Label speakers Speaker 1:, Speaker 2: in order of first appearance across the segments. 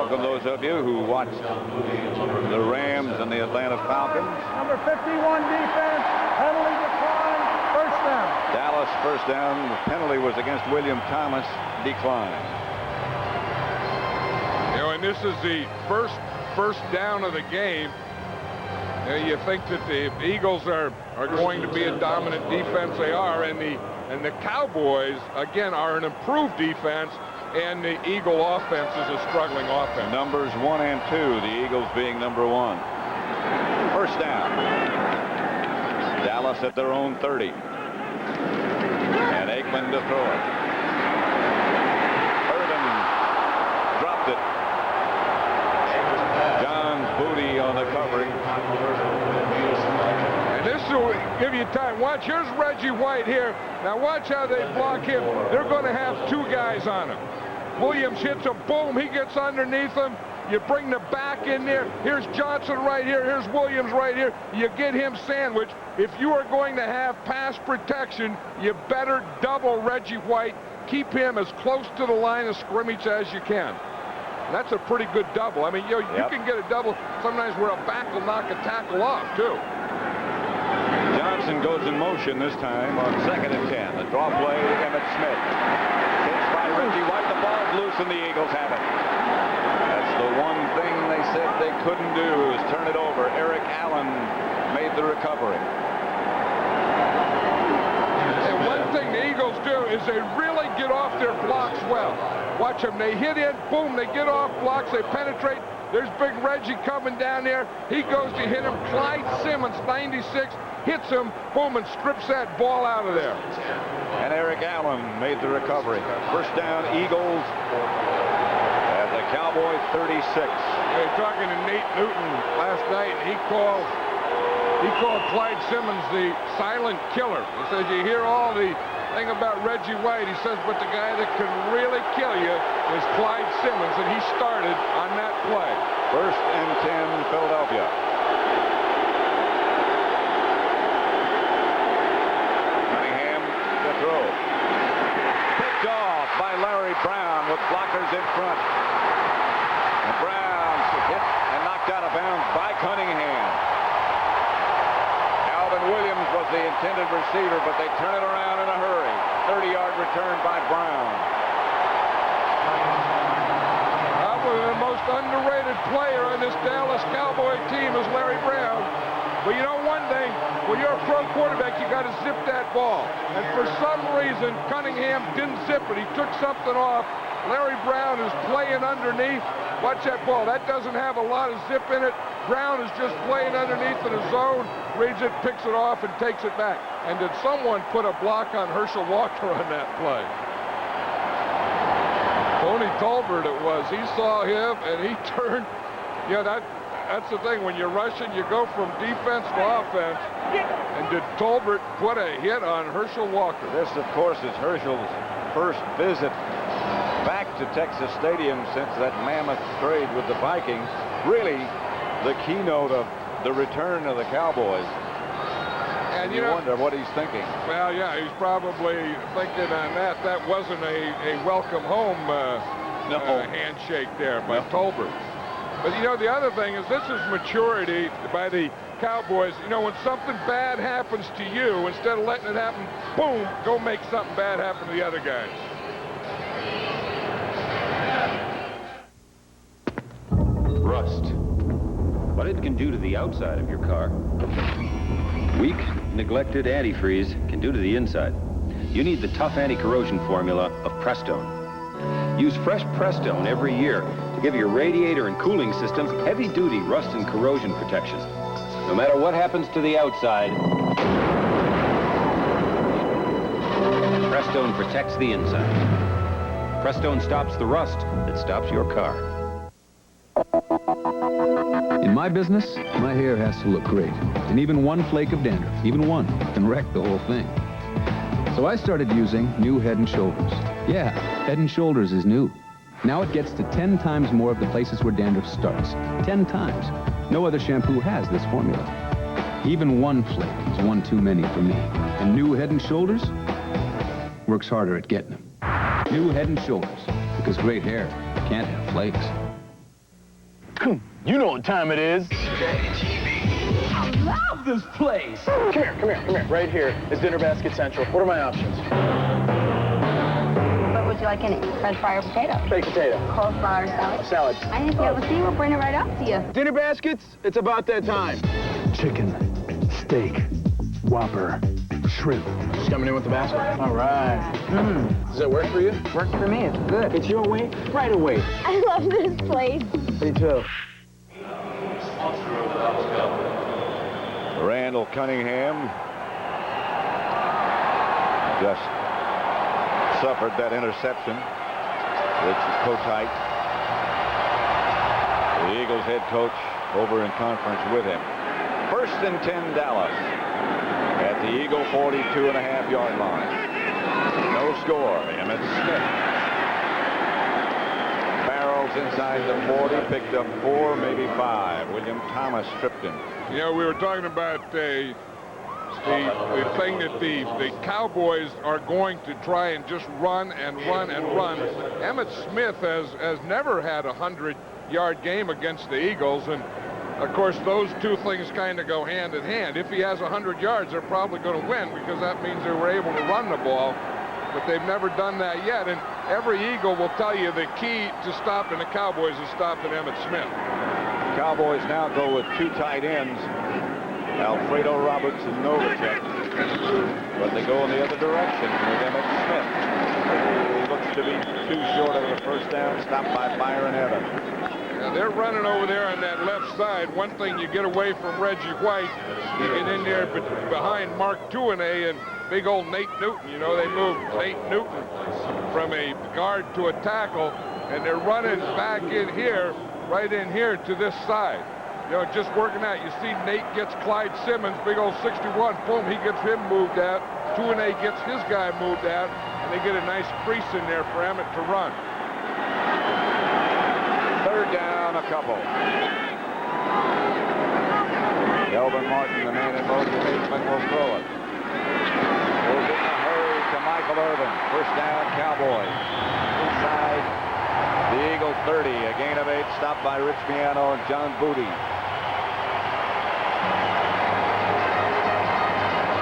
Speaker 1: welcome those of you who watched the Rams and the Atlanta Falcons.
Speaker 2: Number 51 defense, penalty decline, first down.
Speaker 1: Dallas first down. The penalty was against William Thomas, decline.
Speaker 3: You know, and this is the first down of the game. You know, you think that the Eagles are going to be a dominant defense. They are, and the Cowboys again are an improved defense, and the Eagle offense is a struggling offense.
Speaker 1: Numbers 1 and 2, the Eagles being number 1. First down. Dallas at their own 30. And Aikman to throw it. Irvin dropped it. John's booty on the covering.
Speaker 3: And this will give you time. Watch, here's Reggie White here. Now watch how they block him. They're going to have 2 guys on him. Williams hits him, boom, he gets underneath him. You bring the back in there. Here's Johnson right here. Here's Williams right here. You get him sandwiched. If you are going to have pass protection, you better double Reggie White. Keep him as close to the line of scrimmage as you can. That's a pretty good double. I mean, you can get a double sometimes where a back will knock a tackle off, too.
Speaker 1: Johnson goes in motion this time on 2nd and 10. The draw play to Emmitt Smith. Pitched by Reggie White. The ball's loose and the Eagles have it. That's the one thing they said they couldn't do, is turn it over. Eric Allen made the recovery.
Speaker 3: And one thing the Eagles do is they really get off their blocks well. Watch them. They hit in, boom, they get off blocks, they penetrate. There's big Reggie coming down there. He goes to hit him. Clyde Simmons, 96, hits him, boom, and strips that ball out of there.
Speaker 1: And Eric Allen made the recovery. First down, Eagles at the Cowboy 36.
Speaker 3: They were talking to Nate Newton last night, and he called Clyde Simmons the silent killer. He says, you hear all the thing about Reggie White. He says, but the guy that can really kill you is Clyde Simmons, and he started on that play.
Speaker 1: First and 10, Philadelphia. Cunningham to throw. Picked off by Larry Brown with blockers in front. And Brown hit and knocked out of bounds by Cunningham. Williams was the intended receiver, but they turn it around in a hurry. 30-yard return by Brown.
Speaker 3: Probably the most underrated player on this Dallas Cowboy team is Larry Brown. But you know one thing, when you're a pro quarterback, you got to zip that ball. And for some reason, Cunningham didn't zip it. He took something off. Larry Brown is playing underneath. Watch that ball. That doesn't have a lot of zip in it. Brown is just playing underneath in a zone, reads it, picks it off, and takes it back. And did someone put a block on Herschel Walker on that play? Tony Tolbert it was. He saw him, and he turned. Yeah, that's the thing. When you're rushing, you go from defense to offense. And did Tolbert put a hit on Herschel Walker?
Speaker 1: This, of course, is Herschel's first visit back to Texas Stadium since that mammoth trade with the Vikings. Really the keynote of the return of the Cowboys. And you wonder what he's thinking.
Speaker 3: Well, yeah, he's probably thinking on that. That wasn't a welcome home handshake there by Tolbert. But, you know, the other thing is this is maturity by the Cowboys. You know, when something bad happens to you, instead of letting it happen, boom, go make something bad happen to the other guys.
Speaker 4: Rust. What it can do to the outside of your car, weak, neglected antifreeze can do to the inside. You need the tough anti-corrosion formula of Prestone. Use fresh Prestone every year to give your radiator and cooling systems heavy-duty rust and corrosion protection. No matter what happens to the outside, Prestone protects the inside. Prestone stops the rust that stops your car.
Speaker 5: In my business, my hair has to look great. And even one flake of dandruff, even one, can wreck the whole thing. So I started using new Head & Shoulders. Yeah, Head & Shoulders is new. Now it gets to 10 times more of the places where dandruff starts. 10 times. No other shampoo has this formula. Even one flake is one too many for me. And new Head & Shoulders works harder at getting them. New Head & Shoulders, because great hair can't have flakes.
Speaker 6: You know what time it is.
Speaker 7: I love this place.
Speaker 6: Come here. Right here is Dinner Basket Central. What are my options?
Speaker 8: What would you like in it? French fry or potato?
Speaker 6: Baked potato.
Speaker 8: Coleslaw or salad?
Speaker 6: Salad.
Speaker 8: I think you have a seat. We'll bring it right up to you.
Speaker 6: Dinner baskets? It's about that time.
Speaker 9: Chicken, steak, Whopper, shrimp.
Speaker 6: Just coming in with the basket. All right. Does that work for you?
Speaker 7: Works for me. It's good.
Speaker 6: It's your way, right away.
Speaker 8: I love this place.
Speaker 6: Me too.
Speaker 1: Randall Cunningham just suffered that interception. It's Coach Height, the Eagles head coach, over in conference with him. 1st and 10 Dallas at the Eagle 42.5-yard line. No score. Emmitt Smith barrels inside the 40, picked up 4, maybe 5. William Thomas tripped him.
Speaker 3: You know, we were talking about the thing that the Cowboys are going to try and just run and run and run. Emmitt Smith has never had a 100-yard game against the Eagles, and of course those two things kind of go hand in hand. If he has 100 yards, they're probably going to win because that means they were able to run the ball, but they've never done that yet. And every Eagle will tell you the key to stopping the Cowboys is stopping Emmitt Smith.
Speaker 1: Cowboys now go with 2 tight ends, Alfredo Roberts and Novacek, but they go in the other direction with Emmitt Smith. He looks to be too short of a first down, stopped by Byron Evans.
Speaker 3: Yeah, they're running over there on that left side. One thing, you get away from Reggie White, you get in there behind Mark Tuinei and big old Nate Newton. You know, they moved Nate Newton from a guard to a tackle, and they're running back in here, right in here to this side. You know, just working out. You see Nate gets Clyde Simmons, big old 61. Boom, he gets him moved out. Tuinei gets his guy moved out, and they get a nice crease in there for Emmitt to run.
Speaker 1: 3rd down, a couple. Kelvin Martin, the man in motion. Aikman will throw it. Goes in a hurry to Michael Irvin. 1st down, Cowboys. Inside the Eagle 30. A gain of 8, stopped by Rich Miano and John Booty.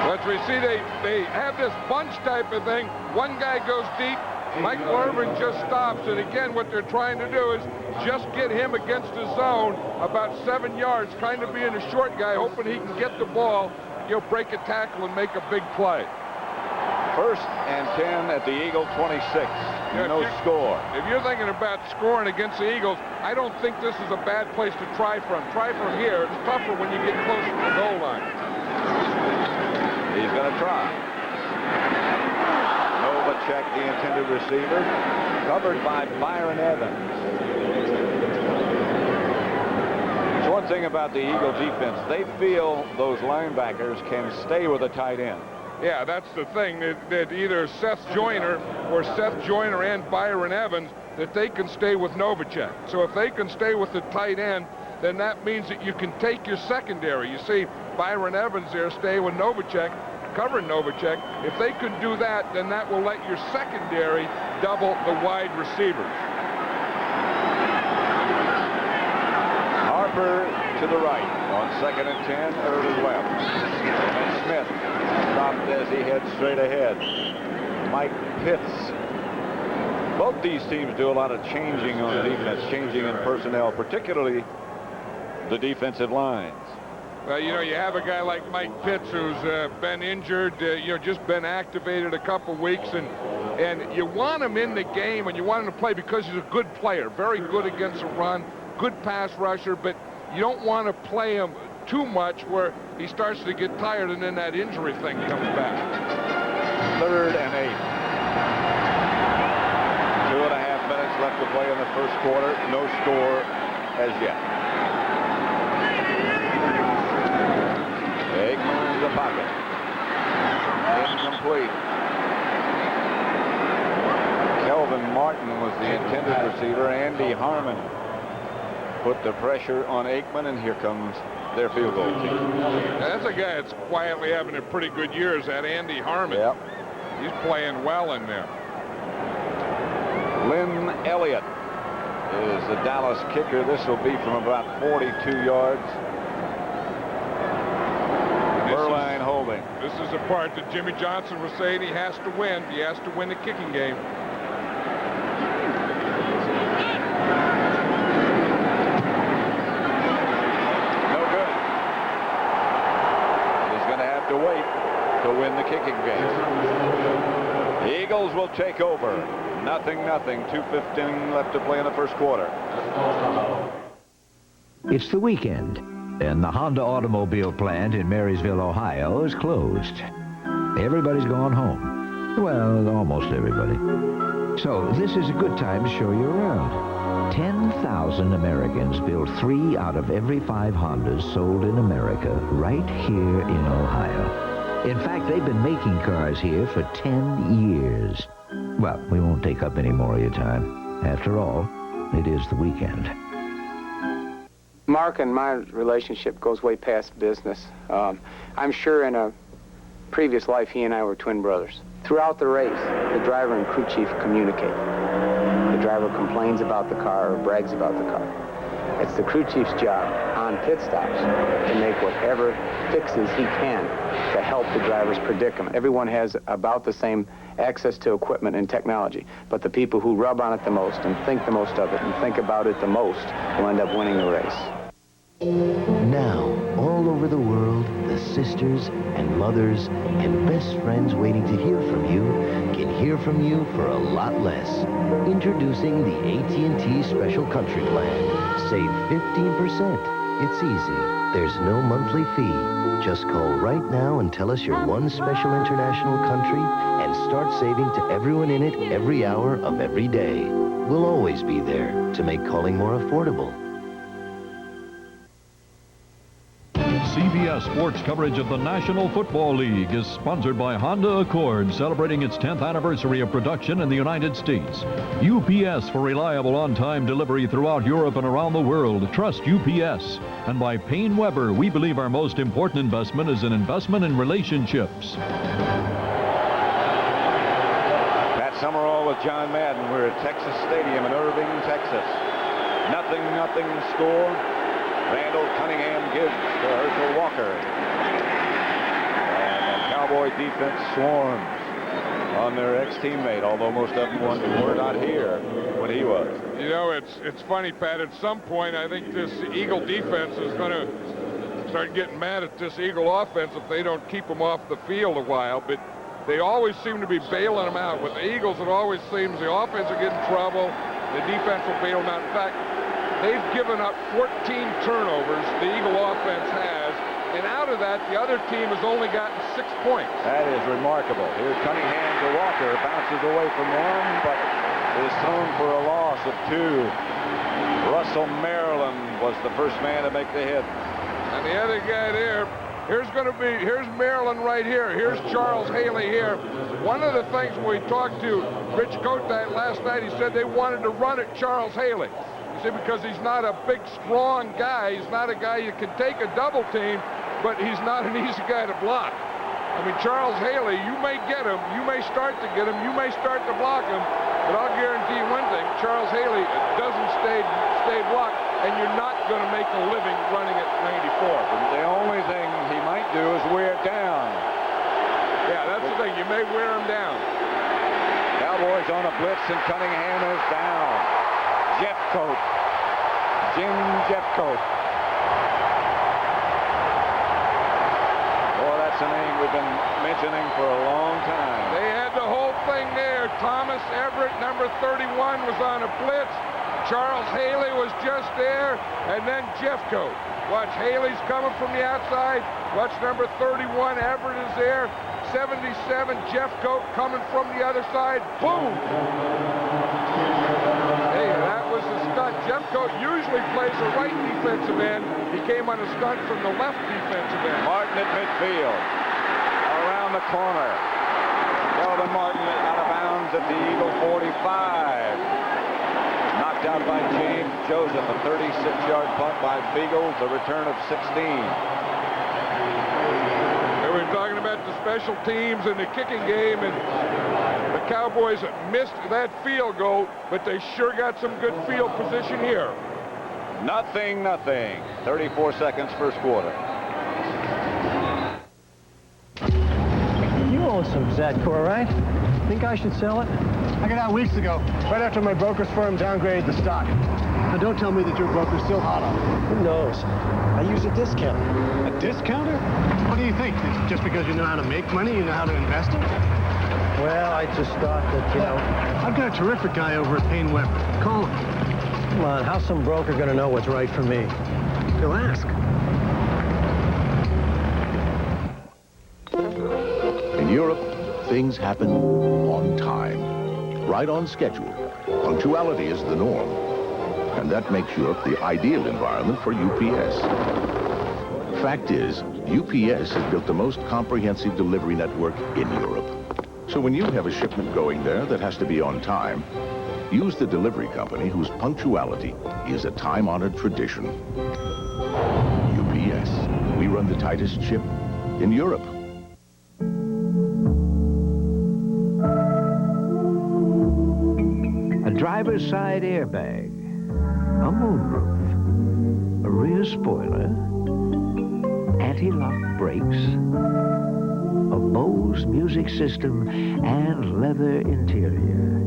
Speaker 3: But we see they have this bunch type of thing. One guy goes deep. Michael Irvin just stops, and again, what they're trying to do is just get him against the zone about 7 yards, kind of being a short guy, hoping he can get the ball, break a tackle and make a big play.
Speaker 1: 1st and 10 at the Eagle 26. No score.
Speaker 3: If you're thinking about scoring against the Eagles, I don't think this is a bad place to try from. Try from here. It's tougher when you get close to the goal line.
Speaker 1: He's going to try. Novacek, the intended receiver, covered by Byron Evans. There's one thing about the Eagle defense. They feel those linebackers can stay with a tight end.
Speaker 3: Yeah, that's the thing, that either Seth Joyner and Byron Evans, that they can stay with Novacek. So if they can stay with the tight end, then that means that you can take your secondary. You see Byron Evans there stay with Novacek, covering Novacek. If they can do that, then that will let your secondary double the wide receivers.
Speaker 1: Harper to the right on 2nd and 10, Irvin left. And Smith stopped as he heads straight ahead. Mike Pitts. Both these teams do a lot of changing on defense, changing in personnel, particularly the defensive lines.
Speaker 3: Well, you have a guy like Mike Pitts who's been injured, just been activated a couple weeks, and you want him in the game and you want him to play because he's a good player, very good against the run, good pass rusher, but you don't want to play him too much where he starts to get tired and then that injury thing comes back.
Speaker 1: 3rd and 8. 2.5 minutes left to play in the 1st quarter. No score as yet. Aikman in the pocket. Incomplete. Kelvin Martin was the intended receiver. Andy Harmon put the pressure on Aikman, and here comes their field goal team.
Speaker 3: That's a guy that's quietly having a pretty good year, is that Andy Harmon.
Speaker 1: Yep.
Speaker 3: He's playing well in there.
Speaker 1: Lynn Elliott is the Dallas kicker. This will be from about 42 yards. Berline holding.
Speaker 3: This is the part that Jimmy Johnson was saying he has to win. He has to win the kicking game.
Speaker 1: No good. He's going to have to wait to win the kicking game. The Eagles will take over. 0-0. 2:15 left to play in the first quarter.
Speaker 10: It's the weekend, and the Honda automobile plant in Marysville, Ohio is closed. Everybody's gone home. Well, almost everybody. So this is a good time to show you around. 10,000 Americans build 3 out of every 5 Hondas sold in America right here in Ohio. In fact, they've been making cars here for 10 years. Well, we won't take up any more of your time. After all, it is the weekend.
Speaker 6: Mark and my relationship goes way past business. I'm sure in a previous life he and I were twin brothers. Throughout the race, the driver and crew chief communicate. The driver complains about the car or brags about the car. It's the crew chief's job on pit stops to make whatever fixes he can to help the driver's predicament. Everyone has about the same access to equipment and technology, but the people who rub on it the most and think the most of it and think about it the most will end up winning the race.
Speaker 11: Now, all over the world, the sisters and mothers and best friends waiting to hear from you can hear from you for a lot less. Introducing the AT&T Special Country Plan. Save 15%. It's easy. There's no monthly fee. Just call right now and tell us your one special international country and start saving to everyone in it every hour of every day. We'll always be there to make calling more affordable.
Speaker 12: CBS Sports coverage of the National Football League is sponsored by Honda Accord, celebrating its 10th anniversary of production in the United States. UPS for reliable on-time delivery throughout Europe and around the world. Trust UPS. And by Payne Weber, we believe our most important investment is an investment in relationships.
Speaker 1: Pat Summerall with John Madden. We're at Texas Stadium in Irving, Texas. 0-0 score. Randall Cunningham gives to Herschel Walker. And the Cowboy defense swarms on their ex-teammate, although most of them were not here when he was.
Speaker 3: You know, it's funny, Pat. At some point, I think this Eagle defense is going to start getting mad at this Eagle offense if they don't keep them off the field a while. But they always seem to be bailing them out. With the Eagles, it always seems the offense will get in trouble. The defense will bail them out. In fact, they've given up 14 turnovers, the Eagle offense has, and out of that, the other team has only gotten 6 points.
Speaker 1: That is remarkable. Here's Cunningham to Walker, bounces away from one, but is thrown for a loss of 2. Russell Maryland was the first man to make the hit.
Speaker 3: And the other guy there, here's Maryland right here. Here's Charles Haley here. One of the things when we talked to Rich Kotite last night, he said they wanted to run at Charles Haley. See, because he's not a big, strong guy. He's not a guy you can take a double team, but he's not an easy guy to block. I mean, Charles Haley, you may get him, you may start to get him, you may start to block him, but I'll guarantee you one thing, Charles Haley doesn't stay blocked, and you're not going to make a living running at 94.
Speaker 1: The only thing he might do is wear it down.
Speaker 3: Yeah, that's the thing. You may wear him down.
Speaker 1: Cowboys on a blitz, and Cunningham is down. Jeffcoat. Jim Jeffcoat. Boy, that's a name we've been mentioning for a long time.
Speaker 3: They had the whole thing there. Thomas Everett, number 31, was on a blitz. Charles Haley was just there, and then Jeffcoat. Watch, Haley's coming from the outside. Watch, number 31, Everett is there. 77, Jeffcoat coming from the other side. Boom! Hey, that was a stunt. Jeffcoat usually plays a right defensive end. He came on a stunt from the left defensive end.
Speaker 1: Martin at midfield. Around the corner. Kelvin Martin out of bounds at the Eagle 45. Knocked out by James Joseph. A 36-yard punt by Beagles. A return of 16.
Speaker 3: We were talking about the special teams and the kicking game, and The Cowboys missed that field goal, but they sure got some good field position here.
Speaker 1: 0-0. 34 seconds first quarter.
Speaker 13: You own some Zatcor, right? Think I should sell it?
Speaker 2: I got out weeks ago, right after my broker's firm downgraded the stock. Now, don't tell me that your broker's still hot on it.
Speaker 13: Who knows? I use a discount.
Speaker 2: A discounter? What do you think? That just because you know how to make money, you know how to invest it?
Speaker 13: Well, I just thought that, you know...
Speaker 2: I've got a terrific guy over at Payne Webber. Call him.
Speaker 13: Come on, how's some broker gonna know what's right for me?
Speaker 2: He'll ask.
Speaker 14: In Europe, things happen on time, right on schedule. Punctuality is the norm, and that makes Europe the ideal environment for UPS. Fact is, UPS has built the most comprehensive delivery network in Europe. So when you have a shipment going there that has to be on time, use the delivery company whose punctuality is a time-honored tradition. UPS. We run the tightest ship in Europe.
Speaker 10: A driver's side airbag, a moonroof, a rear spoiler, anti-lock brakes, a Bose music system, and leather interior.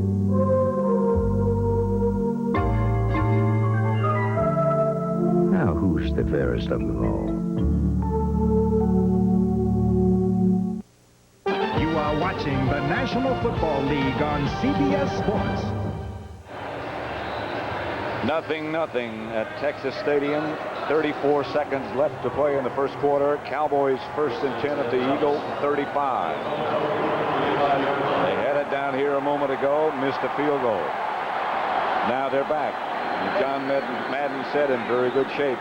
Speaker 10: Now, who's the fairest of them all?
Speaker 15: You are watching the National Football League on CBS Sports.
Speaker 1: 0-0 at Texas Stadium. 34 seconds left to play in the first quarter. Cowboys 1st and 10 at the Eagle 35. They had it down here a moment ago, missed a field goal. Now they're back. John Madden said in very good shape.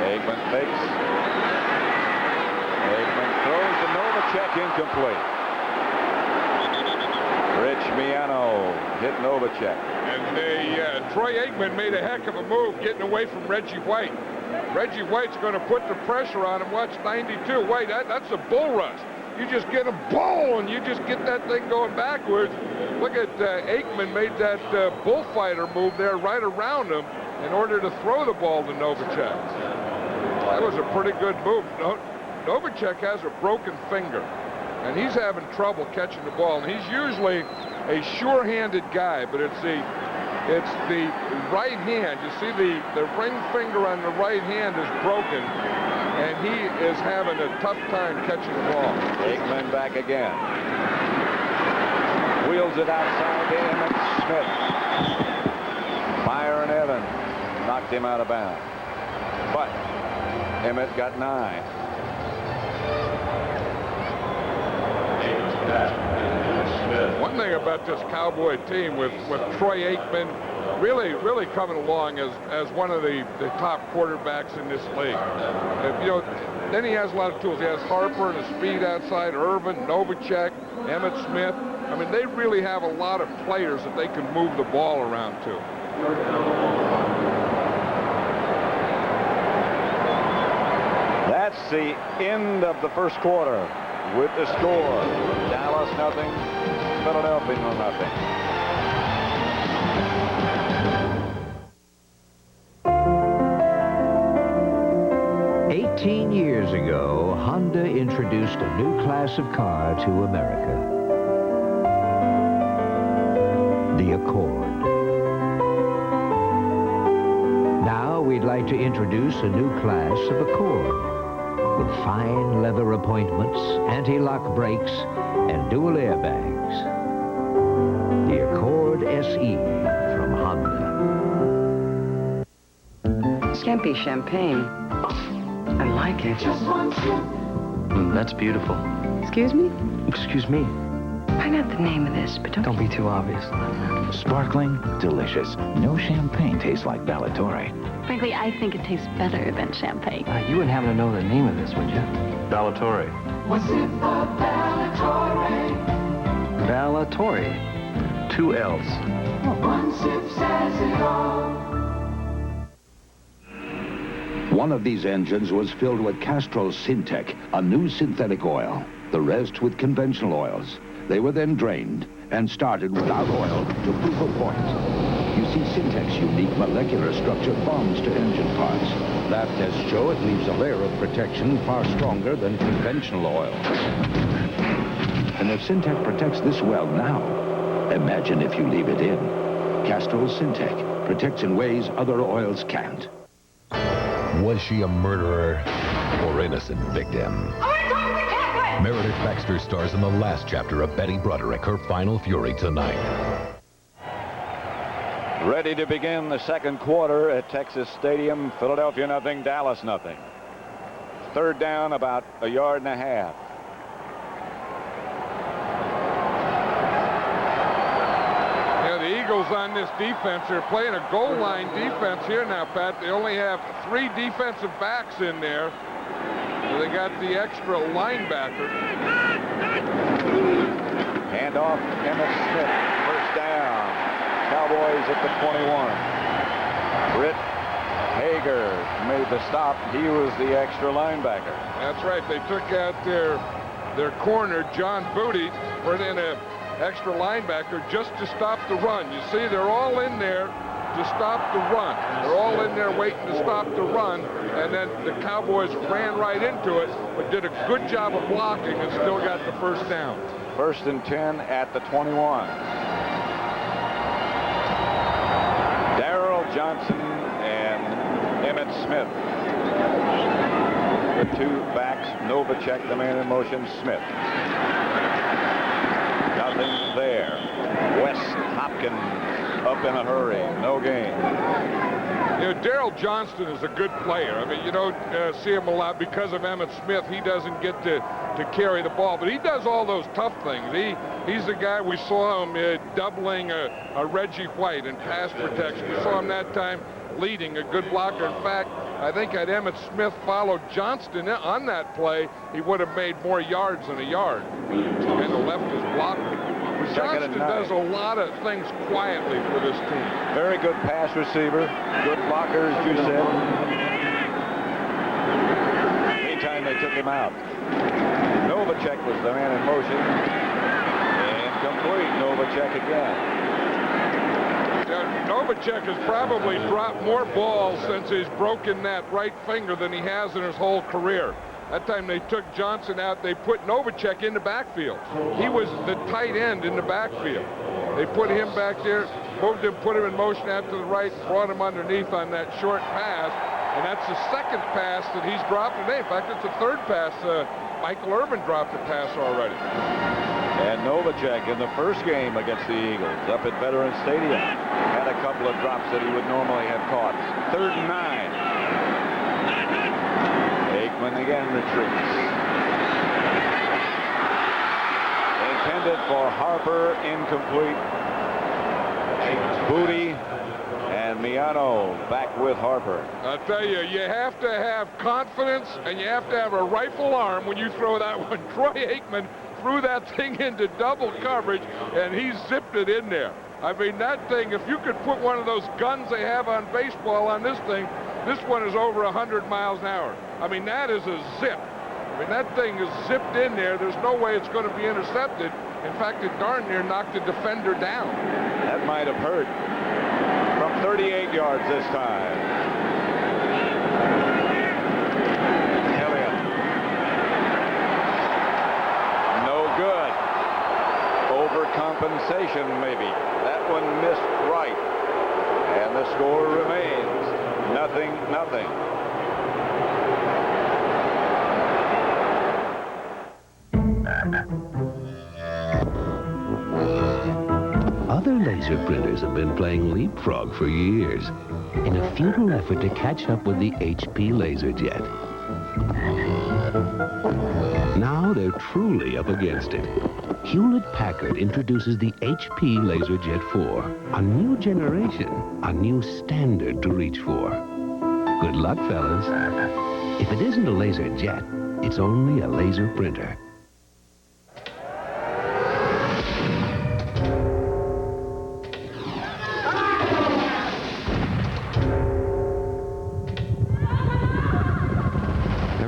Speaker 1: Aikman fakes. Aikman throws to Novacek, incomplete. Rich Miano hit Novacek.
Speaker 3: And Troy Aikman made a heck of a move getting away from Reggie White. Reggie White's going to put the pressure on him. Watch 92. White, that's a bull rush. You just get him, boom, and you just get that thing going backwards. Look at Aikman made that bullfighter move there right around him in order to throw the ball to Novacek. That was a pretty good move. Novacek has a broken finger, and he's having trouble catching the ball. And he's usually a sure-handed guy, but it's the right hand. You see the ring finger on the right hand is broken, and he is having a tough time catching the ball.
Speaker 1: Aikman back again. Wheels it outside to Emmitt Smith. Byron Evans knocked him out of bounds. But Emmitt got 9.
Speaker 3: One thing about this Cowboy team with Troy Aikman really coming along as one of the top quarterbacks in this league. Then he has a lot of tools. He has Harper and a speed outside, Irvin, Novacek, Emmitt Smith. I mean, they really have a lot of players that they can move the ball around to.
Speaker 1: That's the end of the first quarter with the score. Dallas 0, Philadelphia
Speaker 10: 0. 18 years ago, Honda introduced a new class of car to America. The Accord. Now we'd like to introduce a new class of Accord with fine leather appointments, anti-lock brakes, and dual airbags. The Accord SE from Honda.
Speaker 7: Scampi champagne. I like it.
Speaker 16: Just one sip.
Speaker 7: That's beautiful.
Speaker 16: Excuse me?
Speaker 7: Excuse me.
Speaker 16: Find out the name of this, but
Speaker 7: Don't be too obvious.
Speaker 17: Sparkling, delicious. No champagne tastes like Ballatore.
Speaker 8: Frankly, I think it tastes better than champagne.
Speaker 7: You wouldn't happen to know the name of this, would you?
Speaker 17: Ballatore.
Speaker 16: One sip of Ballatore.
Speaker 7: Ballatore.
Speaker 17: 2 L's.
Speaker 16: One sip says it all.
Speaker 18: One of these engines was filled with Castrol Syntec, a new synthetic oil. The rest with conventional oils. They were then drained and started without oil to prove a point. You see, Syntec's unique molecular structure bonds to engine parts. Lab tests show it leaves a layer of protection far stronger than conventional oil. And if Syntec protects this well now, imagine if you leave it in. Castrol Syntec protects in ways other oils can't.
Speaker 19: Was she a murderer or innocent victim? Meredith Baxter stars in the last chapter of Betty Broderick, her final fury tonight.
Speaker 1: Ready to begin the second quarter at Texas Stadium. Philadelphia nothing, Dallas nothing. Third down, about a yard and a half.
Speaker 3: Yeah, the Eagles on this defense, they're playing a goal line defense here now, Pat. They only have 3 defensive backs in there. So they got the extra linebacker.
Speaker 1: Hand off, Emmitt Smith, first down. Cowboys at the 21. Britt Hager made the stop. He was the extra linebacker.
Speaker 3: That's right. They took out their corner, John Booty, put in an extra linebacker just to stop the run. You see, they're all in there to stop the run. They're all in there waiting to stop the run, and then the Cowboys ran right into it, but did a good job of blocking and still got the first down.
Speaker 1: First and 10 at the 21. Darrell Johnson and Emmitt Smith. The 2 backs, Novacek, the man in motion, Smith. Nothing there. West Hopkins up in a hurry, no gain.
Speaker 3: You know, Darrell Johnston is a good player. I mean, you don't see him a lot because of Emmitt Smith. He doesn't get to carry the ball, but he does all those tough things. He's the guy we saw him doubling a Reggie White in pass protection. We saw him that time leading, a good blocker. In fact, I think had Emmitt Smith followed Johnston on that play, he would have made more yards than a yard. Kind of left his blocker. Johnston does a lot of things quietly for this team.
Speaker 1: Very good pass receiver, good blocker, as you said. Meantime, they took him out. Novacek was the man in motion. Incomplete. Novacek again.
Speaker 3: Novacek has probably dropped more balls since he's broken that right finger than he has in his whole career. That time they took Johnson out, they put Novacek in the backfield. He was the tight end in the backfield. They put him back there, moved him, put him in motion out to the right, brought him underneath on that short pass. And that's the second pass that he's dropped today. In fact, it's the third pass. Michael Irvin dropped a pass already.
Speaker 1: And Novacek in the first game against the Eagles up at Veterans Stadium had a couple of drops that he would normally have caught. 3rd and 9. Aikman again retreats. Intended for Harper, incomplete. Booty and Miano back with Harper.
Speaker 3: I'll tell you, you have to have confidence and you have to have a rifle arm when you throw that one. Troy Aikman threw that thing into double coverage and he zipped it in there. I mean, that thing, if you could put one of those guns they have on baseball on this thing, this one is over 100 miles an hour. I mean, that is a zip. I mean, that thing is zipped in there. There's no way it's going to be intercepted. In fact, it darn near knocked the defender down.
Speaker 1: That might have hurt. From 38 yards this time. Elliott. No good. Overcompensation, maybe. That one missed right. And the score remains 0-0.
Speaker 20: Other laser printers have been playing leapfrog for years in a futile effort to catch up with the HP LaserJet. Now they're truly up against it. Hewlett-Packard introduces the HP LaserJet 4, a new generation, a new standard to reach for. Good luck, fellas. If it isn't a LaserJet, it's only a laser printer.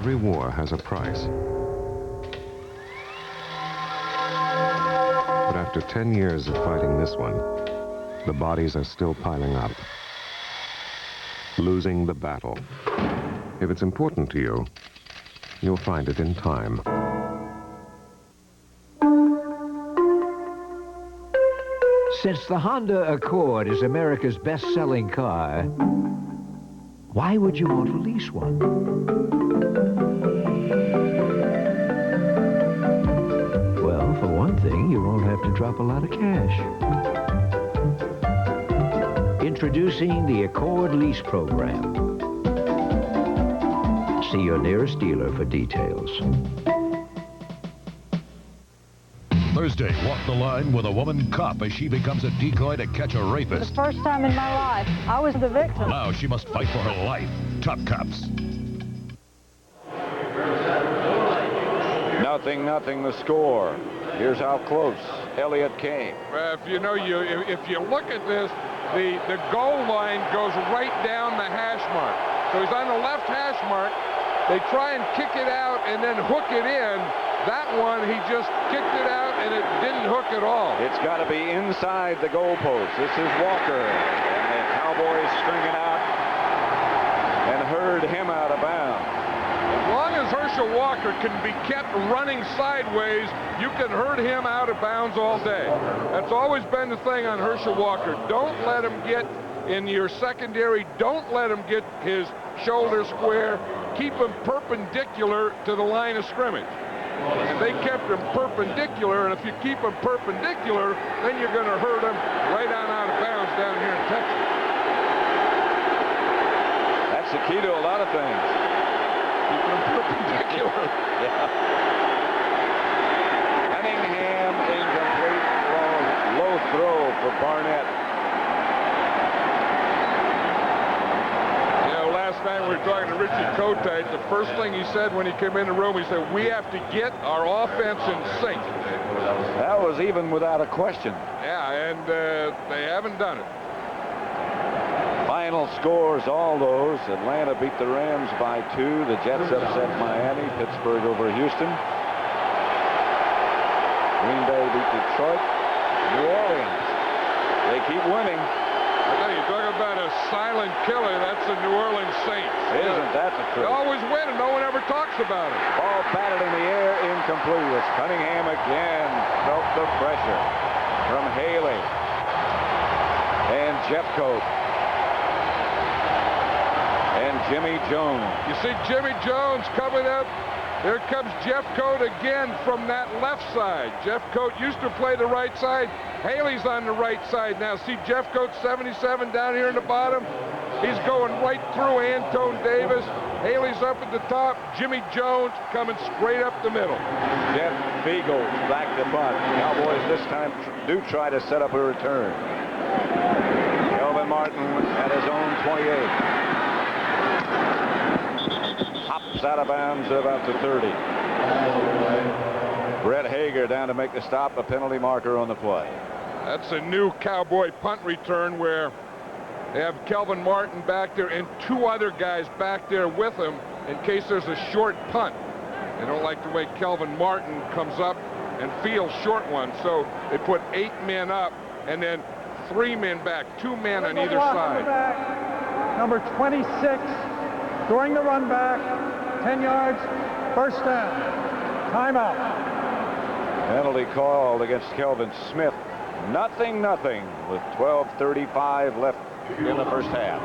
Speaker 21: Every war has a price. But after 10 years of fighting this one, the bodies are still piling up. Losing the battle. If it's important to you, you'll find it in time.
Speaker 10: Since the Honda Accord is America's best-selling car, why would you want to lease one? Well, for one thing, you won't have to drop a lot of cash. Introducing the Accord Lease Program. See your nearest dealer for details.
Speaker 19: Thursday, walk the line with a woman cop as she becomes a decoy to catch a rapist.
Speaker 22: The first time in my life, I was the victim.
Speaker 19: Now she must fight for her life. Tough Cops.
Speaker 1: 0-0 the score. Here's how close Elliott came.
Speaker 3: If you look at this, the goal line goes right down the hash mark. So he's on the left hash mark. They try and kick it out and then hook it in. That one, he just kicked it out, and it didn't hook at all.
Speaker 1: It's got to be inside the goalpost. This is Walker, and the Cowboys stringing out and herd him out of bounds.
Speaker 3: As long as Herschel Walker can be kept running sideways, you can herd him out of bounds all day. That's always been the thing on Herschel Walker. Don't let him get in your secondary. Don't let him get his shoulder square. Keep him perpendicular to the line of scrimmage. And they kept him perpendicular, and if you keep him perpendicular, then you're going to hurt him right on out of bounds down here in Texas.
Speaker 1: That's the key to a lot of things.
Speaker 3: Keeping him perpendicular.
Speaker 1: Yeah. Cunningham incomplete. Low throw for Barnett.
Speaker 3: Last night we were talking to Richie Kotite. The first thing he said when he came in the room, he said, we have to get our offense in sync.
Speaker 1: That was even without a question.
Speaker 3: Yeah, and they haven't done it.
Speaker 1: Final scores, all those. Atlanta beat the Rams by 2. The Jets upset Miami. Pittsburgh over Houston. Green Bay beat Detroit. New Orleans. They keep winning.
Speaker 3: You talk about a silent killer, that's the New Orleans Saints.
Speaker 1: Isn't that the truth?
Speaker 3: They always win and no one ever talks about it.
Speaker 1: Ball batted in the air, incomplete. As Cunningham again felt the pressure from Haley and Jeffcoat and Jimmy Jones.
Speaker 3: You see Jimmy Jones coming up. There comes Jeffcoat again from that left side. Jeffcoat used to play the right side. Haley's on the right side now. See Jeffcoat 77 down here in the bottom. He's going right through Antone Davis. Haley's up at the top. Jimmy Jones coming straight up the middle.
Speaker 1: Jeff Beagle back to bunt. Cowboys this time do try to set up a return. Kelvin Martin at his own 28. Hops out of bounds at about the 30. Brett Hager down to make the stop, a penalty marker on the play.
Speaker 3: That's a new Cowboy punt return where they have Kelvin Martin back there and 2 other guys back there with him in case there's a short punt. They don't like the way Kelvin Martin comes up and fields short ones, so they put 8 men up and then 3 men back, 2 men on either side.
Speaker 22: Number 26, throwing the run back, 10 yards, first down, timeout.
Speaker 1: Penalty called against Kelvin Smith. 0-0 with 12:35 left in the first half.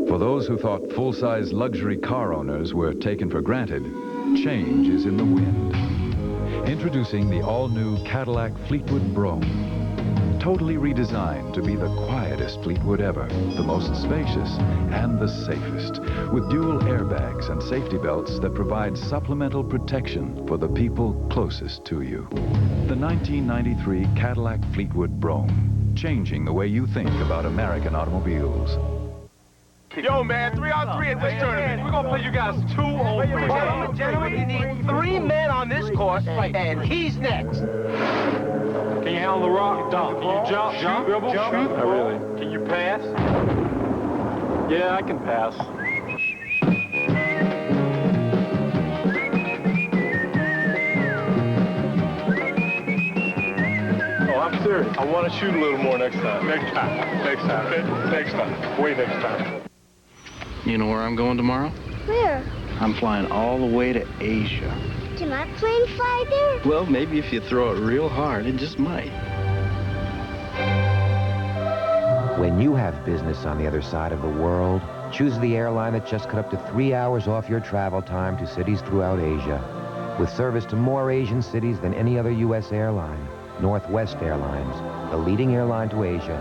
Speaker 5: For those who thought full-size luxury car owners were taken for granted, change is in the wind. Introducing the all-new Cadillac Fleetwood Brougham. Totally redesigned to be the quietest Fleetwood ever, the most spacious and the safest, with dual airbags and safety belts that provide supplemental protection for the people closest to you. The 1993 Cadillac Fleetwood Brougham, changing the way you think about American automobiles.
Speaker 23: Yo, man, 3-on-3 at this tournament. We're gonna play you guys 2-on-3.
Speaker 24: Gentlemen, you need 3 men on this course, and he's next.
Speaker 23: Can you handle the rock? Can you jump? Shoot, dribble? Shoot?
Speaker 24: Not really.
Speaker 23: Can you pass?
Speaker 24: Yeah, I can pass.
Speaker 23: 30. I want to shoot a little more next time. Next time. Next time. Next time. Way next time.
Speaker 4: You know where I'm going tomorrow?
Speaker 16: Where?
Speaker 4: I'm flying all the way to Asia.
Speaker 16: Can my plane fly there?
Speaker 4: Well, maybe if you throw it real hard, it just might.
Speaker 6: When you have business on the other side of the world, choose the airline that just cut up to 3 hours off your travel time to cities throughout Asia. With service to more Asian cities than any other U.S. airline, Northwest Airlines, the leading airline to Asia.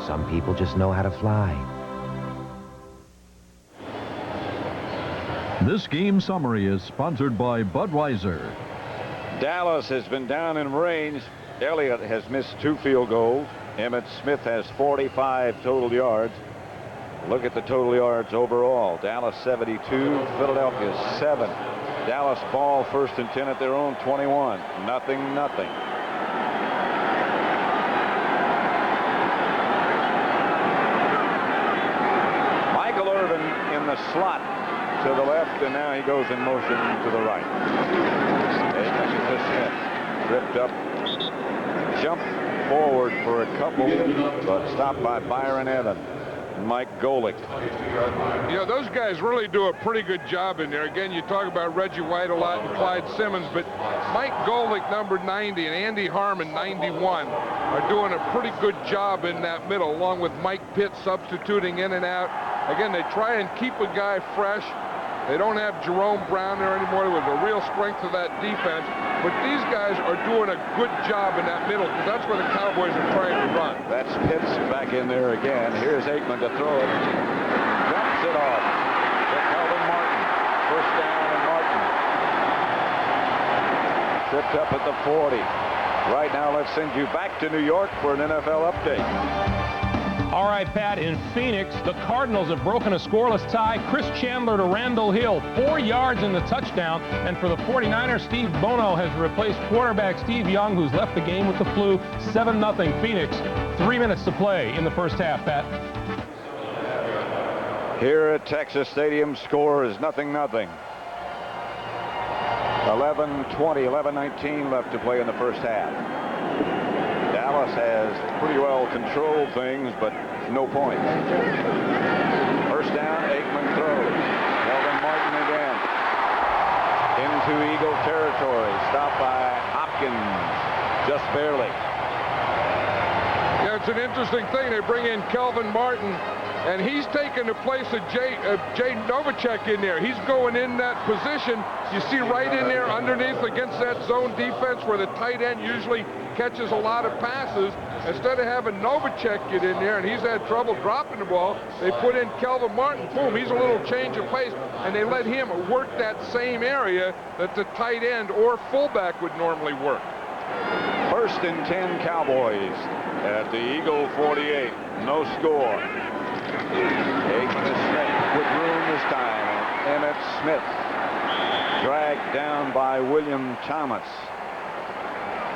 Speaker 6: Some people just know how to fly.
Speaker 12: This game summary is sponsored by Budweiser.
Speaker 1: Dallas has been down in range. Elliott has missed 2 field goals. Emmitt Smith has 45 total yards. Look at the total yards overall. Dallas 72, Philadelphia 7. Dallas ball 1st and 10 at their own 21. Nothing. Michael Irvin in the slot to the left, and now he goes in motion to the right. Aikman to Smith. Tripped up. Jumped forward for a couple, but stopped by Byron Evans. Mike Golick.
Speaker 3: You know, those guys really do a pretty good job in there. Again, you talk about Reggie White a lot and Clyde Simmons, but Mike Golick, number 90, and Andy Harmon, 91, are doing a pretty good job in that middle, along with Mike Pitt substituting in and out. Again, they try and keep a guy fresh. They don't have Jerome Brown there anymore. There was a real strength to that defense. But these guys are doing a good job in that middle, because that's where the Cowboys are trying to run.
Speaker 1: That's Pitts back in there again. Here's Aikman to throw it. Drops it off to Calvin Martin. First down and Martin. Tripped up at the 40. Right now, let's send you back to New York for an NFL update.
Speaker 9: All right, Pat, in Phoenix, the Cardinals have broken a scoreless tie. Chris Chandler to Randall Hill, 4 yards in the touchdown. And for the 49ers, Steve Bono has replaced quarterback Steve Young, who's left the game with the flu. 7-0 Phoenix. 3 minutes to play in the first half, Pat.
Speaker 1: Here at Texas Stadium, score is 0-0. 11-20, 11-19 left to play in the first half. Dallas has pretty well controlled things, but no points. First down, Aikman throws. Calvin Martin again. Into Eagle territory. Stopped by Hopkins. Just barely.
Speaker 3: Yeah, it's an interesting thing. They bring in Calvin Martin, and he's taking the place of Jay Novacek in there. He's going in that position. You see right in there underneath against that zone defense where the tight end usually catches a lot of passes. Instead of having Novacek get in there, and he's had trouble dropping the ball, they put in Calvin Martin. Boom, he's a little change of pace, and they let him work that same area that the tight end or fullback would normally work.
Speaker 1: 1st and 10 Cowboys at the Eagle 48. No score. Aikman to Smith with room this time. Emmitt Smith dragged down by William Thomas.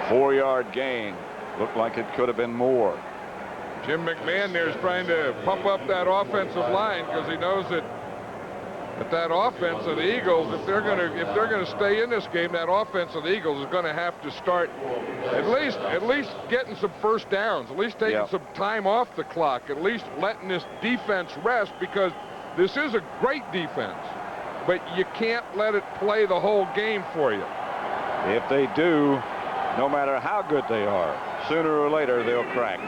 Speaker 1: 4-yard gain. Looked like it could have been more.
Speaker 3: Jim McMahon there is trying to pump up that offensive line, because he knows that that offense of the Eagles, if they're going to stay in this game, that offense of the Eagles is going to have to start at least getting some first downs, at least taking some time off the clock, at least letting this defense rest, because this is a great defense, but you can't let it play the whole game for you.
Speaker 1: If they do, no matter how good they are, sooner or later they'll crack.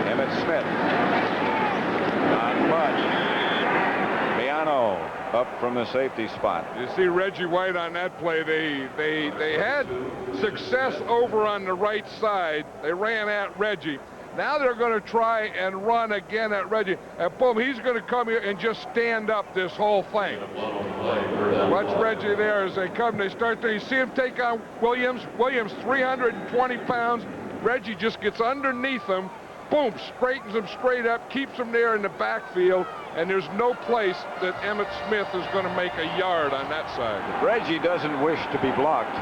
Speaker 1: Emmitt Smith. Not much. Miano up from the safety spot.
Speaker 3: You see Reggie White on that play. They had success over on the right side. They ran at Reggie. Now they're going to try and run again at Reggie. And boom, he's going to come here and just stand up this whole thing. Watch Reggie there as they come. They start there. You see him take on Williams. Williams, 320 pounds. Reggie just gets underneath him. Boom, straightens him straight up, keeps him there in the backfield, and there's no place that Emmitt Smith is going to make a yard on that side.
Speaker 1: Reggie doesn't wish to be blocked.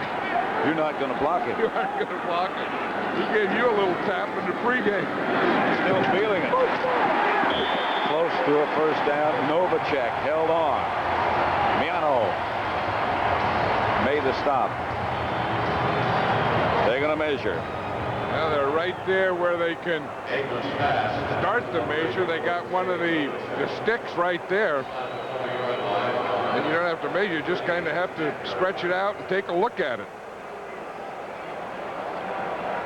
Speaker 1: You're not going to block it.
Speaker 3: You aren't going to block it. He gave you a little tap in the pregame.
Speaker 1: Still feeling it. Close to a first down. Novacek held on. Miano made the stop. They're going to measure.
Speaker 3: Now they're right there where they can start the measure. They got one of the sticks right there. And you don't have to measure, you just kind of have to stretch it out and take a look at it.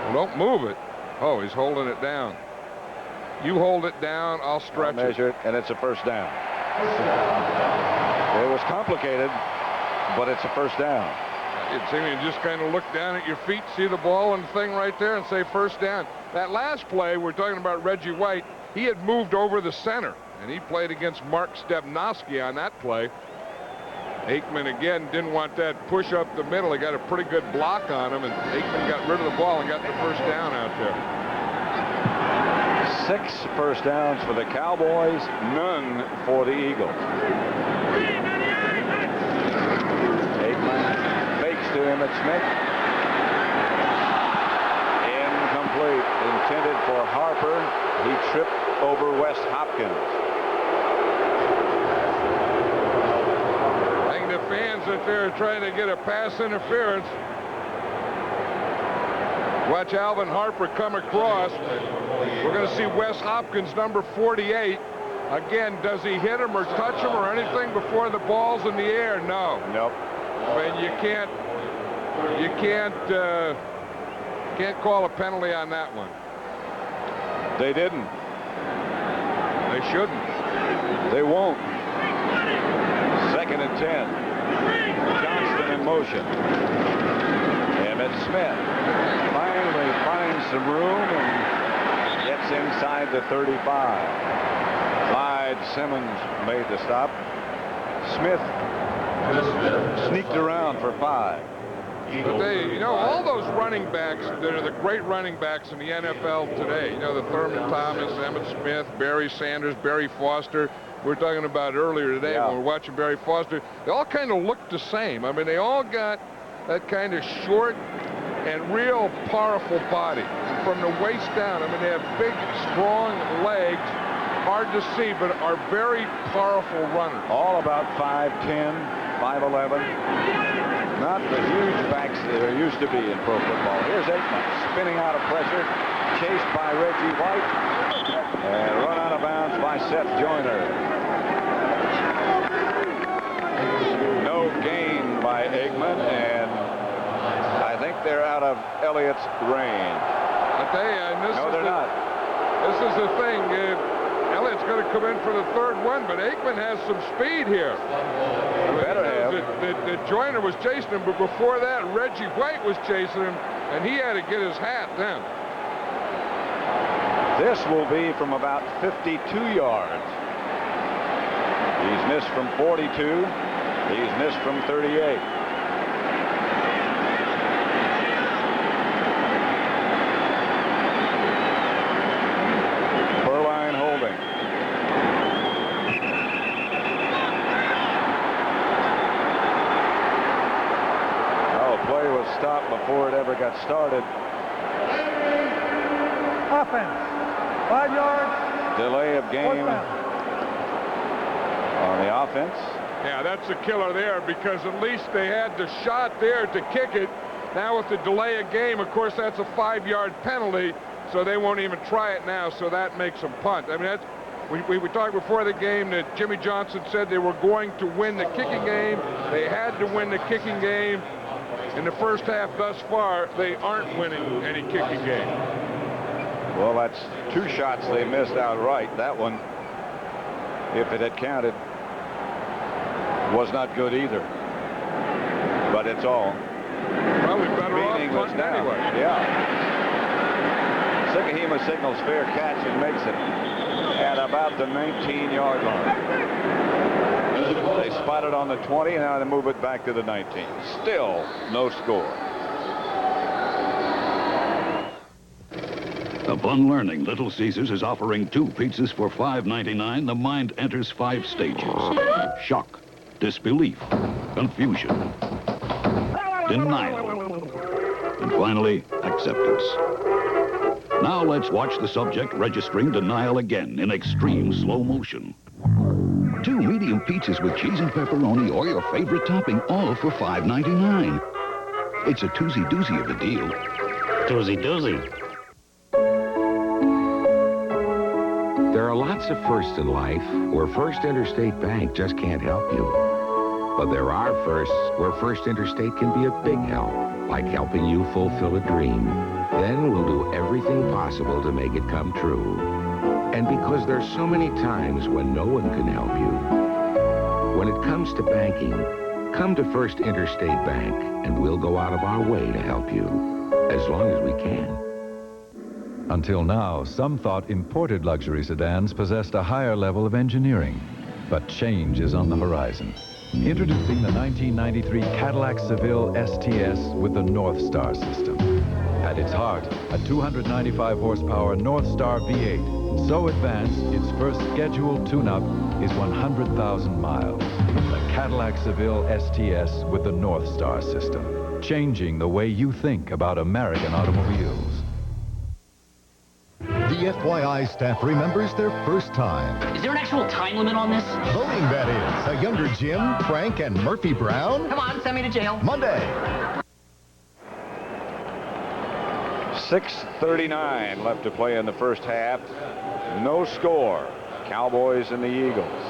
Speaker 3: Well, don't move it. Oh, he's holding it down. You hold it down, I'll stretch it.
Speaker 1: Measure it, and it's a first down. It was complicated, but it's a first down.
Speaker 3: You'd see me just kind of look down at your feet, see the ball and the thing right there, and say first down. That last play, we're talking about Reggie White, he had moved over the center, and he played against Mark Stepnoski on that play. Aikman, again, didn't want that push up the middle. He got a pretty good block on him, and Aikman got rid of the ball and got the first down out there.
Speaker 1: 6 first downs for the Cowboys, none for the Eagles. Aikman fakes to Emmitt Smith. Incomplete. Intended for Harper. He tripped over Wes Hopkins.
Speaker 3: The fans that they're trying to get a pass interference. Watch Alvin Harper come across. We're going to see Wes Hopkins, number 48. Again, does he hit him or touch him or anything before the ball's in the air? No.
Speaker 1: Nope.
Speaker 3: I mean, you can't call a penalty on that one.
Speaker 1: They didn't.
Speaker 3: They shouldn't.
Speaker 1: They won't. 2nd and 10. Johnston in motion. Emmitt Smith finally finds some room and gets inside the 35. Clyde Simmons made the stop. Smith sneaked around for 5.
Speaker 3: But they, you know, all those running backs that are the great running backs in the NFL today, you know, the Thurman Thomas, Emmitt Smith, Barry Sanders, Barry Foster, we were talking about earlier today when we were watching Barry Foster, they all kind of looked the same. I mean, they all got that kind of short and real powerful body. And from the waist down, I mean, they have big, strong legs, hard to see, but are very powerful runners.
Speaker 1: All about 5'10", 5'11". Not the huge backs that there used to be in pro football. Here's Aikman spinning out of pressure, chased by Reggie White, and run out of bounds by Seth Joyner. No gain by Aikman, and I think they're out of Elliott's range.
Speaker 3: I tell you, and
Speaker 1: no, they're not.
Speaker 3: This is the thing. Elliott's going to come in for the 3rd one, but Aikman has some speed here.
Speaker 1: Better have.
Speaker 3: The Joyner was chasing him, but before that, Reggie White was chasing him, and he had to get his hat down.
Speaker 1: This will be from about 52 yards. He's missed from 42. He's missed from 38. Perline holding. Oh, play was stopped before it ever got started.
Speaker 22: Offense. 5 yards.
Speaker 1: Delay of game on the offense.
Speaker 3: Yeah, that's a killer there because at least they had the shot there to kick it. Now with the delay of game, of course, that's a 5-yard penalty, so they won't even try it now, so that makes them punt. I mean, that's, we talked before the game that Jimmy Johnson said they were going to win the kicking game. They had to win the kicking game. In the first half thus far, they aren't winning any kicking game.
Speaker 1: Well, that's 2 shots they missed outright. That one, if it had counted, was not good either. But it's all
Speaker 3: probably better off punting anyway.
Speaker 1: Yeah. Sikahema signals fair catch and makes it at about the 19-yard line. They spot it on the 20, and now they move it back to the 19. Still no score.
Speaker 2: Upon learning Little Caesars is offering 2 pizzas for $5.99, the mind enters 5 stages. Shock, disbelief, confusion, denial, and finally, acceptance. Now let's watch the subject registering denial again in extreme slow motion.
Speaker 11: 2 medium pizzas with cheese and pepperoni or your favorite topping, all for $5.99. It's a toozy-doozy of a deal.
Speaker 13: Toozy-doozy.
Speaker 8: There are lots of firsts in life where First Interstate Bank just can't help you. But there are firsts where First Interstate can be a big help, like helping you fulfill a dream. Then we'll do everything possible to make it come true. And because there's so many times when no one can help you, when it comes to banking, come to First Interstate Bank, and we'll go out of our way to help you, as long as we can.
Speaker 12: Until now, some thought imported luxury sedans possessed a higher level of engineering. But change is on the horizon. Introducing the 1993 Cadillac Seville STS with the North Star system. At its heart, a 295 horsepower North Star V8. So advanced, its first scheduled tune-up is 100,000 miles. The Cadillac Seville STS with the North Star system. Changing the way you think about American automobiles.
Speaker 13: The FYI staff remembers their first time.
Speaker 14: Is there an actual time limit on this?
Speaker 13: Voting, that is. A younger Jim, Frank, and Murphy Brown.
Speaker 14: Come on, send me to jail.
Speaker 13: Monday.
Speaker 1: 6:39 left to play in the first half. No score. Cowboys and the Eagles.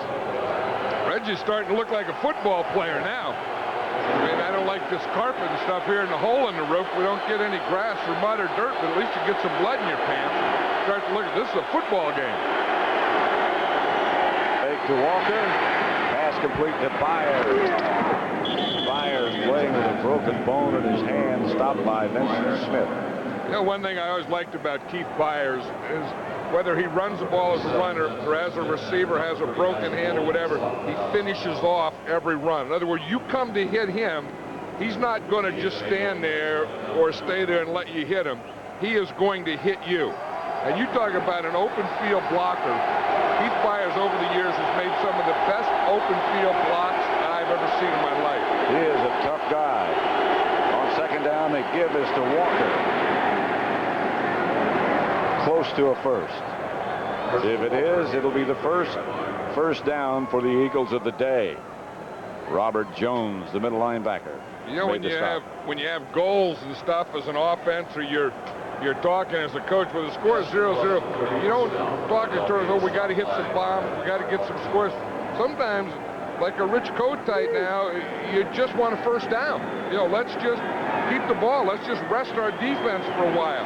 Speaker 3: Reggie's starting to look like a football player now. I mean, I don't like this carpet and stuff here in the hole in the roof. We don't get any grass or mud or dirt, but at least you get some blood in your pants. Start to look at this is a football game.
Speaker 1: Fake to Walker. Pass complete to Byers. Byers playing with a broken bone in his hand, stopped by Vincent Smith.
Speaker 3: You know, one thing I always liked about Keith Byers is whether he runs the ball as a runner or as a receiver, has a broken hand or whatever, he finishes off every run. In other words, you come to hit him, he's not going to just stand there or stay there and let you hit him. He is going to hit you. And you talk about an open field blocker. Keith Byers over the years has made some of the best open field blocks I've ever seen in my life.
Speaker 1: He is a tough guy. On second down, the give is to Walker. Close to a first. If it is, it'll be the first down for the Eagles of the day. Robert Jones, the middle linebacker.
Speaker 3: You know, when you have goals and stuff as an offense, or you're talking as a coach, with a score of 0-0, you don't talk in terms of, oh, we got to hit some bombs, we got to get some scores. Sometimes, like a Rich Kotite now, you just want a first down. You know, let's just keep the ball. Let's just rest our defense for a while.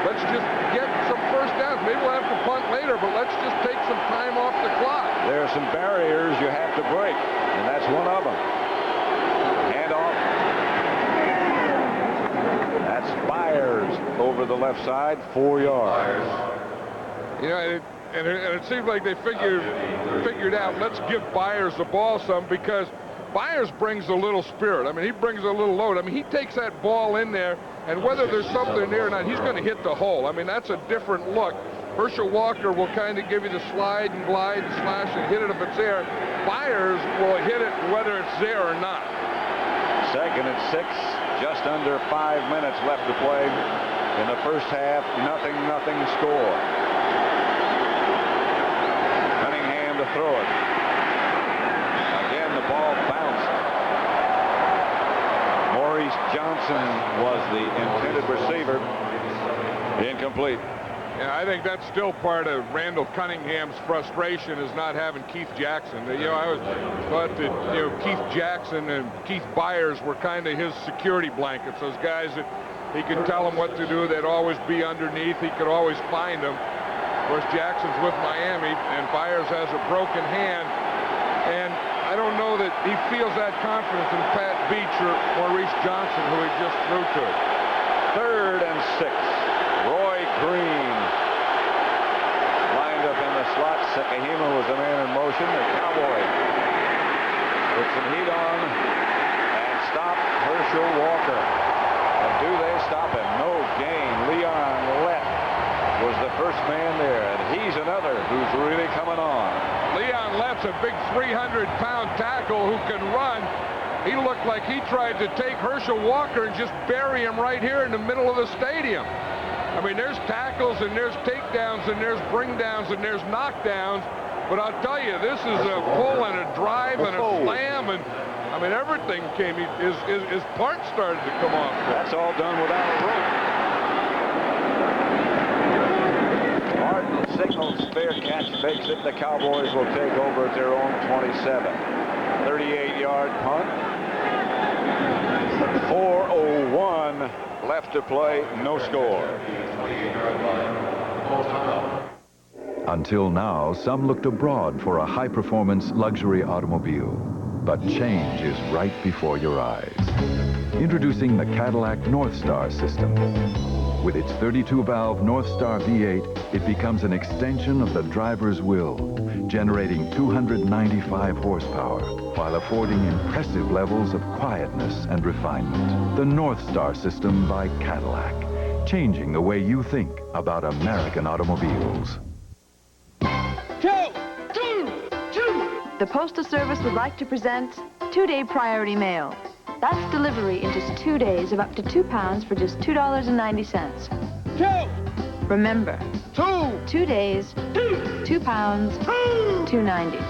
Speaker 3: Let's just get some first downs. Maybe we'll have to punt later, but let's just take some time off the clock.
Speaker 1: There are some barriers you have to break, and that's one of them. Handoff. That's Byers over the left side, 4 yards.
Speaker 3: You know, and it seems like they figured out, let's give Byers the ball some, because Byers brings a little spirit. I mean, he brings a little load. I mean, he takes that ball in there, and whether there's something there or not, he's going to hit the hole. I mean, that's a different look. Herschel Walker will kind of give you the slide and glide and slash and hit it if it's there. Byers will hit it whether it's there or not.
Speaker 1: Second and 6, just under 5 minutes left to play in the first half. Nothing score. Cunningham to throw it. Again, the ball bounced. Maurice Johnson was the intended receiver. Incomplete.
Speaker 3: Yeah, I think that's still part of Randall Cunningham's frustration, is not having Keith Jackson. You know, I always thought that, you know, Keith Jackson and Keith Byers were kind of his security blankets. Those guys that he could tell them what to do. They'd always be underneath. He could always find them. Of course, Jackson's with Miami, and Byers has a broken hand. And I don't know that he feels that confidence in Pat Beach or Maurice Johnson, who he just threw to.
Speaker 1: Third and 6. Roy Green lined up in the slot. Sekahima was the man in motion. The Cowboys put some heat on and stop Herschel Walker. And do they stop him? No gain. Leon Lett was the first man there, and he's another who's really coming on.
Speaker 3: Leon Lett's a big 300-pound tackle who can run. He looked like he tried to take Herschel Walker and just bury him right here in the middle of the stadium. I mean, there's tackles and there's takedowns and there's bringdowns and there's knockdowns. But I'll tell you, this is a pull and a drive and a slam, and I mean, everything came. His parts started to come off.
Speaker 1: That's all done without a rope. Martin signals fair catch, makes it. The Cowboys will take over at their own 27. 38-yard punt. 4:01 left to play, no score.
Speaker 7: Until now, some looked abroad for a high-performance luxury automobile. But change is right before your eyes. Introducing the Cadillac Northstar system. With its 32-valve Northstar V8, it becomes an extension of the driver's will, generating 295 horsepower while affording impressive levels of quietness and refinement. The Northstar system by Cadillac, changing the way you think about American automobiles.
Speaker 15: The Postal Service would like to present 2-day priority mail. That's delivery in just 2 days of up to 2 pounds for just $2.90. Remember, 2 days, 2 pounds, $2.90.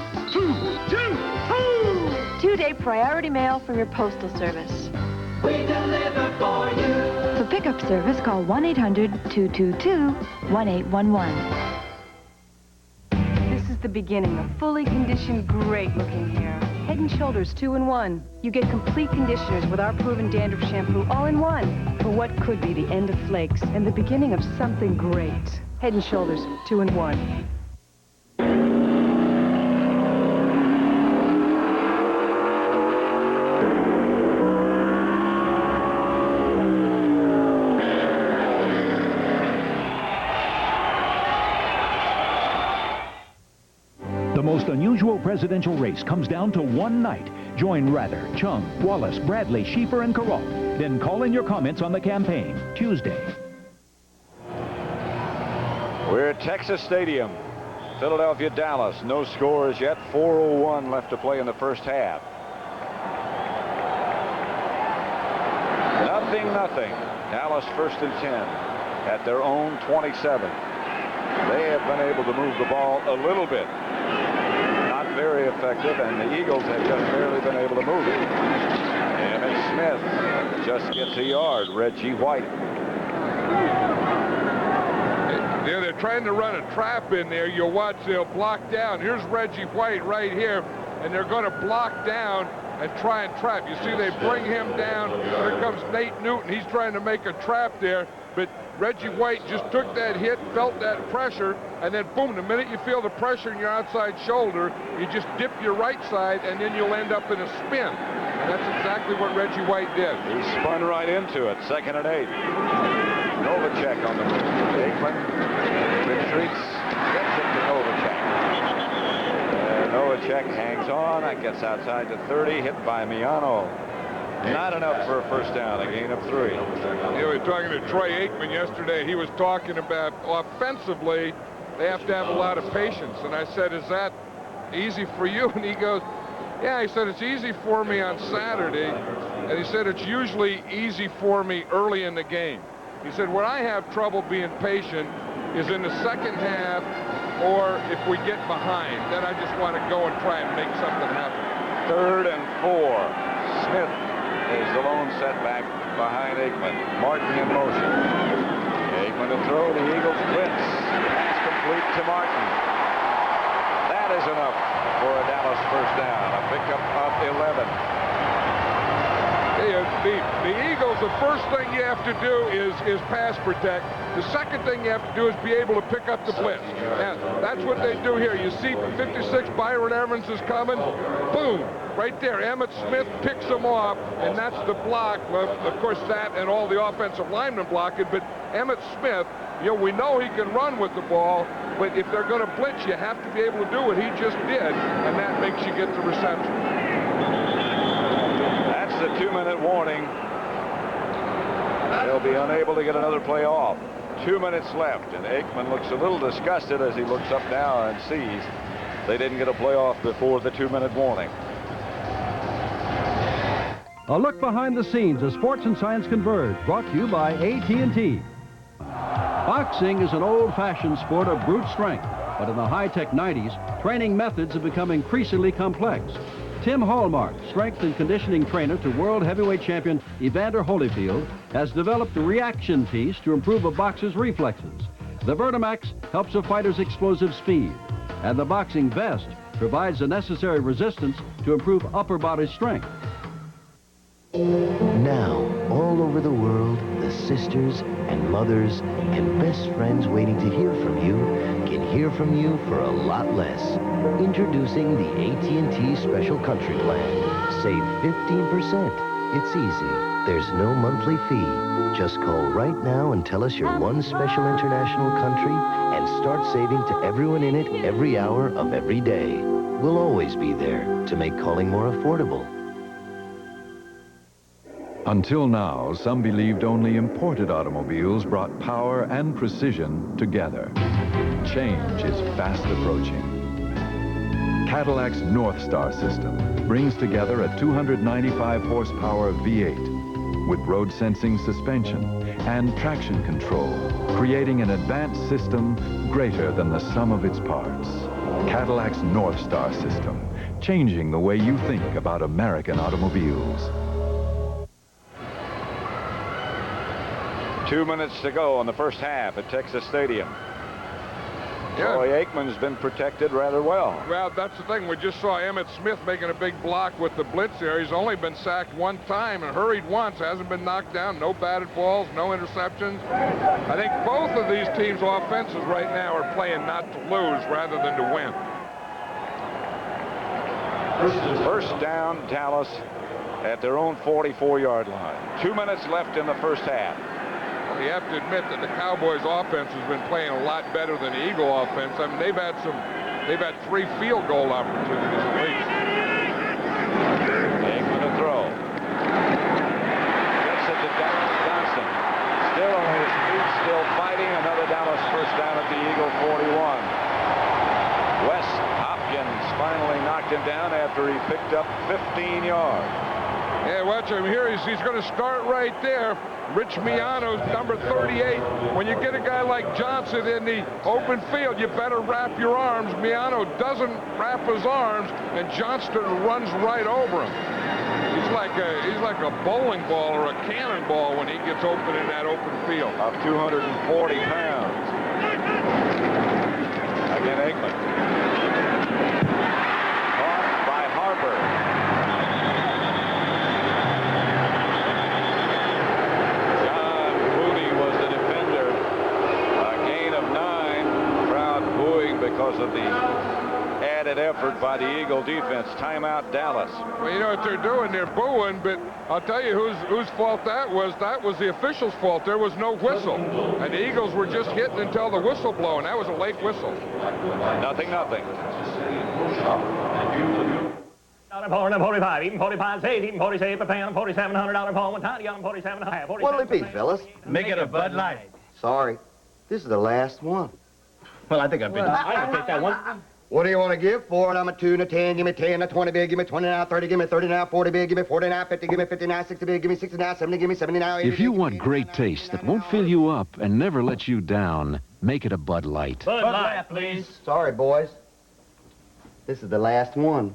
Speaker 15: 2-day priority mail from your Postal Service.
Speaker 17: We deliver for you.
Speaker 15: For pickup service, call 1-800-222-1811.
Speaker 18: This is the beginning of fully conditioned, great-looking hair. Head & Shoulders 2-in-1. You get complete conditioners with our proven dandruff shampoo all in one for what could be the end of flakes and the beginning of something great. Head & Shoulders 2-in-1.
Speaker 10: The most unusual presidential race comes down to one night. Join Rather, Chung, Wallace, Bradley, Schieffer, and Carrault. Then call in your comments on the campaign, Tuesday.
Speaker 1: We're at Texas Stadium. Philadelphia, Dallas. No scores yet. 4:01 left to play in the first half. 0-0. Dallas first and 10 at their own 27. They have been able to move the ball a little bit. Not very effective, and the Eagles have just barely been able to move it. Emmitt Smith just gets a yard. Reggie White.
Speaker 3: Yeah, they're trying to run a trap in there. You'll watch, they'll block down. Here's Reggie White right here, and they're going to block down and try and trap. You see, they bring him down. Here comes Nate Newton. He's trying to make a trap there, but Reggie White just took that hit, felt that pressure, and then boom, the minute you feel the pressure in your outside shoulder, you just dip your right side, and then you'll end up in a spin. And that's exactly what Reggie White did.
Speaker 1: He spun right into it. 2nd and 8. Novacek on the move. Aikman retreats, gets it to Novacek. Novacek hangs on and gets outside the 30, hit by Miano. Not enough for a first down, a gain of 3.
Speaker 3: Yeah, we were talking to Troy Aikman yesterday. He was talking about offensively, they have to have a lot of patience. And I said, is that easy for you? And he goes, yeah, he said, it's easy for me on Saturday. And he said, it's usually easy for me early in the game. He said, where I have trouble being patient is in the second half or if we get behind. Then I just want to go and try and make something happen.
Speaker 1: 3rd and 4. Smith is the lone setback behind Aikman. Martin in motion. Aikman to throw. The Eagles blitz. Pass complete to Martin. That is enough for a Dallas first down. A pickup of 11.
Speaker 3: The Eagles, the first thing you have to do is pass protect. The second thing you have to do is be able to pick up the blitz. And that's what they do here. You see 56, Byron Evans is coming. Boom. Right there. Emmitt Smith picks him off, and that's the block. Well, of course, that and all the offensive linemen block it, but Emmitt Smith, you know, we know he can run with the ball, but if they're going to blitz, you have to be able to do what he just did, and that makes you get the reception.
Speaker 1: That's the 2-minute warning. They'll be unable to get another play off. 2 minutes left, and Aikman looks a little disgusted as he looks up now and sees they didn't get a play off before the 2-minute warning.
Speaker 25: A look behind the scenes as sports and science converge, brought to you by AT&T. Boxing is an old-fashioned sport of brute strength, but in the high-tech 90s, training methods have become increasingly complex. Tim Hallmark, strength and conditioning trainer to world heavyweight champion Evander Holyfield, has developed a reaction piece to improve a boxer's reflexes. The Vertimax helps a fighter's explosive speed, and the boxing vest provides the necessary resistance to improve upper body strength.
Speaker 5: Now, all over the world, the sisters and mothers and best friends waiting to hear from you can hear from you for a lot less. Introducing the AT&T Special Country Plan. Save 15%. It's easy. There's no monthly fee. Just call right now and tell us your one special international country and start saving to everyone in it every hour of every day. We'll always be there to make calling more affordable.
Speaker 7: Until now, some believed only imported automobiles brought power and precision together. Change is fast approaching. Cadillac's North Star system brings together a 295 horsepower V8 with road sensing suspension and traction control, creating an advanced system greater than the sum of its parts. Cadillac's North Star system, changing the way you think about American automobiles.
Speaker 1: 2 minutes to go in the first half at Texas Stadium. Troy Aikman's been protected rather well.
Speaker 3: Well, that's the thing. We just saw Emmitt Smith making a big block with the blitz there. He's only been sacked one time and hurried once. Hasn't been knocked down. No batted balls, no interceptions. I think both of these teams' offenses right now are playing not to lose rather than to win.
Speaker 1: First down, Dallas at their own 44-yard line. 2 minutes left in the first half.
Speaker 3: Well, you have to admit that the Cowboys' offense has been playing a lot better than the Eagle offense. I mean, they've had 3 field goal opportunities at least.
Speaker 1: Aikman to throw. Gets it to Dallas Johnson. Still on his feet, still fighting. Another Dallas first down at the Eagle 41. Wes Hopkins finally knocked him down after he picked up 15 yards.
Speaker 3: Yeah, watch him here. He's going to start right there. Rich Miano's number 38. When you get a guy like Johnson in the open field, you better wrap your arms. Miano doesn't wrap his arms, and Johnston runs right over him. He's like a bowling ball or a cannonball when he gets open in that open field.
Speaker 1: Of 240 pounds. Again, Aikman. Caught by Harper. Because of the added effort by the Eagle defense. Timeout, Dallas.
Speaker 3: Well, you know what they're doing? They're booing, but I'll tell you whose fault that was. That was the official's fault. There was no whistle. And the Eagles were just hitting until the whistle blew, and that was a late whistle.
Speaker 1: Nothing.
Speaker 19: 45, even 45 saves, even 47 per pound, $4,700 phone, one time, got 47.5.
Speaker 20: What'll it be, fellas?
Speaker 19: Make it a Bud Light.
Speaker 20: Sorry, this is the last one.
Speaker 19: Well, I think I've been. I can take that one.
Speaker 20: What do you want to give for it? I'm a 2 and a 10. Give me 10, a 20 big. Give me 20 now, 30. Give me 30 now, 40 big. Give me 40 now, 50. Give me 50 now, 60 big. Give me 60 now, 70. Give me 70 now, 80.
Speaker 21: If you want great taste that won't fill you up and never let you down, make it a Bud Light.
Speaker 19: Bud Light, please.
Speaker 20: Sorry, boys. This is the last one.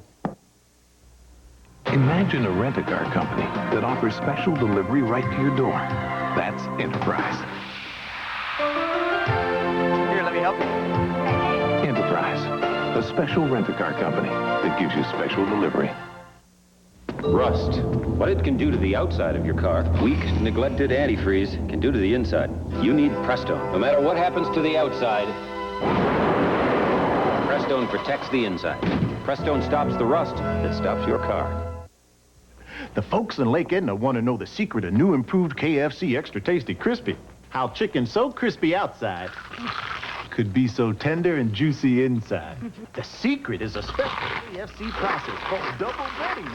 Speaker 11: Imagine a rent-a-car company that offers special delivery right to your door. That's Enterprise.
Speaker 20: Here, let me help you.
Speaker 11: Enterprise, a special rent-a-car company that gives you special delivery.
Speaker 24: Rust. What it can do to the outside of your car, weak, neglected antifreeze can do to the inside. You need Prestone. No matter what happens to the outside, Prestone protects the inside. Prestone stops the rust that stops your car.
Speaker 13: The folks in Lake Edna want to know the secret of new improved KFC Extra Tasty Crispy. How chicken so crispy outside could be so tender and juicy inside. The secret is a special KFC process called double breading.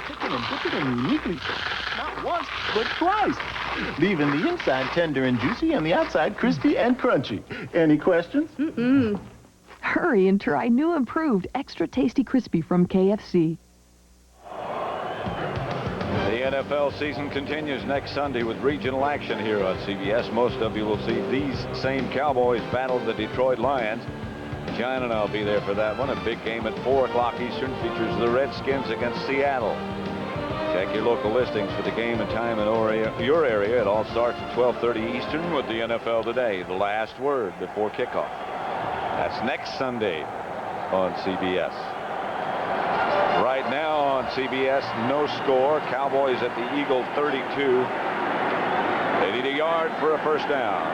Speaker 13: Chicken and dip it in uniquely, not once, but twice, leaving the inside tender and juicy and the outside crispy and crunchy. Any questions?
Speaker 26: Hurry and try new improved Extra Tasty Crispy from KFC.
Speaker 1: The NFL season continues next Sunday with regional action here on CBS. Most of you will see these same Cowboys battle the Detroit Lions. John and I'll be there for that one. A big game at 4 o'clock Eastern features the Redskins against Seattle. Check your local listings for the game and time in your area. It all starts at 12:30 Eastern with the NFL Today, the last word before kickoff. That's next Sunday on CBS. Right now on CBS, no score. Cowboys at the Eagle 32. They need a yard for a first down.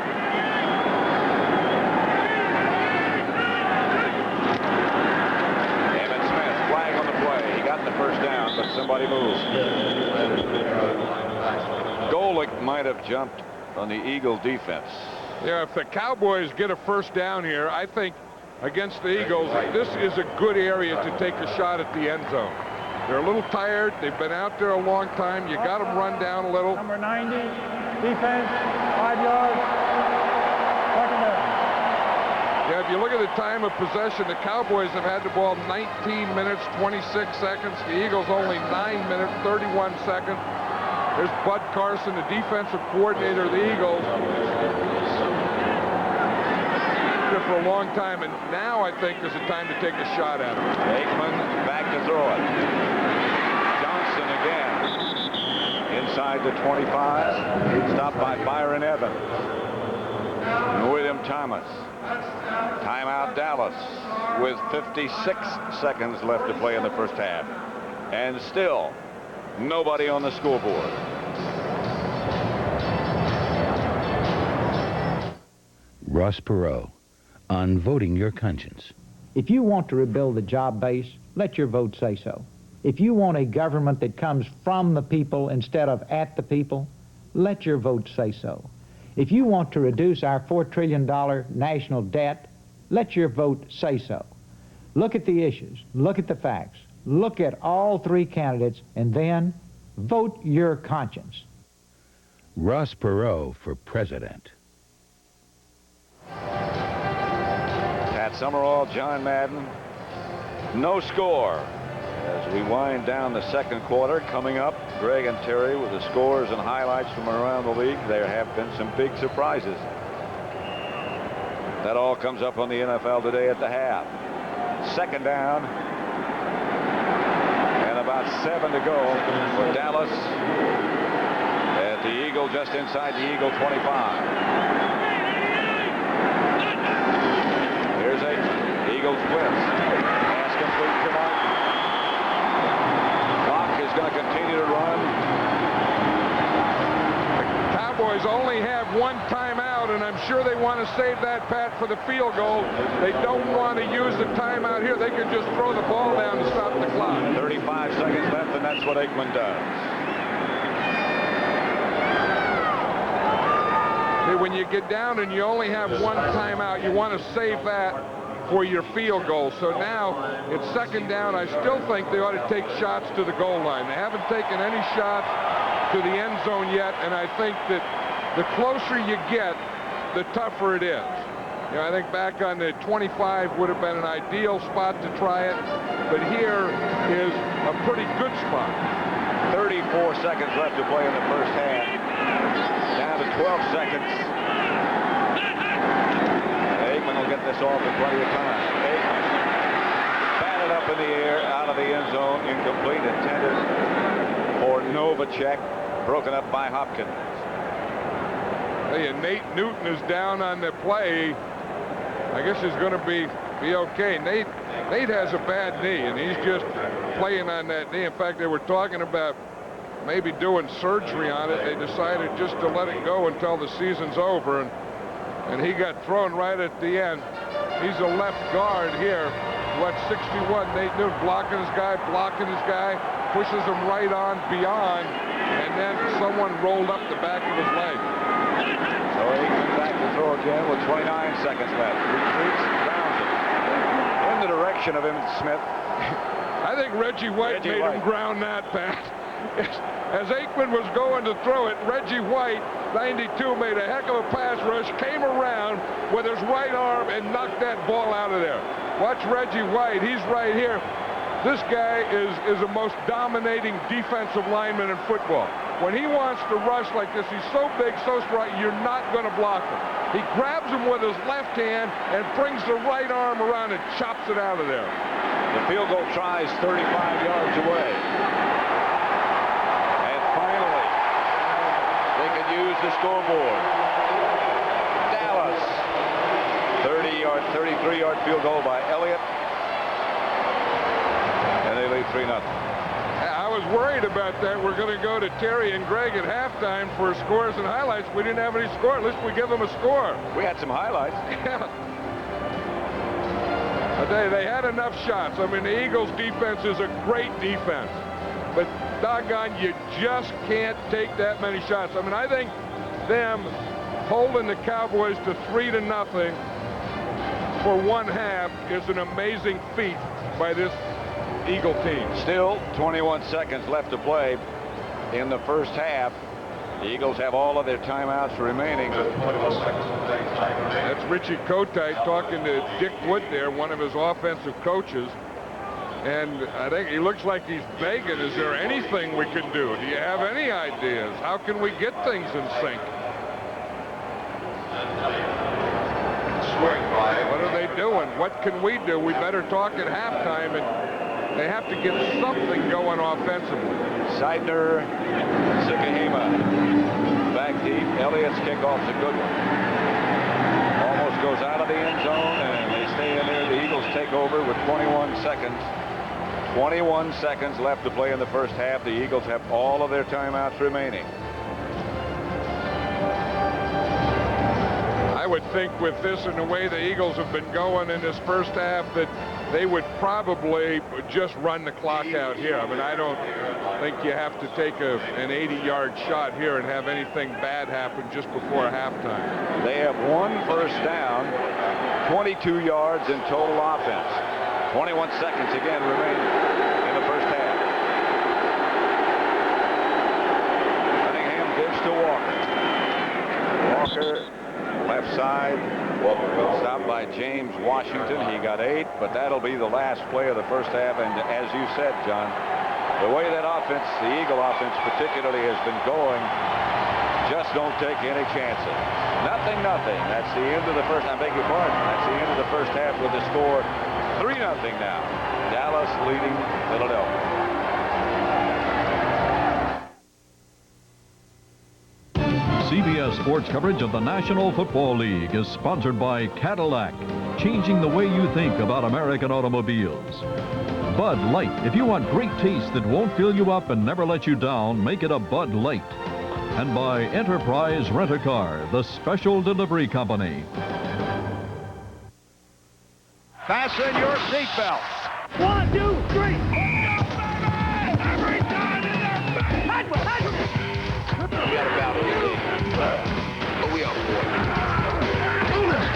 Speaker 1: Emmitt Smith, flag on the play. He got the first down, but somebody moved. Golick might have jumped on the Eagle defense.
Speaker 3: Yeah, if the Cowboys get a first down here, I think against the Eagles, this is a good area to take a shot at the end zone. They're a little tired. They've been out there a long time. You got them run down a little.
Speaker 19: Number 90, defense, 5 yards, second down.
Speaker 3: Yeah, if you look at the time of possession, the Cowboys have had the ball 19 minutes, 26 seconds. The Eagles only 9 minutes, 31 seconds. There's Bud Carson, the defensive coordinator of the Eagles. For a long time, and now I think there's a time to take a shot at him.
Speaker 1: Aikman back to throw it. Johnson again. Inside the 25. Stopped by Byron Evans. And William Thomas. Timeout Dallas with 56 seconds left to play in the first half. And still nobody on the scoreboard.
Speaker 4: Ross Perot on voting your conscience.
Speaker 6: If you want to rebuild the job base, let your vote say so. If you want a government that comes from the people instead of at the people, let your vote say so. If you want to reduce our $4 trillion national debt, let your vote say so. Look at the issues, look at the facts, look at all three candidates, and then vote your conscience.
Speaker 4: Ross Perot for president.
Speaker 1: Pat Summerall, John Madden. No score. As we wind down the second quarter, coming up, Greg and Terry with the scores and highlights from around the league. There have been some big surprises. That all comes up on the NFL Today at the half. Second down. And about 7 to go for Dallas at the Eagle, just inside the Eagle 25. Here's a Eagles blitz. Pass complete to Martin. Clock is going to continue to run.
Speaker 3: The Cowboys only have one timeout, and I'm sure they want to save that, Pat, for the field goal. They don't want to use the timeout here. They can just throw the ball down to stop the clock.
Speaker 1: 35 seconds left, and that's what Aikman does.
Speaker 3: When you get down and you only have one timeout, you want to save that for your field goal. So now it's second down. I still think they ought to take shots to the goal line. They haven't taken any shots to the end zone yet, and I think that the closer you get, the tougher it is. You know, I think back on the 25 would have been an ideal spot to try it, but here is a pretty good spot.
Speaker 1: 34 seconds left to play in the first half. Down to 12 seconds. Aikman will get this off in plenty of time. Aikman batted up in the air, out of the end zone, incomplete, intended for Novacek, broken up by Hopkins.
Speaker 3: Hey, and Nate Newton is down on the play. I guess he's going to be okay. Nate has a bad knee, and he's just playing on that knee. In fact, they were talking about maybe doing surgery on it. They decided just to let it go until the season's over, and he got thrown right at the end. He's a left guard here. What, 61, Nate Newton blocking his guy, pushes him right on beyond, and then someone rolled up the back of his leg.
Speaker 1: So Aikman back to throw again with 29 seconds left. Retreats, grounds it in the direction of Emmitt Smith.
Speaker 3: I think Reggie White made him ground that, Pat. As Aikman was going to throw it, Reggie White, 92, made a heck of a pass rush, came around with his right arm and knocked that ball out of there. Watch Reggie White. He's right here. This guy is the most dominating defensive lineman in football. When he wants to rush like this, he's so big, so strong, you're not going to block him. He grabs him with his left hand and brings the right arm around and chops it out of there.
Speaker 1: The field goal try is 35 yards away. the scoreboard. Dallas, 33-yard field goal by Elliott. And they lead 3-0.
Speaker 3: I was worried about that. We're going to go to Terry and Greg at halftime for scores and highlights. We didn't have any score. At least we give them a score.
Speaker 1: We had some highlights.
Speaker 3: But they had enough shots. I mean, the Eagles' defense is a great defense. But doggone, you just can't take that many shots. I mean, I think them holding the Cowboys to 3-0 for one half is an amazing feat by this Eagle team.
Speaker 1: Still 21 seconds left to play in the first half. The Eagles have all of their timeouts remaining.
Speaker 3: That's Richie Kotite talking to Dick Wood there, one of his offensive coaches. And I think he looks like he's begging, is there anything we can do? Do you have any ideas? How can we get things in sync? What are they doing? What can we do? We better talk at halftime, and they have to get something going offensively.
Speaker 1: Seidner, Sukahima, back deep. Elliott's kickoff's a good one. Almost goes out of the end zone, and they stay in there. The Eagles take over with 21 seconds. 21 seconds left to play in the first half. The Eagles have all of their timeouts remaining.
Speaker 3: I would think with this and the way the Eagles have been going in this first half that they would probably just run the clock out here. I mean, I don't think you have to take an 80-yard shot here and have anything bad happen just before halftime.
Speaker 1: They have one first down, 22 yards in total offense. 21 seconds again remaining in the first half. Cunningham gives to Walker. Walker, left side, stopped by James Washington. He got 8, but that'll be the last play of the first half. And as you said, John, the way that offense, the Eagle offense particularly, has been going, just don't take any chances. Nothing. That's the end of the first. I beg your pardon. That's the end of the first half with the score 3-0 now. Dallas leading Philadelphia.
Speaker 12: CBS Sports coverage of the National Football League is sponsored by Cadillac, changing the way you think about American automobiles. Bud Light. If you want great taste that won't fill you up and never let you down, make it a Bud Light. And by Enterprise Rent-A-Car, the special delivery company.
Speaker 1: Fasten your seatbelts.
Speaker 17: 1, 2, 3. Every time in there.
Speaker 1: We got about 8 days. But we are 4.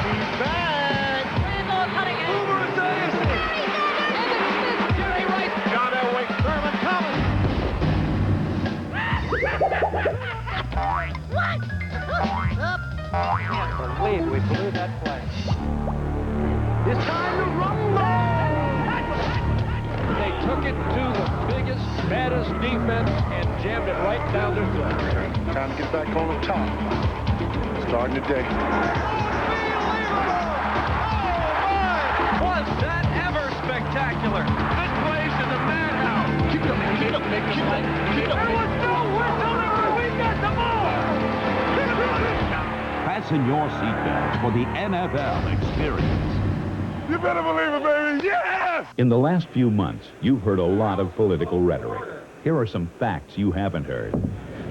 Speaker 1: He's back.
Speaker 17: Cunningham. Boomer Esiason. Emmitt Smith. Jerry Rice.
Speaker 1: John Elway. Thurman Thomas.
Speaker 17: What? Up.
Speaker 6: Can't believe we blew that play.
Speaker 17: It's time to rumble.
Speaker 6: They took it to the biggest, baddest defense and jammed it right down their throat.
Speaker 13: Time to get back on the top. Starting today.
Speaker 17: Was that ever spectacular? This place is a madhouse. Keep it up, baby. Keep it up, baby. Keep it up. Keep it up. There was no whatsoever. We got the ball.
Speaker 2: Fasten your seatbelts for the NFL experience.
Speaker 3: You better believe it, baby. Yes!
Speaker 4: In the last few months, you've heard a lot of political rhetoric. Here are some facts you haven't heard.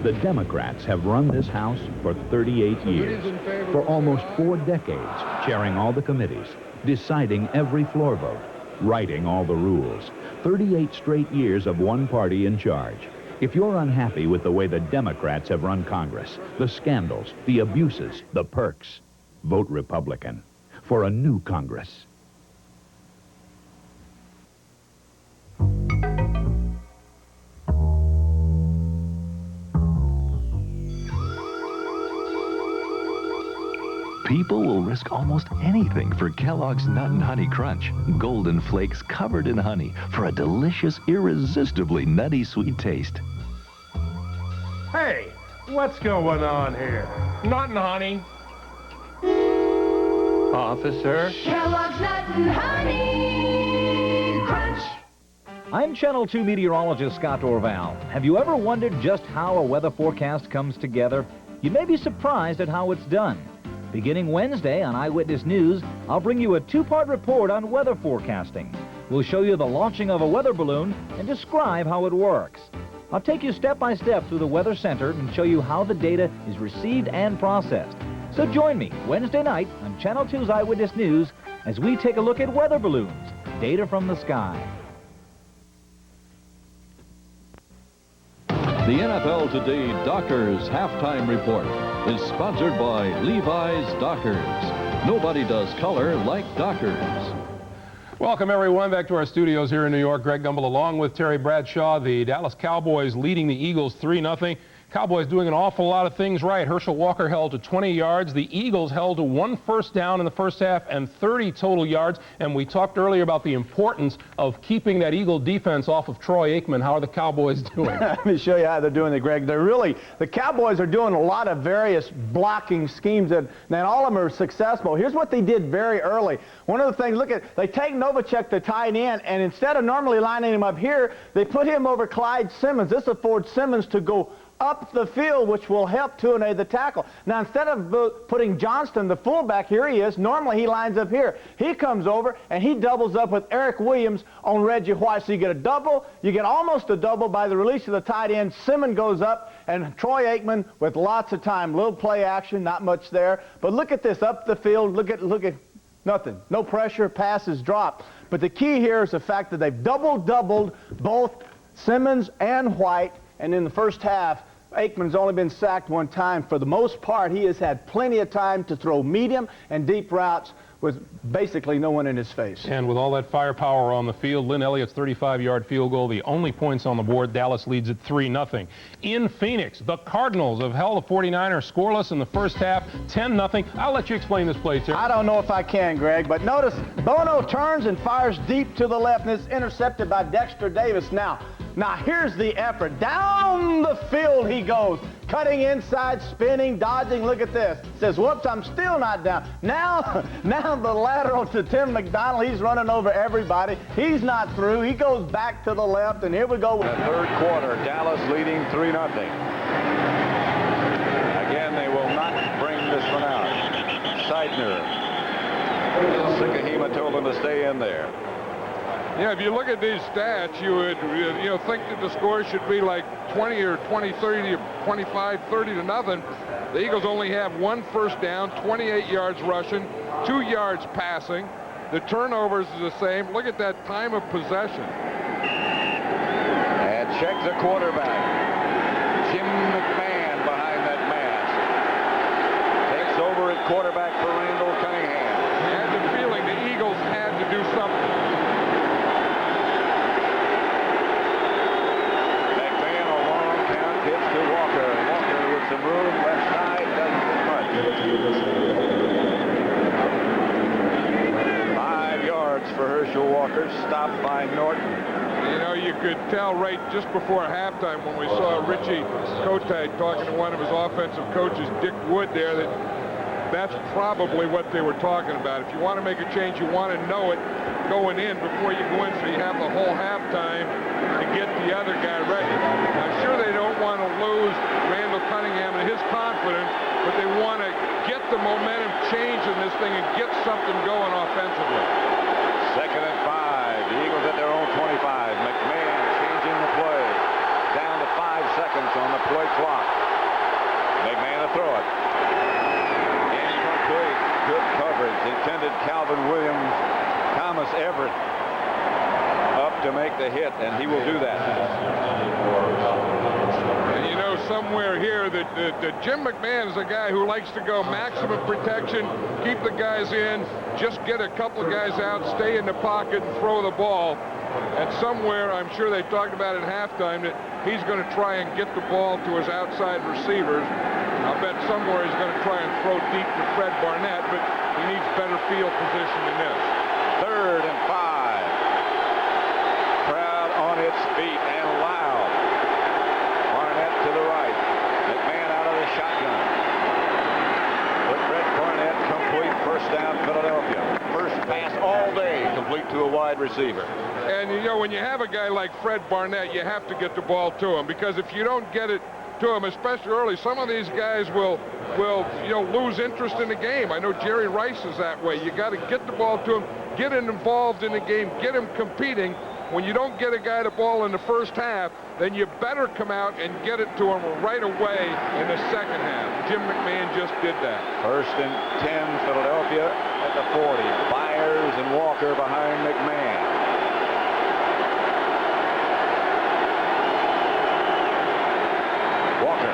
Speaker 4: The Democrats have run this House for 38 years, for almost 4 decades, chairing all the committees, deciding every floor vote, writing all the rules. 38 straight years of one party in charge. If you're unhappy with the way the Democrats have run Congress, the scandals, the abuses, the perks, vote Republican for a new Congress.
Speaker 21: People will risk almost anything for Kellogg's Nut and Honey Crunch. Golden flakes covered in honey for a delicious, irresistibly nutty sweet taste.
Speaker 8: Hey, what's going on here?
Speaker 19: Nothing, honey.
Speaker 8: Officer?
Speaker 17: Kellogg's Nut and Honey Crunch.
Speaker 9: I'm Channel 2 meteorologist Scott Orval. Have you ever wondered just how a weather forecast comes together? You may be surprised at how it's done. Beginning Wednesday on Eyewitness News, I'll bring you a two-part report on weather forecasting. We'll show you the launching of a weather balloon and describe how it works. I'll take you step by step through the Weather Center and show you how the data is received and processed. So join me Wednesday night on Channel 2's Eyewitness News as we take a look at weather balloons, data from the sky.
Speaker 12: The NFL Today Dockers Halftime Report is sponsored by Levi's Dockers. Nobody does color like Dockers.
Speaker 14: Welcome, everyone, back to our studios here in New York. Greg Gumbel along with Terry Bradshaw. The Dallas Cowboys leading the Eagles 3-0. Cowboys doing an awful lot of things right. Herschel Walker held to 20 yards. The Eagles held to 1 first down in the first half and 30 total yards. And we talked earlier about the importance of keeping that Eagle defense off of Troy Aikman. How are the Cowboys doing?
Speaker 15: Let me show you how they're doing it, Greg. The Cowboys are doing a lot of various blocking schemes, and all of them are successful. Here's what they did very early. One of the things, they take Novacek, the tight end, and instead of normally lining him up here, they put him over Clyde Simmons. This affords Simmons to go up the field, which will help Tuanay, the tackle. Now, instead of putting Johnston, the fullback, here he is. Normally, he lines up here. He comes over, and he doubles up with Eric Williams on Reggie White. So you get a double. You get almost a double by the release of the tight end. Simmons goes up, and Troy Aikman with lots of time. Little play action, not much there. But look at this, up the field. Look at nothing. No pressure, passes dropped. But the key here is the fact that they've doubled both Simmons and White. And in the first half, Aikman's only been sacked 1 time. For the most part, he has had plenty of time to throw medium and deep routes with basically no one in his face.
Speaker 14: And with all that firepower on the field, Lynn Elliott's 35-yard field goal, the only points on the board. Dallas leads at 3-0. In Phoenix, the Cardinals have held the 49ers scoreless in the first half, 10-0. I'll let you explain this play, Terry.
Speaker 15: I don't know if I can, Greg, but notice Bono turns and fires deep to the left, and it's intercepted by Dexter Davis. Now here's the effort. Down the field he goes, cutting inside, spinning, dodging. Look at this. Says, whoops, I'm still not down. Now the lateral to Tim McDonald. He's running over everybody. He's not through. He goes back to the left, and here we go.
Speaker 1: The third quarter, Dallas leading 3-0. Again, they will not bring this one out. Seidner. Sikahema told him to stay in there.
Speaker 3: Yeah, if you look at these stats, you would think that the score should be like 20 or 20-30 or 25-30 to nothing. The Eagles only have 1 first down, 28 yards rushing, 2 yards passing. The turnovers is the same. Look at that time of possession.
Speaker 1: And check the quarterback. Jim McMahon behind that mask. Takes over at quarterback for Randall Cunningham.
Speaker 3: I had the feeling the Eagles had to do something.
Speaker 1: Some room left side, doesn't do much. 5 yards for Herschel Walker, stopped by Norton.
Speaker 3: You could tell right just before halftime when we saw Richie Kotag talking to one of his offensive coaches, Dick Wood, there, that's probably what they were talking about. If you want to make a change, you want to know it going in before you go in, so you have the whole halftime to get the other guy ready. I'm sure they don't want to lose Randall Cunningham and his confidence, but they want to get the momentum change in this thing and get something going offensively.
Speaker 1: 2nd and 5. The Eagles at their own 25. McMahon changing the play. Down to 5 seconds on the play clock. McMahon to throw it. Incomplete. Good coverage. Intended Calvin Williams. Thomas Everett up to make the hit, and he will do that.
Speaker 3: And somewhere here that Jim McMahon is a guy who likes to go maximum protection, keep the guys in, just get a couple of guys out, stay in the pocket, and throw the ball. And somewhere, I'm sure they talked about at halftime, that he's going to try and get the ball to his outside receivers. I'll bet somewhere he's going to try and throw deep to Fred Barnett, but he needs better field position than this.
Speaker 1: 3rd and 5. Crowd on its feet and loud. Barnett to the right. McMahon out of the shotgun. But Fred Barnett complete, first down, Philadelphia. First pass all day, complete to a wide receiver.
Speaker 3: And when you have a guy like Fred Barnett, you have to get the ball to him, because if you don't get it to them, especially early. Some of these guys will lose interest in the game. I know Jerry Rice is that way. You got to get the ball to him, get him involved in the game, get him competing. When you don't get a guy the ball in the first half, then you better come out and get it to him right away in the second half. Jim McMahon just did that.
Speaker 1: 1st and 10, Philadelphia at the 40. Byers and Walker behind McMahon. Walker.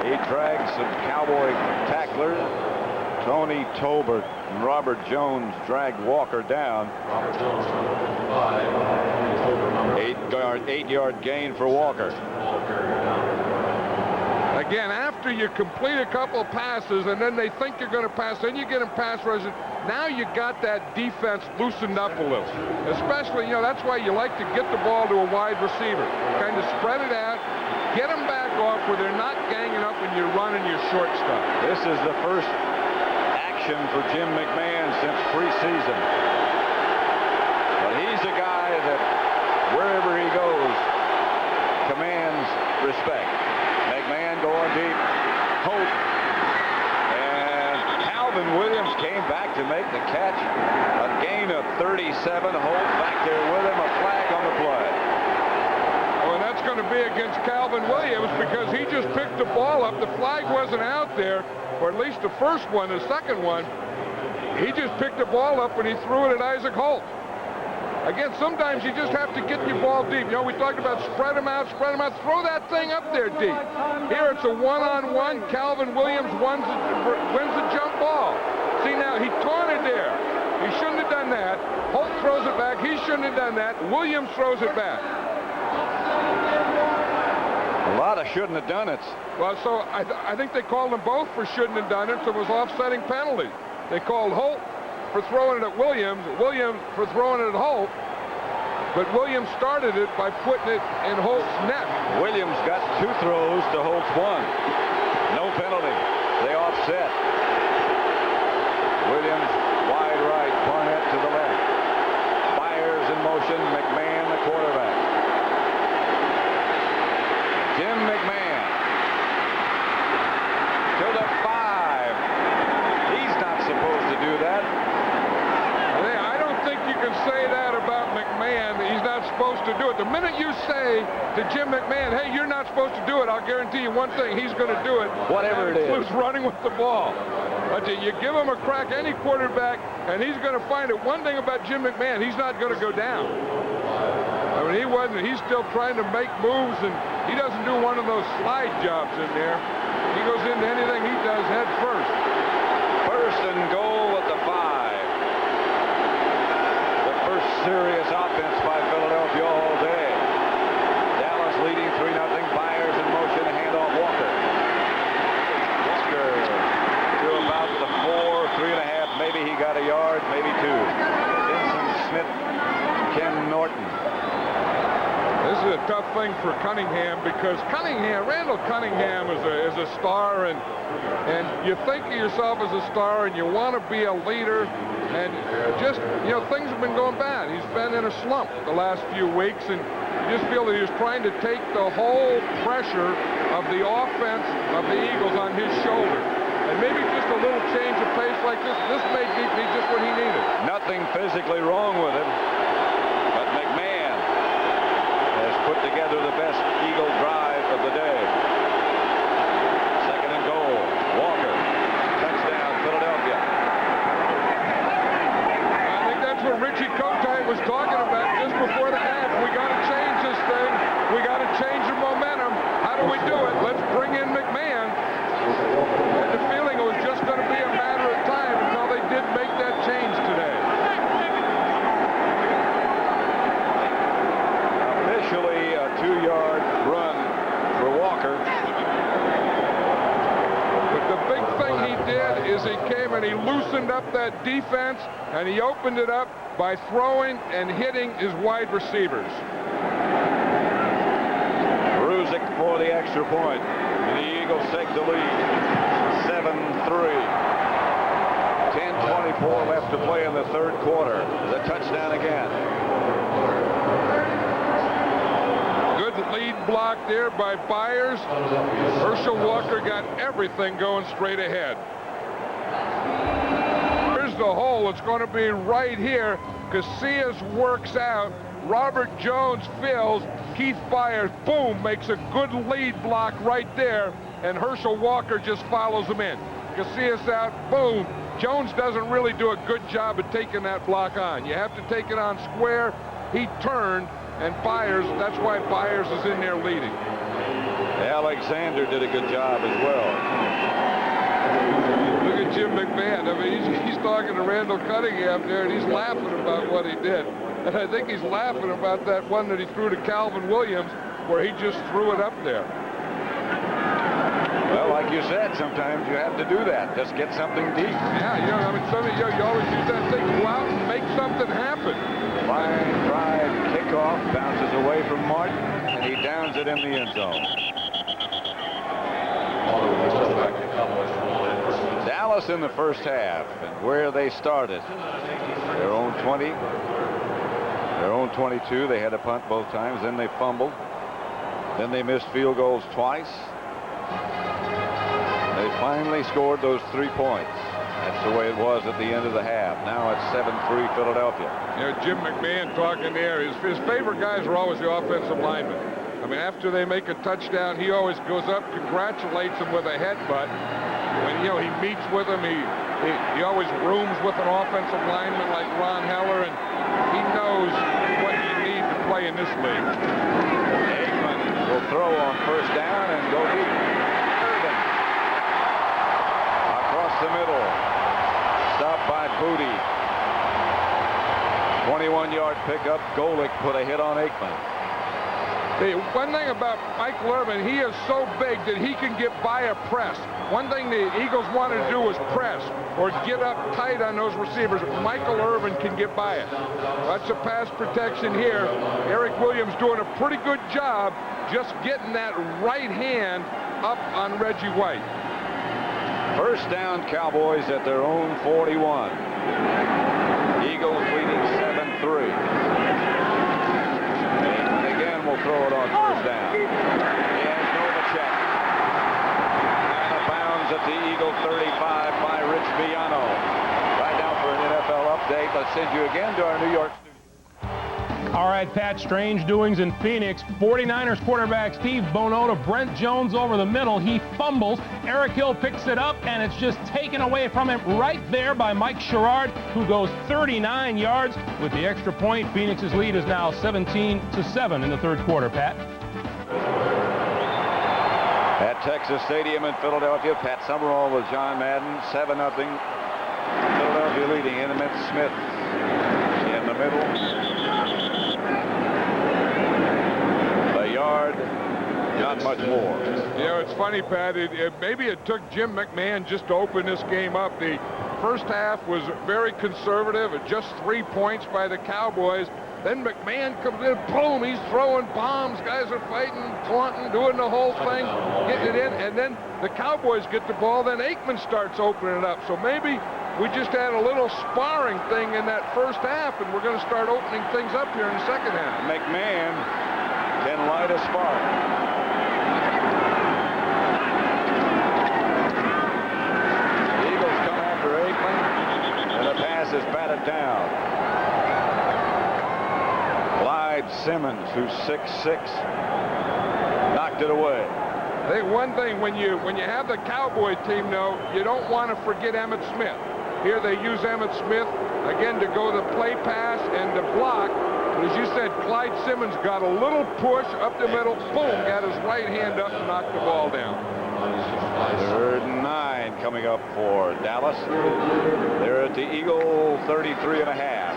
Speaker 1: He drags some Cowboy tacklers. Tony Tolbert and Robert Jones dragged Walker down. 8-yard gain for Walker.
Speaker 3: Again, after you complete a couple of passes and then they think you're going to pass, then you get in pass rush. Now you got that defense loosened up a little. Especially, that's why you like to get the ball to a wide receiver. Kind of spread it out, get them back off where they're not ganging up and you're running your short stuff.
Speaker 1: This is the first for Jim McMahon since preseason. But he's a guy that wherever he goes commands respect. McMahon going deep. Holt. And Calvin Williams came back to make the catch. A gain of 37. Holt back there with him. A flag on the play.
Speaker 3: Oh, and that's going to be against Calvin Williams because he just picked the ball up. The flag wasn't out there. Or at least the first one, the second one, he just picked the ball up and he threw it at Isaac Holt. Again, sometimes you just have to get your ball deep. We talked about spread them out, throw that thing up there deep. Here it's a one-on-one. Calvin Williams wins the jump ball. See, now he taunted there. He shouldn't have done that. Holt throws it back. He shouldn't have done that. Williams throws it back.
Speaker 1: A lot of shouldn't have done it.
Speaker 3: Well, so I think they called them both for shouldn't have done it, so it was offsetting penalty. They called Holt for throwing it at Williams, Williams for throwing it at Holt, but Williams started it by putting it in Holt's neck.
Speaker 1: Williams got 2 throws to Holt's 1. No penalty. They offset. Williams wide right, Barnett to the left. Byers in motion, McMahon the quarterback. Jim McMahon to the 5. He's not supposed to do that.
Speaker 3: I don't think you can say that about McMahon. He's not supposed to do it. The minute you say to Jim McMahon, hey, you're not supposed to do it, I'll guarantee you one thing, he's going to do it.
Speaker 1: Whatever it is.
Speaker 3: Includes running with the ball. But you give him a crack, any quarterback, and he's going to find it. One thing about Jim McMahon, he's not going to go down. I mean, he wasn't. He's still trying to make moves, and he doesn't do one of those slide jobs in there. He goes into anything he does head first.
Speaker 1: 1st and goal at the 5. The first serious offense by Philadelphia all day. Dallas leading 3-0. Byers in motion, handoff Walker. Walker to about the 4, 3.5. Maybe he got a yard, maybe 2. Vincent Smith, Ken Norton.
Speaker 3: This is a tough thing for Cunningham because Randall Cunningham is a star, and you think of yourself as a star and you want to be a leader, and just, things have been going bad. He's been in a slump the last few weeks, and you just feel that he's trying to take the whole pressure of the offense of the Eagles on his shoulder. And maybe just a little change of pace like this may be just what he needed.
Speaker 1: Nothing physically wrong with him, but McMahon has put together the best Eagle drive of the day. 2nd and goal. Walker. Touchdown, Philadelphia.
Speaker 3: I think that's what Richie Kotite was talking about just before the half. We got to change this thing. We got to change the momentum. How do we do it? Let's bring in McMahon. And the feeling it was just going to be a matter of time until they did make that change today.
Speaker 1: Officially a 2-yard run for Walker.
Speaker 3: But the big thing he did is he came and he loosened up that defense, and he opened it up by throwing and hitting his wide receivers.
Speaker 1: Ruzick for the extra point. And the Eagles take the lead. 7-3. 10:24 left to play in the 3rd quarter. The touchdown again.
Speaker 3: Good lead block there by Byers. Herschel Walker got everything going straight ahead. Here's the hole. It's going to be right here. Casillas works out. Robert Jones fills. Keith Byers, boom, makes a good lead block right there. And Herschel Walker just follows him in. Casillas out, boom. Jones doesn't really do a good job of taking that block on. You have to take it on square. He turned, and Byers, that's why Byers is in there leading.
Speaker 1: Alexander did a good job as well.
Speaker 3: Look at Jim McMahon. I mean, he's talking to Randall Cunningham there, and he's laughing about what he did. And I think he's laughing about that one that he threw to Calvin Williams, where he just threw it up there.
Speaker 1: Well, like you said, sometimes you have to do that. Just get something deep.
Speaker 3: Yeah, you know, I mean, you always use that thing, go out and make something happen.
Speaker 1: Line drive kickoff, bounces away from Martin, and he downs it in the end zone. Dallas in the first half, and where they started. Their own 20, their own 22. They had to punt both times, then they fumbled. Then they missed field goals twice. They finally scored those 3 points. That's the way it was at the end of the half. Now it's 7-3 Philadelphia.
Speaker 3: You know, Jim McMahon talking there. His favorite guys are always the offensive linemen. I mean, after they make a touchdown, he always goes up, congratulates them with a headbutt. When, you know, he meets with them, he always rooms with an offensive lineman like Ron Heller, and he knows what you need to play in this league.
Speaker 1: Aikman will throw on first down and go deep. The middle, stopped by Booty. 21-yard pickup. Golick put a hit on Aikman.
Speaker 3: The one thing about Michael Irvin, he is so big that he can get by a press. One thing the Eagles wanted to do was press or get up tight on those receivers. Michael Irvin can get by it. That's a pass protection here. Eric Williams doing a pretty good job just getting that right hand up on Reggie White.
Speaker 1: First down, Cowboys at their own 41. Eagles leading 7-3. And again, we'll throw it on first down. He has Novacek. Out of bounds at the Eagle 35 by Rich Viano. Right now for an NFL update, let's send you again to our New York studio.
Speaker 14: All right, Pat, strange doings in Phoenix. 49ers quarterback Steve Bono to Brent Jones over the middle. He fumbles. Eric Hill picks it up, and it's just taken away from him right there by Mike Sherrard, who goes 39 yards. With the extra point, Phoenix's lead is now 17-7 in the third quarter, Pat.
Speaker 1: At Texas Stadium in Philadelphia, Pat Summerall with John Madden, 7-0. Philadelphia leading. Emmitt Smith in the middle. Not much more.
Speaker 3: You know, it's funny, Pat. Maybe it took Jim McMahon just to open this game up. The first half was very conservative at just 3 points by the Cowboys. Then McMahon comes in, boom, he's throwing bombs. Guys are fighting, taunting, doing the whole thing, getting it in. And then the Cowboys get the ball. Then Aikman starts opening it up. So maybe we just had a little sparring thing in that first half, and we're going to start opening things up here in the second half.
Speaker 1: McMahon can light a spark. Is batted down. Clyde Simmons, who's 6'6", knocked it away.
Speaker 3: I think one thing when you have the Cowboy team, though, you don't want to forget Emmitt Smith. Here they use Emmitt Smith again to go the play pass and to block. But as you said, Clyde Simmons got a little push up the middle, boom, got his right hand up and knocked the ball down.
Speaker 1: 3rd and 9 coming up for Dallas. They're at the Eagle 33 and a half.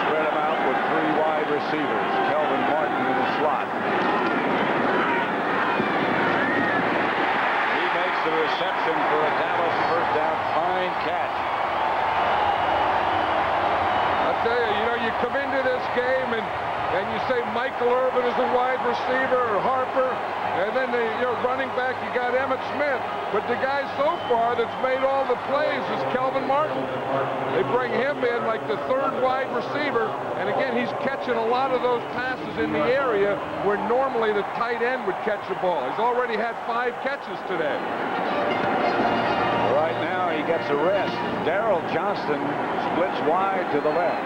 Speaker 1: Spread them out with 3 wide receivers. Kelvin Martin in the slot. He makes the reception for a Dallas first down. Fine catch.
Speaker 3: I'll tell you, you know, you come into this game and you say Michael Irvin is the wide receiver, or Harper. And then the running back, you got Emmitt Smith. But the guy so far that's made all the plays is Kelvin Martin. They bring him in like the third wide receiver. And again, he's catching a lot of those passes in the area where normally the tight end would catch the ball. He's already had 5 catches today.
Speaker 1: Right now, he gets a rest. Darrell Johnston splits wide to the left.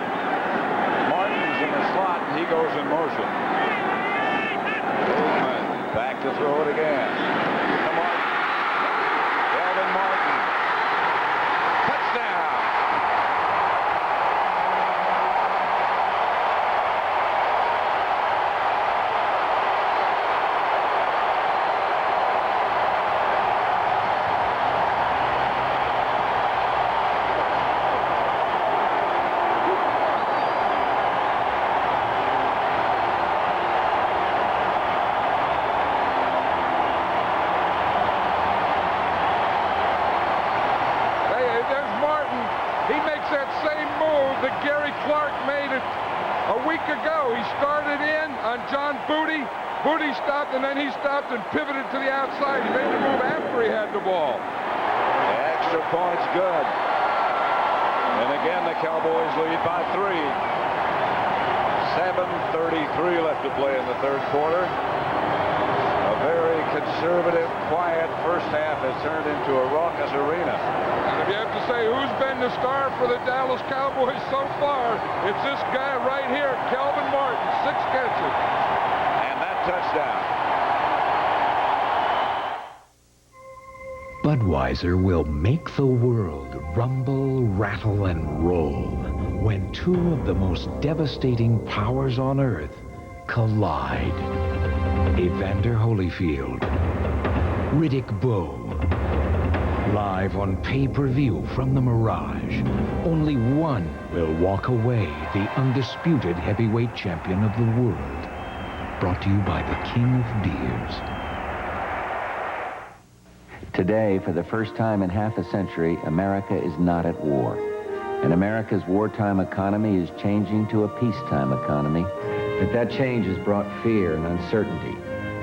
Speaker 1: Martin's in the slot, and he goes in motion. Aikman back to throw it again. To Martin. Kelvin Martin. Touchdown.
Speaker 3: Booty stopped, and then he stopped and pivoted to the outside. He made the move after he had the ball.
Speaker 1: The extra point's good. And again, the Cowboys lead by 3. 7:33 left to play in the third quarter. A very conservative, quiet first half has turned into a raucous arena.
Speaker 3: And if you have to say who's been the star for the Dallas Cowboys so far, it's this guy right here, Kelvin Martin, 6 catches.
Speaker 1: Touchdown.
Speaker 10: Budweiser will make the world rumble, rattle, and roll when 2 of the most devastating powers on earth collide. Evander Holyfield, Riddick Bowe. Live on pay-per-view from the Mirage, only one will walk away the undisputed heavyweight champion of the world. Brought to you by the King of Beers.
Speaker 16: Today, for the first time in half a century, America is not at war. And America's wartime economy is changing to a peacetime economy. But that change has brought fear and uncertainty.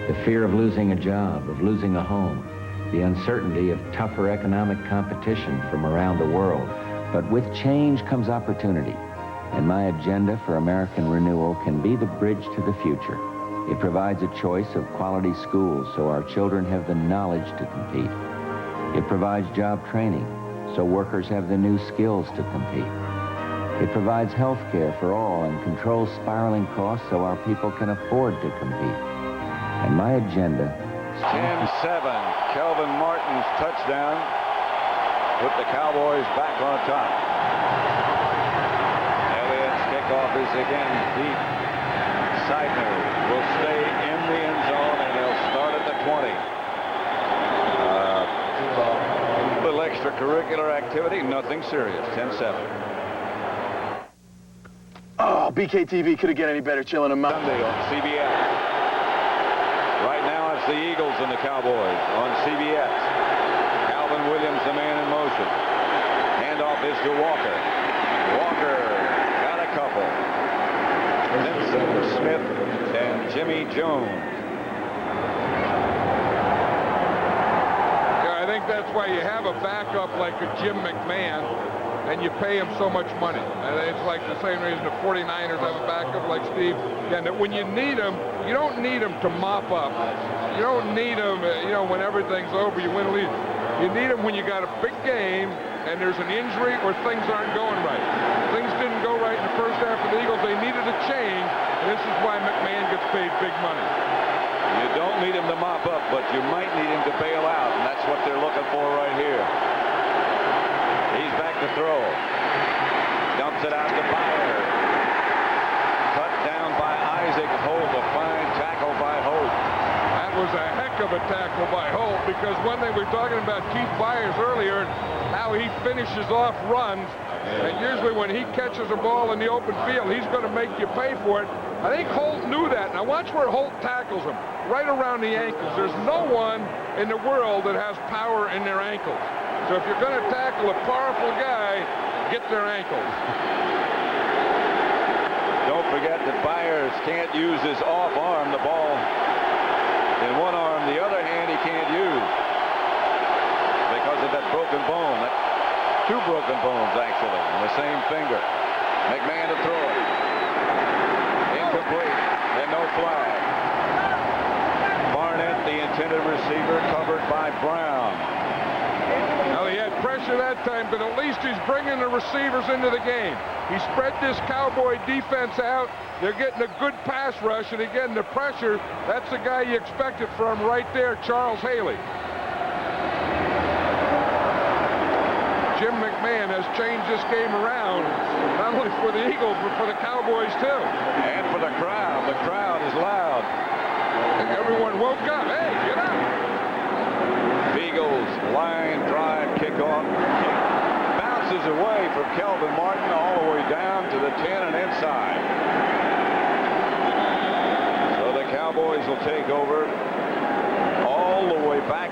Speaker 16: The fear of losing a job, of losing a home. The uncertainty of tougher economic competition from around the world. But with change comes opportunity. And my agenda for American renewal can be the bridge to the future. It provides a choice of quality schools so our children have the knowledge to compete. It provides job training so workers have the new skills to compete. It provides health care for all and controls spiraling costs so our people can afford to compete. And my agenda...
Speaker 1: 10-7, Kelvin Martin's touchdown put the Cowboys back on top. Elliott's kickoff is again deep. Seidner will stay in the end zone, and they'll start at the 20. A little extracurricular activity, nothing serious. 10-7.
Speaker 15: Oh, BKTV couldn't get any better chilling them out.
Speaker 1: Sunday on CBS. Right now it's the Eagles and the Cowboys on CBS. Calvin Williams, the man in motion. Handoff is to Walker. Walker got a couple. Vincent Smith and Jimmy Jones.
Speaker 3: Yeah, I think that's why you have a backup like a Jim McMahon, and you pay him so much money. And it's like the same reason the 49ers have a backup like Steve. And when you need him, you don't need him to mop up. You don't need him, when everything's over, you win or lose. You need him when you got a big game and there's an injury or things aren't going right. Things didn't go right in the first half of the Eagles. They needed a change, and this is why McMahon gets paid big money.
Speaker 1: You don't need him to mop up, but you might need him to bail out, and that's what they're looking for right here. He's back to throw. Dumps it out to Byer. Cut down by Isaac Holt. A fine tackle by Holt.
Speaker 3: That was a heck of a tackle by Holt, because one thing we were talking about Keith Byers earlier, how he finishes off runs, and usually when he catches a ball in the open field, he's going to make you pay for it. I think Holt knew that. Now watch where Holt tackles him, right around the ankles. There's no one in the world that has power in their ankles. So if you're going to tackle a powerful guy, get their ankles.
Speaker 1: Don't Don't forget that Byers can't use his off arm. The ball in one arm, the other hand he can't use because of that broken bone. Two broken bones, actually, in the same finger. McMahon to throw it. Incomplete. And no flag. Barnett, the intended receiver, covered by Brown.
Speaker 3: Now, he had pressure that time, but at least he's bringing the receivers into the game. He spread this Cowboy defense out. They're getting a good pass rush, and again, the pressure, that's the guy you expect it from right there, Charles Haley. Jim McMahon has changed this game around, not only for the Eagles, but for the Cowboys, too.
Speaker 1: And for the crowd. The crowd is loud.
Speaker 3: Everyone woke up. Hey, get up.
Speaker 1: Eagles line drive kickoff. Bounces away from Kelvin Martin all the way down to the 10 and inside. So the Cowboys will take over all the way back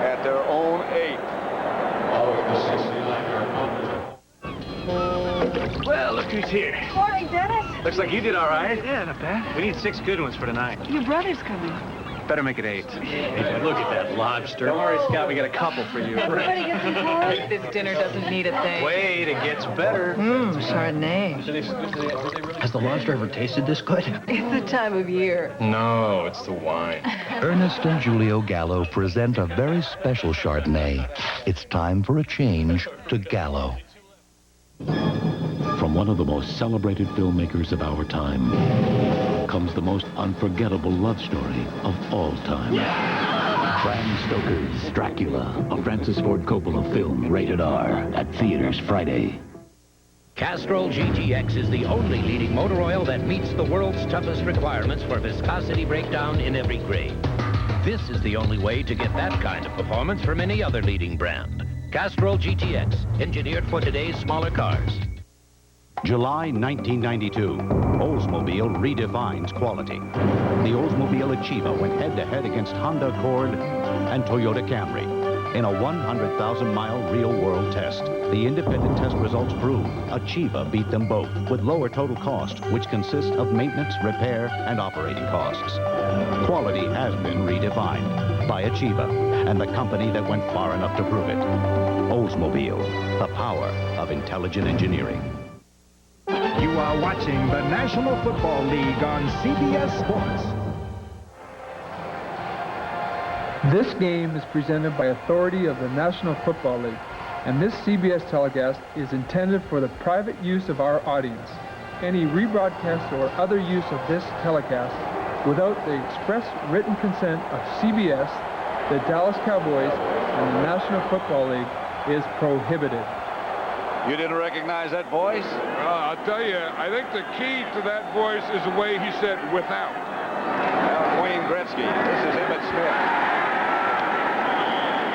Speaker 1: at their own 8.
Speaker 5: Well, look who's here.
Speaker 7: Morning, Dennis.
Speaker 5: Looks like you did all right. Yeah, not bad. We need 6 good ones for tonight.
Speaker 7: Your brother's coming.
Speaker 5: Better make it 8. Hey, look at that lobster. Don't worry, Scott. We got a couple for you.
Speaker 7: Everybody get some toys?
Speaker 18: This dinner doesn't need a thing.
Speaker 5: Wait, it gets better.
Speaker 18: Chardonnay.
Speaker 5: Has the lobster ever tasted this good?
Speaker 18: It's the time of year.
Speaker 5: No, it's the wine.
Speaker 21: Ernest and Julio Gallo present a very special Chardonnay. It's time for a change to Gallo. From one of the most celebrated filmmakers of our time comes the most unforgettable love story of all time. Bram Stoker's Dracula, a Francis Ford Coppola film, rated R, at theaters Friday.
Speaker 22: Castrol GTX is the only leading motor oil that meets the world's toughest requirements for viscosity breakdown in every grade. This is the only way to get that kind of performance from any other leading brand. Castrol GTX, engineered for today's smaller cars.
Speaker 2: July 1992, Oldsmobile redefines quality. The Oldsmobile Achieva went head-to-head against Honda Accord and Toyota Camry. In a 100,000-mile real-world test, the independent test results prove Achieva beat them both with lower total cost, which consists of maintenance, repair, and operating costs. Quality has been redefined by Achieva and the company that went far enough to prove it. Oldsmobile, the power of intelligent engineering.
Speaker 23: You are watching the National Football League on CBS Sports.
Speaker 25: This game is presented by authority of the National Football League, and this CBS telecast is intended for the private use of our audience. Any rebroadcast or other use of this telecast without the express written consent of CBS, the Dallas Cowboys, and the National Football League is prohibited.
Speaker 1: You didn't recognize that voice?
Speaker 3: I'll tell you, I think the key to that voice is the way he said without.
Speaker 1: Wayne Gretzky. This is Emmitt Smith.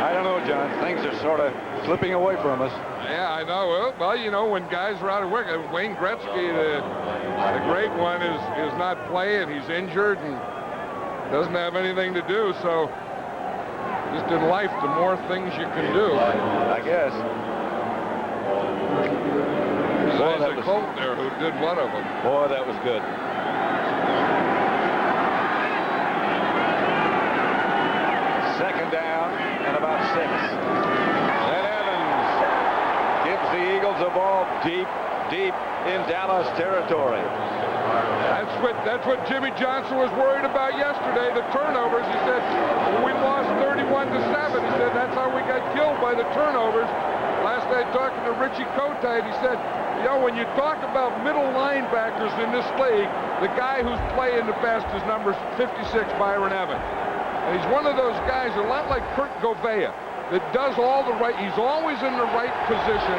Speaker 1: I don't know, John. Things are sort of slipping away from us.
Speaker 3: Yeah, I know. Well, you know, when guys are out of work, Wayne Gretzky, the great one, is not playing. He's injured and doesn't have anything to do. So, just in life, the more things you can do.
Speaker 1: I guess.
Speaker 3: There's a Colt there who did one of them.
Speaker 1: Boy, that was good. Second down and about 6. And Evans gives the Eagles a ball deep in Dallas territory.
Speaker 3: That's what Jimmy Johnson was worried about yesterday, the turnovers. He said, well, we lost 31-7. He said, that's how we got killed by the turnovers. Last night talking to Richie Kotite, he said, you know, when you talk about middle linebackers in this league, the guy who's playing the best is number 56, Byron Evans. And he's one of those guys, a lot like Kurt Govea, that does all the right, he's always in the right position,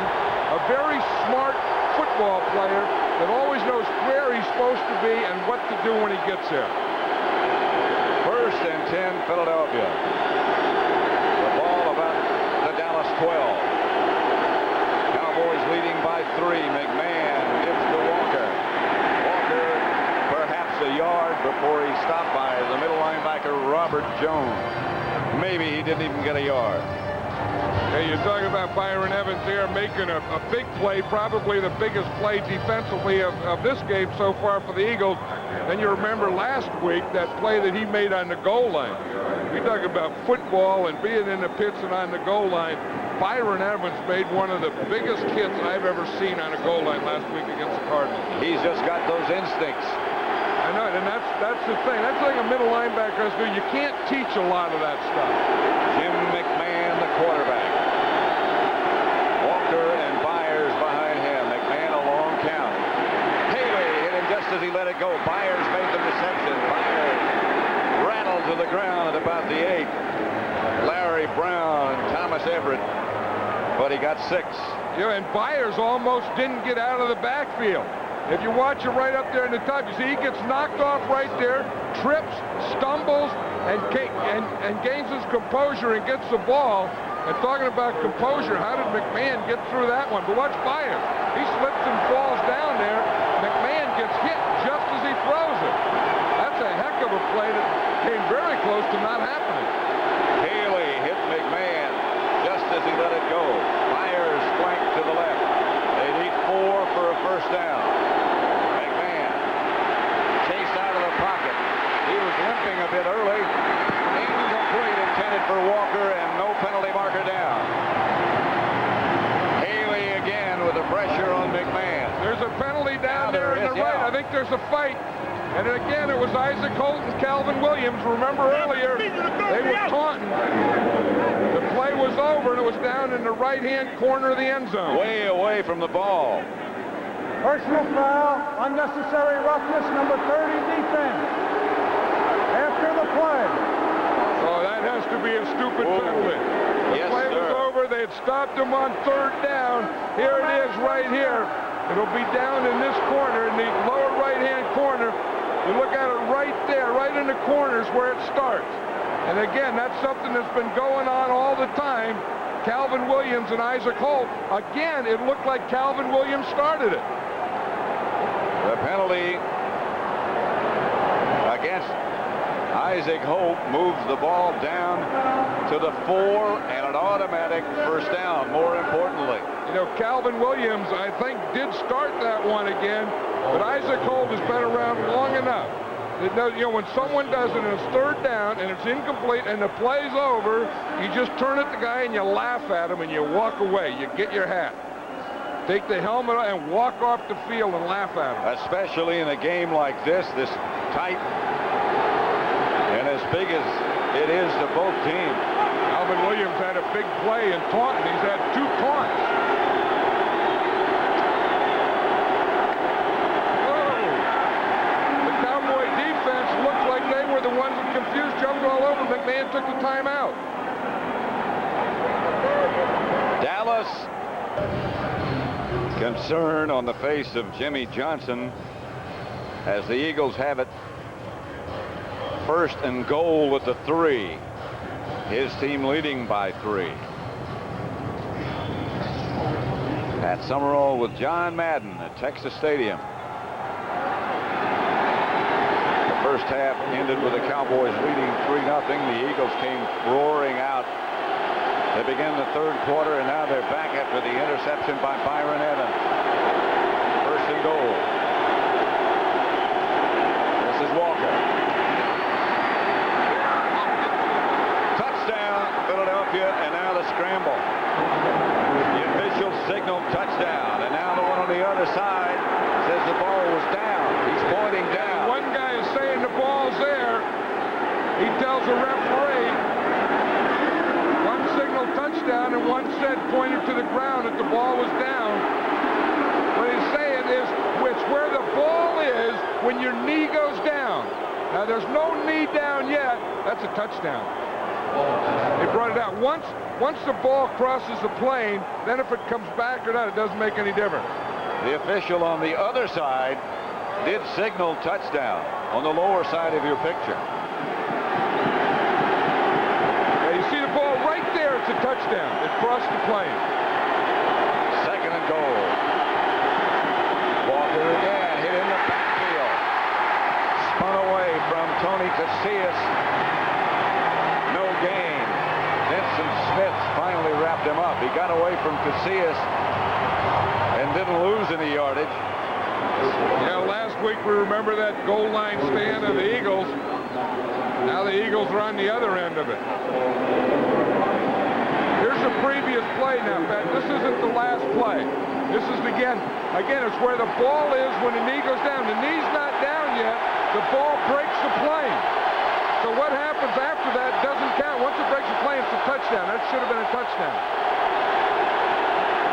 Speaker 3: a very smart football player that always knows where he's supposed to be and what to do when he gets there.
Speaker 1: 1st and 10, Philadelphia. The ball about the Dallas 12. Cowboys leading by 3. McMahon gives to Walker. Walker perhaps a yard before he stopped by the middle linebacker Robert Jones. Maybe he didn't even get a yard.
Speaker 3: Hey, you're talking about Byron Evans here making a big play, probably the biggest play defensively of this game so far for the Eagles. Then you remember last week that play that he made on the goal line. We talk about football and being in the pits and on the goal line. Byron Evans made one of the biggest hits I've ever seen on a goal line last week against the Cardinals.
Speaker 1: He's just got those instincts.
Speaker 3: I know, and that's the thing. That's the thing a middle linebacker has to do. You can't teach a lot of that stuff.
Speaker 1: Jim McMahon, the quarterback. Walker and Byers behind him. McMahon a long count. Haley hit him just as he let it go. Byers made the reception. Byers rattled to the ground at about the 8. Larry Brown and Thomas Everett, but he got 6.
Speaker 3: Yeah, and Byers almost didn't get out of the backfield. If you watch it right up there in the top, you see he gets knocked off right there, trips, stumbles, and gains his composure and gets the ball. And talking about composure, how did McMahon get through that one? But watch Byers. He slips and falls down there. McMahon gets hit just as he throws it. That's a heck of a play that came very close to not happening.
Speaker 1: Haley hit McMahon just as he let it go. Byers flanked to the left. They need 4 for a first down. McMahon chased out of the pocket. He was limping a bit early. Incomplete, intended for Walker, and no penalty marker down. Haley again with the pressure on McMahon.
Speaker 3: There's a penalty down there in the right. I think there's a fight. And again, it was Isaac Holt and Calvin Williams. Remember earlier, they were taunting. The play was over, and it was down in the right-hand corner of the end zone.
Speaker 1: Way away from the ball.
Speaker 6: Personal foul, unnecessary roughness, number 30, defense. After the play.
Speaker 3: Oh, that has to be a stupid penalty. The play was over. They had stopped him on 3rd down. Here it is right here. It'll be down in this corner, in the lower right-hand corner. You look at it right there, right in the corners where it starts. And again, that's something that's been going on all the time. Calvin Williams and Isaac Holt. Again, it looked like Calvin Williams started it.
Speaker 1: The penalty against Isaac Holt moves the ball down to the 4 and an automatic first down, more importantly.
Speaker 3: You know, Calvin Williams, I think, did start that one again, but Isaac Holt has been around long enough. You know, when someone does it and it's 3rd down and it's incomplete and the play's over, you just turn at the guy and you laugh at him and you walk away. You get your hat. Take the helmet and walk off the field and laugh at him.
Speaker 1: Especially in a game like this tight and as big as it is to both teams.
Speaker 3: Calvin Williams had a big play in Taunton. He's had 2 taunts. The Cowboy defense looked like they were the ones that confused, jumped all over. McMahon took the timeout.
Speaker 1: Dallas, concern on the face of Jimmy Johnson as the Eagles have it. 1st and goal with the 3. His team leading by 3. Pat Summerall with John Madden at Texas Stadium. The first half ended with the Cowboys leading 3-0. The Eagles came roaring out. They began the 3rd quarter, and now they're back after the interception by Byron Evans. 1st and goal. This is Walker. Philadelphia, and now the scramble. The official signaled touchdown, and now the one on the other side says the ball was down. He's pointing down.
Speaker 3: One guy is saying the ball's there. He tells the referee. One signaled touchdown, and one said, pointed to the ground, that the ball was down. What he's saying is, it's where the ball is when your knee goes down. Now, there's no knee down yet. That's a touchdown. They brought it out. Once the ball crosses the plane, then if it comes back or not, it doesn't make any difference.
Speaker 1: The official on the other side did signal touchdown on the lower side of your picture.
Speaker 3: Yeah, you see the ball right there. It's a touchdown. It crossed the plane.
Speaker 1: 2nd and goal. Walker again hit in the backfield. Spun away from Tony Casillas. No gain. Vincent Smith finally he got away from Casillas and didn't lose any yardage.
Speaker 3: Yeah, last week we remember that goal line stand of the Eagles. Now the Eagles are on the other end of it. Here's a previous play now, Pat. This isn't the last play. This is again, it's where the ball is when the knee goes down. The knee's not down yet. The ball breaks the plane. So what happens after that doesn't count. Once it breaks the plane, it's a touchdown. That should have been a touchdown.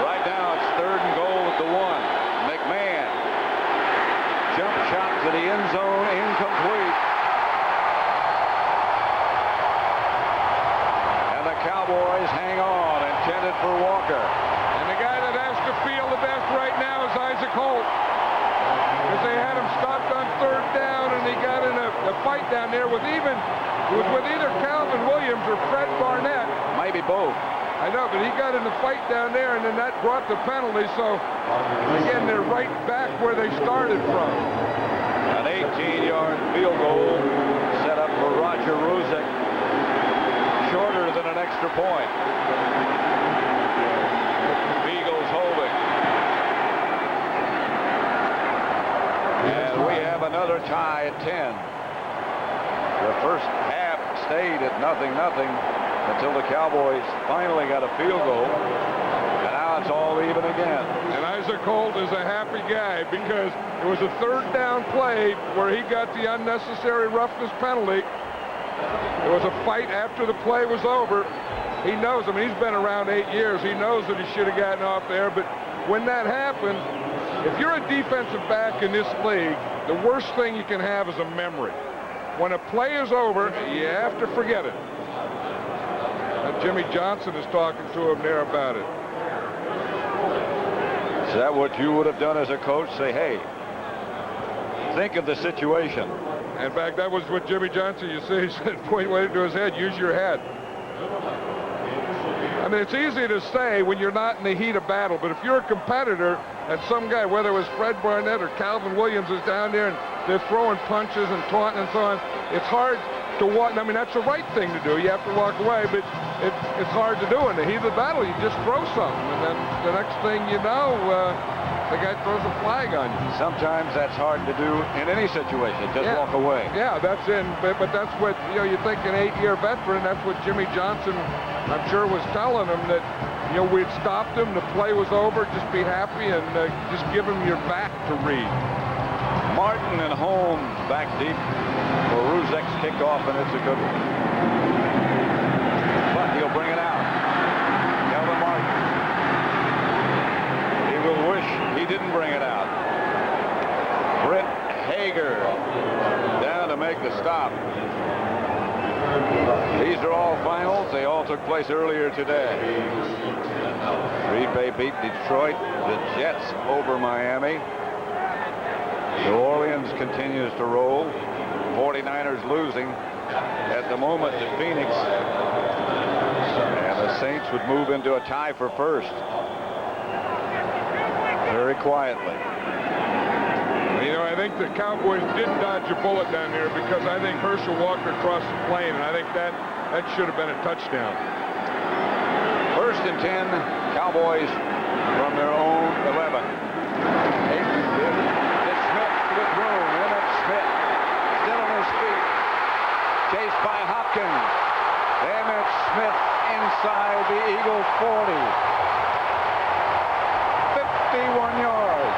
Speaker 1: Right now it's 3rd and goal at the 1. McMahon. Jump shot to the end zone, incomplete. And the Cowboys hang on, intended for Walker.
Speaker 3: And the guy that has to feel the best right now is Isaac Holt. Because they had him stopped on 3rd down, and he got in a fight down there with either Calvin Williams or Fred Barnett.
Speaker 1: Maybe both.
Speaker 3: I know, but he got in the fight down there, and then that brought the penalty. So, again, they're right back where they started from.
Speaker 1: An 18-yard field goal set up for Roger Ruzek. Shorter than an extra point. Eagles holding. And we have another tie at 10. The first half stayed at 0-0 until the Cowboys finally got a field goal. And now it's all even again.
Speaker 3: And Isaac Holt is a happy guy because it was a 3rd down play where he got the unnecessary roughness penalty. There was a fight after the play was over. He knows, I mean, he's been around 8 years. He knows that he should have gotten off there. But when that happens, if you're a defensive back in this league, the worst thing you can have is a memory. When a play is over, you have to forget it. And Jimmy Johnson is talking to him there about it.
Speaker 1: Is that what you would have done as a coach? Say, hey, think of the situation.
Speaker 3: In fact, that was what Jimmy Johnson, you see, he said, point right into his head, use your head. I mean, it's easy to say when you're not in the heat of battle, but if you're a competitor and some guy, whether it was Fred Barnett or Calvin Williams, is down there and they're throwing punches and taunting and so on, it's hard to walk. I mean, that's the right thing to do. You have to walk away, but it's hard to do in the heat of the battle. You just throw something, and then the next thing you know, the guy throws a flag on you.
Speaker 1: Sometimes that's hard to do in any situation. Just walk away.
Speaker 3: Yeah, but that's what, you think an 8-year veteran, that's what Jimmy Johnson, I'm sure, was telling him, that, we'd stopped him, the play was over, just be happy and just give him your back to read.
Speaker 1: Martin and Holmes back deep for Ruzek's kickoff, and it's a good one. But he'll bring it out. Kelvin Martin. He will wish he didn't bring it out. Britt Hager down to make the stop. These are all finals. They all took place earlier today. Green Bay beat Detroit. The Jets over Miami. New Orleans continues to roll. 49ers losing at the moment to Phoenix. And the Saints would move into a tie for first. Very quietly.
Speaker 3: I think the Cowboys did dodge a bullet down there because I think Herschel Walker crossed the plane, and I think that should have been a touchdown.
Speaker 1: 1st and 10, Cowboys from their own 11. Aikman TD. It's Smith with room. Emmitt Smith still on his feet. Chased by Hopkins. Emmitt Smith inside the Eagles 40. 51 yards.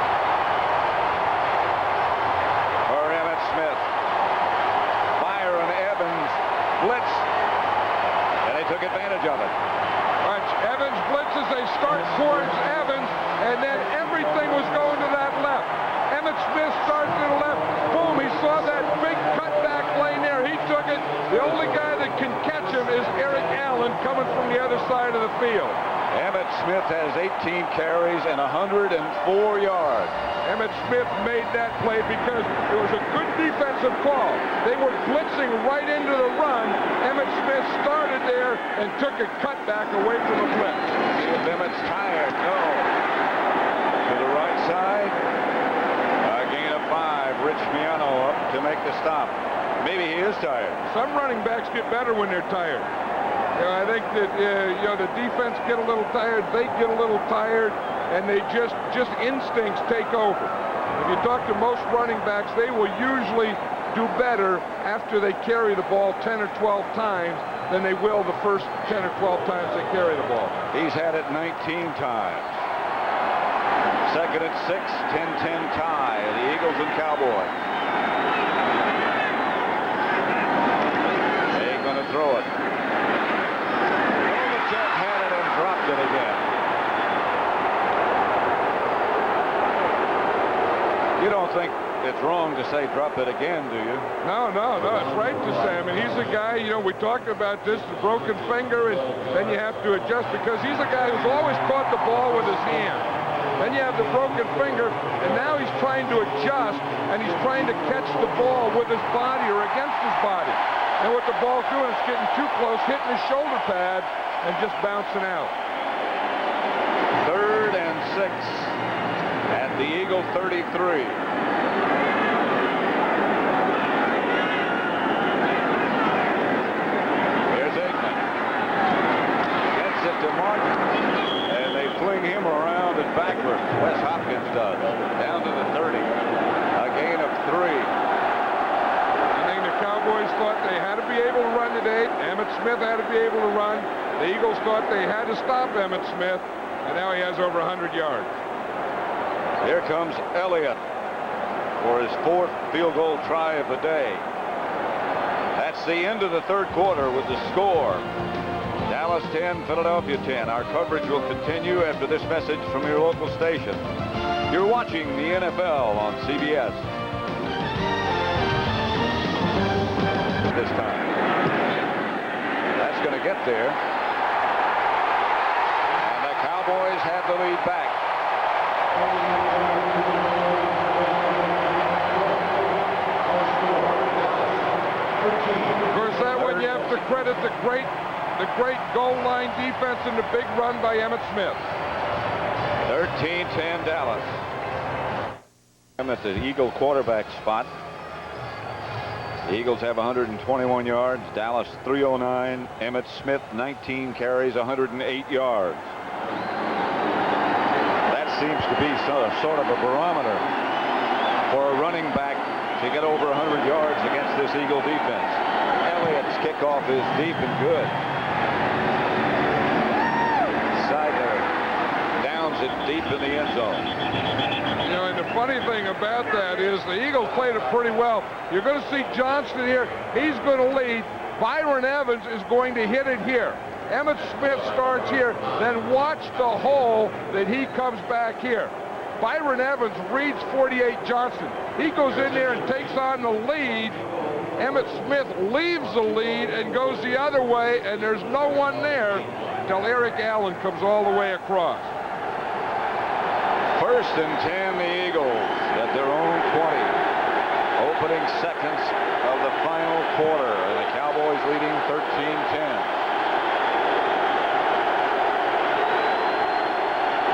Speaker 1: For Emmitt Smith. Byron Evans blitz. And they took advantage of it.
Speaker 3: Evans blitzes, they start towards Evans, and then everything was going to that left. Emmitt Smith starts to the left. Boom, he saw that big cutback lane there. He took it. The only guy that can catch him is Eric Allen coming from the other side of the field.
Speaker 1: Emmitt Smith has 18 carries and 104 yards.
Speaker 3: Emmitt Smith made that play because it was a good defensive call. They were blitzing right into the run. Emmitt Smith started there and took a cutback away from the blitz.
Speaker 1: See if Emmitt's tired. No. To the right side. A gain of 5. Rich Miano up to make the stop. Maybe he is tired.
Speaker 3: Some running backs get better when they're tired. I think that the defense get a little tired, they get a little tired, and they just instincts take over. If you talk to most running backs, they will usually do better after they carry the ball 10 or 12 times than they will the first 10 or 12 times they carry the ball.
Speaker 1: He's had it 19 times. Second and 6, 10-10 tie, the Eagles and Cowboys. They're going to throw it. Novacek had it and dropped it again. You don't think it's wrong to say drop it again, do you?
Speaker 3: No, it's right to say. I mean, he's a guy, we talked about this, the broken finger, and then you have to adjust because he's a guy who's always caught the ball with his hand. Then you have the broken finger, and now he's trying to adjust, and he's trying to catch the ball with his body or against his body. And what the ball's doing, it's getting too close, hitting his shoulder pad, and just bouncing out.
Speaker 1: 3rd and 6 at the Eagle 33. There's Aikman. Gets it to Martin, and they fling him around and backwards. Wes Hopkins does. Down to the 30. A gain of 3.
Speaker 3: I think the Cowboys thought they had to be able to run today. Emmitt Smith had to be able to run. The Eagles thought they had to stop Emmitt Smith, and now he has over 100 yards.
Speaker 1: Here comes Elliott for his 4th field goal try of the day. That's the end of the 3rd quarter with the score. Dallas 10, Philadelphia 10. Our coverage will continue after this message from your local station. You're watching the NFL on CBS. This time. That's going to get there. And the Cowboys have the lead back.
Speaker 3: Of course, that one you have to credit the great goal line defense and the big run by Emmitt Smith.
Speaker 1: 13-10 Dallas. I'm at the Eagle quarterback spot. The Eagles have 121 yards. Dallas 309. Emmitt Smith 19 carries, 108 yards. Seems to be sort of a barometer for a running back to get over 100 yards against this Eagle defense. Elliott's kickoff is deep and good. Seidler downs it deep in the end zone.
Speaker 3: And the funny thing about that is the Eagles played it pretty well. You're going to see Johnston here. He's going to lead. Byron Evans is going to hit it here. Emmitt Smith starts here, then watch the hole that he comes back here. Byron Evans reads 48 Johnston. He goes in there and takes on the lead. Emmitt Smith leaves the lead and goes the other way, and there's no one there until Eric Allen comes all the way across.
Speaker 1: 1st and 10, the Eagles at their own 20. Opening seconds of the final quarter, and the Cowboys leading 13-10.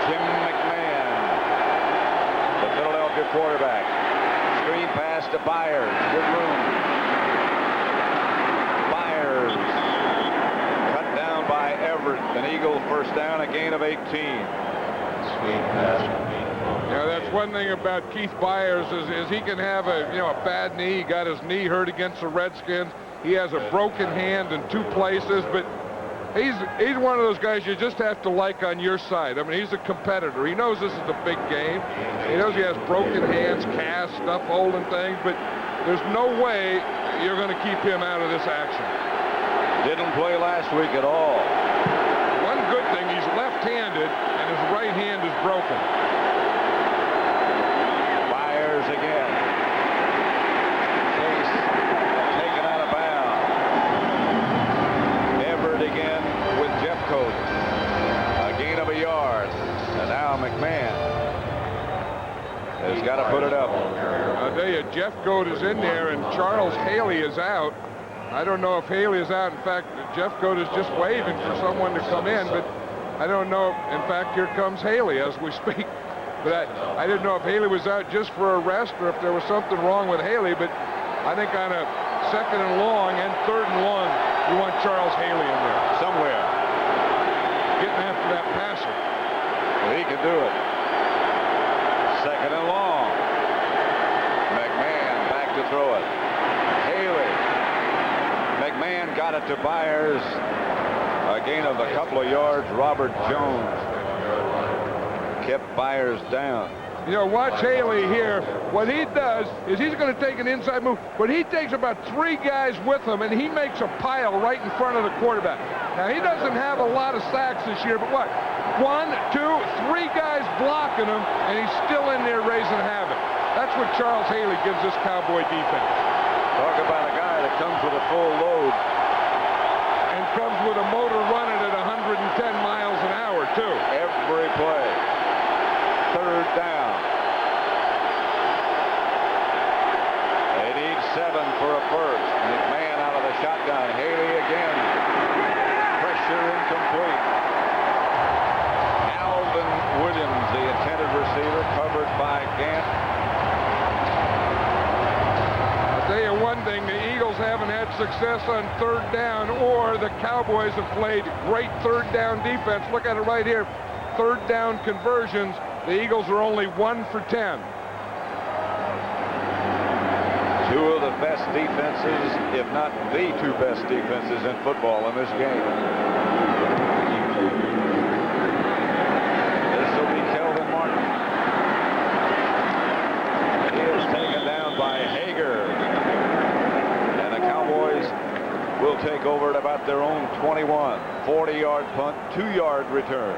Speaker 1: Jim McMahon, the Philadelphia quarterback. Screen pass to Byers. Good room. Byers cut down by Everett. An Eagle first down, a gain of 18. Screen pass.
Speaker 3: That's one thing about Keith Byers is he can have a bad knee. He got his knee hurt against the Redskins. He has a broken hand in 2 places, but he's one of those guys you just have to like on your side. I mean, he's a competitor. He knows this is a big game. He knows he has broken hands, casts, stuff holding things, but there's no way you're going to keep him out of this action.
Speaker 1: Didn't play last week at all.
Speaker 3: One good thing, he's left-handed, and his right hand is broken.
Speaker 1: Byers again. Chase taken out of bounds. Everett again with Jeffcoat. A gain of a yard. And now McMahon has got to put it up.
Speaker 3: I'll tell you, Jeffcoat is in there, and Charles Haley is out. I don't know if Haley is out. In fact, Jeffcoat is just waving for someone to come in, but I don't know. In fact, here comes Haley as we speak. But I didn't know if Haley was out just for a rest or if there was something wrong with Haley. But I think on a second and long and third and long, you want Charles Haley in there.
Speaker 1: Somewhere.
Speaker 3: Getting after that passer.
Speaker 1: Well, he can do it. Second and long. McMahon back to throw it. Haley. McMahon got it to Byers. A gain of a couple of yards. Robert Jones kept Byers down.
Speaker 3: You know, watch Haley here. What he does is he's going to take an inside move, but he takes about 3 guys with him, and he makes a pile right in front of the quarterback. Now, he doesn't have a lot of sacks this year, but what? 1, 2, 3 guys blocking him, and he's still in there raising havoc. That's what Charles Haley gives this Cowboy defense.
Speaker 1: Talk about a guy that comes with a full load.
Speaker 3: And comes with a motor running at 110 miles an hour, too.
Speaker 1: Every play. Third down. They need 7 for a first. McMahon out of the shotgun. Haley again. Pressure incomplete. Alvin Williams, the intended receiver, covered by Gant.
Speaker 3: I'll tell you one thing, the Eagles haven't had success on third down, or the Cowboys have played great third down defense. Look at it right here. Third down conversions. The Eagles are only 1 for 10.
Speaker 1: 2 of the best defenses, if not the 2 best defenses in football in this game. This will be Kelvin Martin. He is taken down by Hager. And the Cowboys will take over at about their own 21. 40-yard punt, 2-yard return.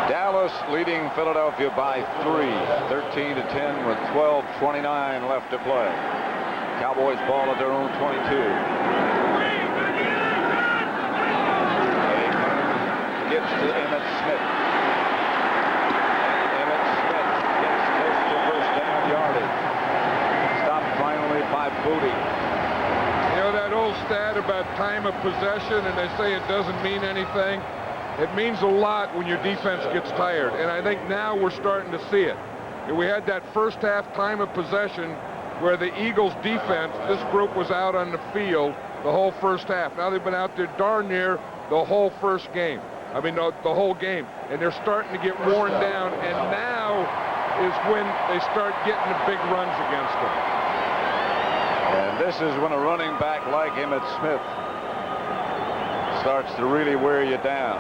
Speaker 1: Dallas leading Philadelphia by 3, 13-10 with 12:29 left to play. Cowboys ball at their own 22. Aikman gets to Emmitt Smith. Emmitt Smith gets close to first down yardage. Stopped finally by Booty.
Speaker 3: You know that old stat about time of possession, and they say it doesn't mean anything? It means a lot when your defense gets tired, and I think now we're starting to see it. We had that first half time of possession where the Eagles defense, this group was out on the field the whole first half. Now they've been out there darn near the whole first game. I mean, the whole game. And they're starting to get worn down, and now is when they start getting the big runs against them.
Speaker 1: And this is when a running back like Emmitt Smith starts to really wear you down.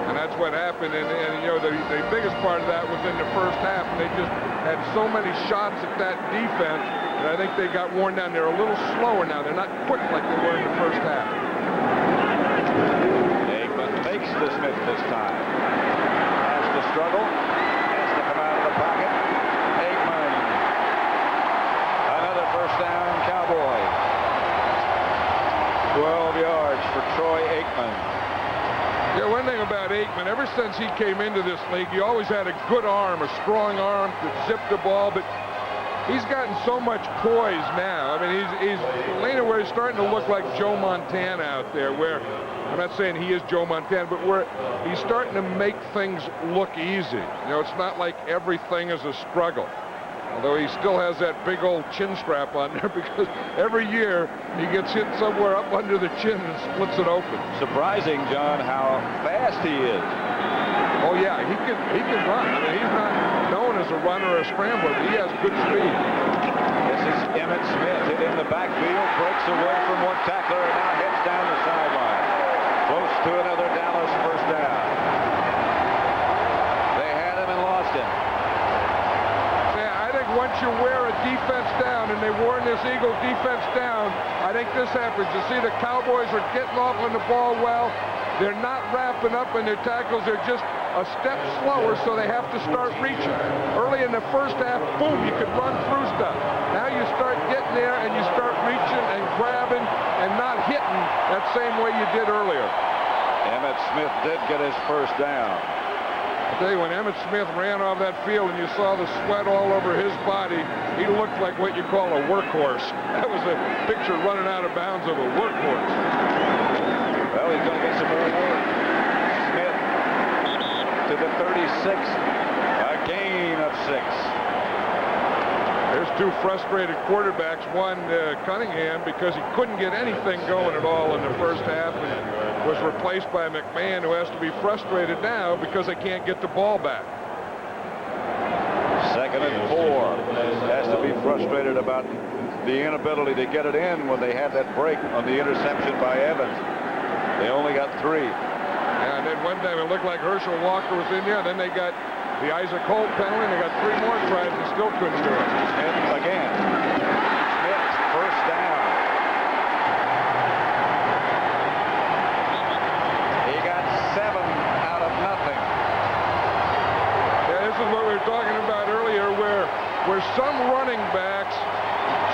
Speaker 3: And that's what happened, and you know, the biggest part of that was in the first half, and they just had so many shots at that defense, and I think they got worn down. They're a little slower now. They're not quick like they were in the first half.
Speaker 1: Aikman fakes to Smith this time. Has to struggle. Has to come out of the pocket. Aikman. Another first down, Cowboys. 12 yards for Troy Aikman.
Speaker 3: Yeah, one thing about Aikman, ever since he came into this league, he always had a good arm, a strong arm, could zip the ball, but he's gotten so much poise now. I mean, he's leaning where he's starting to look like Joe Montana out there, where, I'm not saying he is Joe Montana, but where he's starting to make things look easy. You know, it's not like everything is a struggle. Although he still has that big old chin strap on there, because every year he gets hit somewhere up under the chin and splits it open.
Speaker 1: Surprising, John, how fast he is.
Speaker 3: Oh yeah, he can run. I mean, he's not known as a runner or a scrambler, but he has good speed.
Speaker 1: This is Emmitt Smith hit in the backfield, breaks away from one tackler, and now heads down the sideline. Close to another Dallas first down. They had him and lost him.
Speaker 3: Once you wear a defense down, and they've worn this Eagles defense down, I think this happens. You see the Cowboys are getting off on the ball well. They're not wrapping up in their tackles. They're just a step slower, so they have to start reaching. Early in the first half, boom, you could run through stuff. Now you start getting there, and you start reaching and grabbing and not hitting that same way you did earlier.
Speaker 1: Emmitt Smith did get his first down.
Speaker 3: I tell you, when Emmitt Smith ran off that field and you saw the sweat all over his body, he looked like what you call a workhorse. That was a picture running out of bounds of a workhorse.
Speaker 1: Well, he's going to get some more work. Smith to the 36. A gain of 6.
Speaker 3: There's two frustrated quarterbacks. One, Cunningham, because he couldn't get anything going at all in the first half, and was replaced by McMahon, who has to be frustrated now because they can't get the ball back.
Speaker 1: 2nd and 4. Has to be frustrated about the inability to get it in when they had that break on the interception by Evans. They only got 3.
Speaker 3: Yeah, and then one time it looked like Herschel Walker was in there. Then they got the Isaac Holt penalty, and they got 3 more tries and still couldn't do it.
Speaker 1: And again, Smith's first down. He got 7 out of nothing.
Speaker 3: Yeah, this is what we were talking about earlier, where some running backs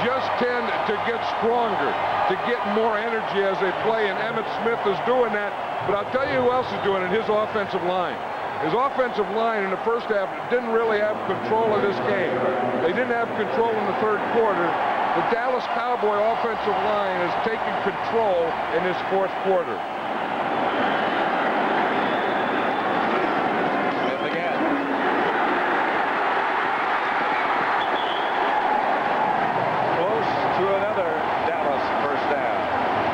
Speaker 3: just tend to get stronger, to get more energy as they play, and Emmitt Smith is doing that. But I'll tell you who else is doing it, his offensive line. His offensive line in the first half didn't really have control of this game. They didn't have control in the third quarter. The Dallas Cowboy offensive line is taking control in this fourth quarter.
Speaker 1: Smith again. Close to another Dallas first down.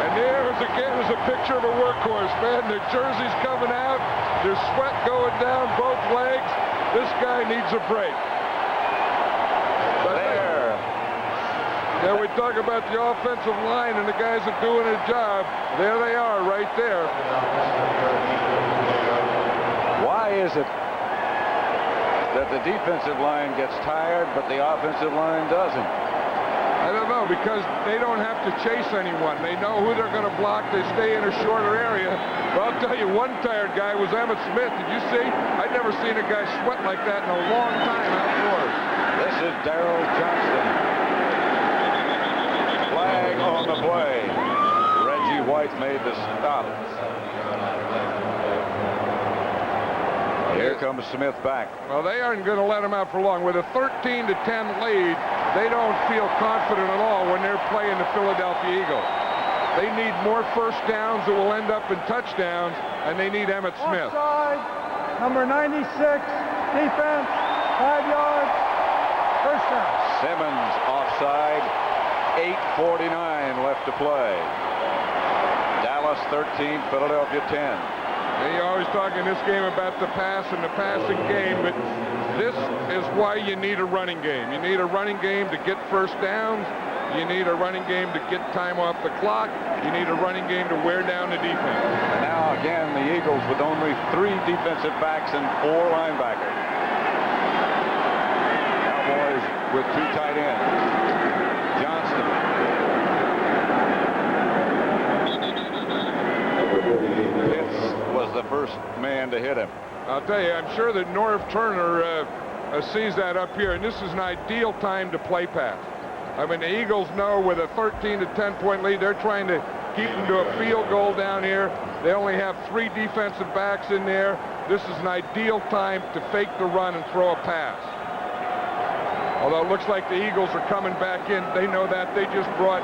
Speaker 3: And there again is a picture of a workhorse, man. The jersey's coming out. There's sweat going down both legs. This guy needs a break. But
Speaker 1: there.
Speaker 3: Yeah, we talk about the offensive line and the guys are doing a job. There they are right there.
Speaker 1: Why is it that the defensive line gets tired, but the offensive line doesn't?
Speaker 3: I don't know, because they don't have to chase anyone. They know who they're going to block. They stay in a shorter area. But I'll tell you, one tired guy was Emmitt Smith. Did you see? I'd never seen a guy sweat like that in a long time outdoors.
Speaker 1: This is Darrell Johnston. Flag on the play. Reggie White made the stop. Here comes Smith back.
Speaker 3: Well, they aren't going to let him out for long. With a 13-10 lead, they don't feel confident at all when they're playing the Philadelphia Eagles. They need more first downs that will end up in touchdowns, and they need Emmitt Smith.
Speaker 6: Offside, number 96, defense, 5 yards, first down.
Speaker 1: Simmons offside, 8:49 left to play. Dallas 13, Philadelphia 10.
Speaker 3: You're always talking this game about the pass and the passing game, but this is why you need a running game. You need a running game to get first downs. You need a running game to get time off the clock. You need a running game to wear down the defense.
Speaker 1: And now again, the Eagles with only 3 defensive backs and 4 linebackers. Cowboys with 2 tight ends. Johnston. Pitts was the first man to hit him.
Speaker 3: I'll tell you, I'm sure that Norv Turner sees that up here, and this is an ideal time to play pass. I mean, the Eagles know with a 13-10 point lead, they're trying to keep them to a field goal down here. They only have 3 defensive backs in there. This is an ideal time to fake the run and throw a pass. Although it looks like the Eagles are coming back in. They know that. They just brought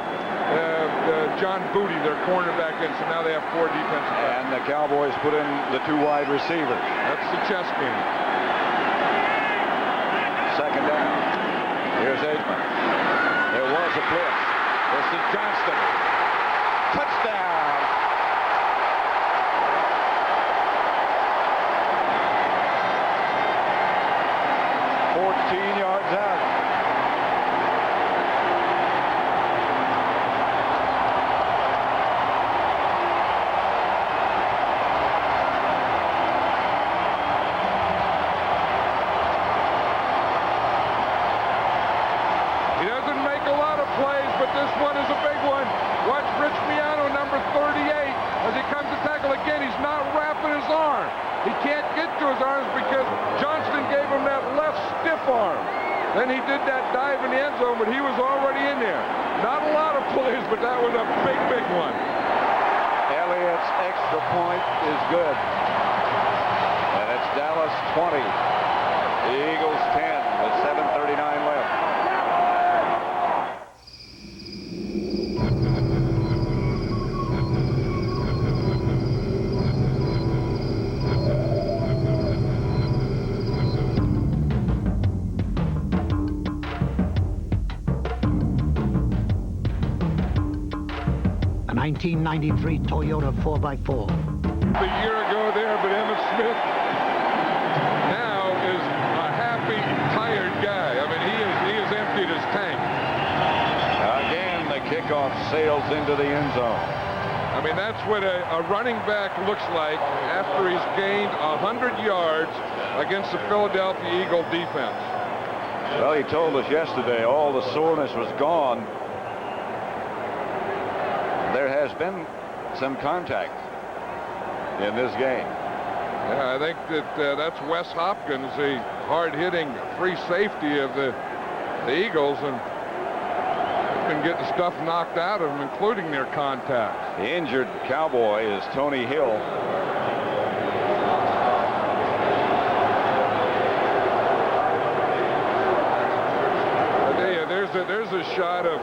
Speaker 3: John Booty, their cornerback, in, so now they have 4 defensive backs.
Speaker 1: And the Cowboys put in the 2 wide receivers.
Speaker 3: That's the chess game.
Speaker 1: Second down. Here's Aikman. There was a blitz. This is Johnston. Touchdown. Yards out.
Speaker 3: He doesn't make a lot of plays, but this one is a big one. Watch Rich Miano, number 38, as he comes to tackle again. He's not wrapping his arm. He can't get to his arms because Johnston gave him that left stiff arm. Then he did that dive in the end zone, but he was already in there. Not a lot of plays, but that was a big, big one.
Speaker 1: Elliott's extra point is good. And it's Dallas 20. The Eagles 10 with 7:39 left.
Speaker 4: 1993 Toyota 4x4.
Speaker 3: A year ago there, but Emmitt Smith now is a happy, tired guy. I mean, he has emptied his tank.
Speaker 1: Again, the kickoff sails into the end zone.
Speaker 3: I mean, that's what a running back looks like after he's gained 100 yards against the Philadelphia Eagle defense.
Speaker 1: Well, he told us yesterday all the soreness was gone. There has been some contact in this game.
Speaker 3: Yeah, I think that that's Wes Hopkins, the hard-hitting free safety of the Eagles, and been getting stuff knocked out of them, including their contact.
Speaker 1: The injured Cowboy is Tony Hill.
Speaker 3: There's a shot of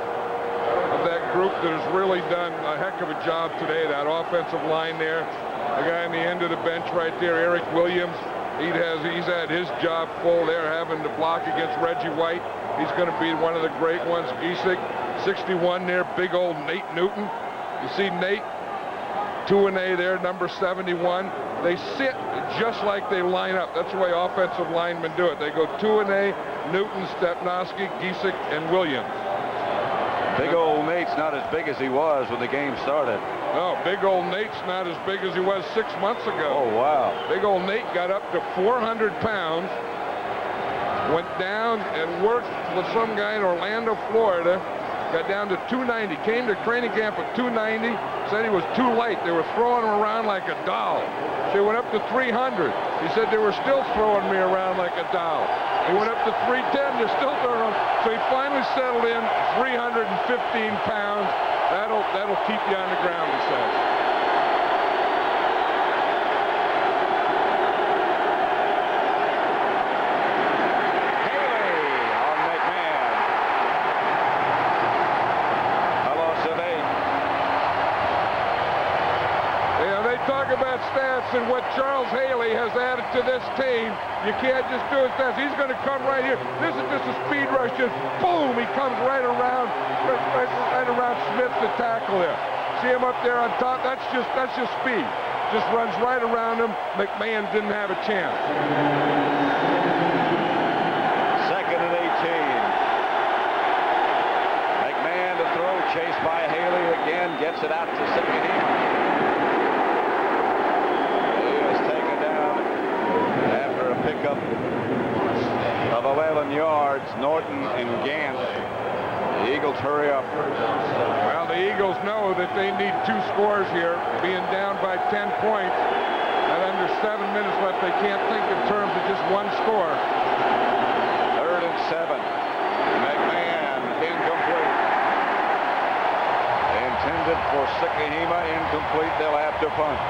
Speaker 3: that group that has really done a heck of a job today. That offensive line there, the guy on the end of the bench right there, Eric Williams. He's had his job full there, having to block against Reggie White. He's going to be one of the great ones. Giesick, 61 there, big old Nate Newton. You see Nate, 2-A there, number 71. They sit just like they line up. That's the way offensive linemen do it. They go 2-A, Newton, Stepnoski, Giesick, and Williams.
Speaker 1: Big old Nate's not as big as he was when the game started.
Speaker 3: No, big old Nate's not as big as he was 6 months ago.
Speaker 1: Oh, wow.
Speaker 3: Big old Nate got up to 400 pounds, went down and worked with some guy in Orlando, Florida, got down to 290, came to training camp at 290, said he was too light. They were throwing him around like a doll. They went up to 300. He said they were still throwing me around like a doll. He went up to 310, they're still throwing him. So he finally settled in 315 pounds. That'll keep you on the ground, he says.
Speaker 1: Haley on McMahon. A loss of 8.
Speaker 3: Yeah, they talk about stats and what Charles Haley has added to this team. You can't just do his stats. He's going to come right here. This is just a speed rush. Just boom, he comes right around Smith to tackle there. See him up there on top? That's just speed. Just runs right around him. McMahon didn't have a chance.
Speaker 1: 2nd and 18. McMahon to throw, chased by Haley again, gets it out to Cunningham. He is taken down after a pickup of 11 yards. Norton and Gant. The Eagles hurry up.
Speaker 3: Well, the Eagles know that they need 2 scores here, being down by 10 points. And under 7 minutes left, they can't think in terms of just 1 score.
Speaker 1: 3rd and 7. McMahon incomplete. Intended for Sikahema, incomplete. They'll have to punt.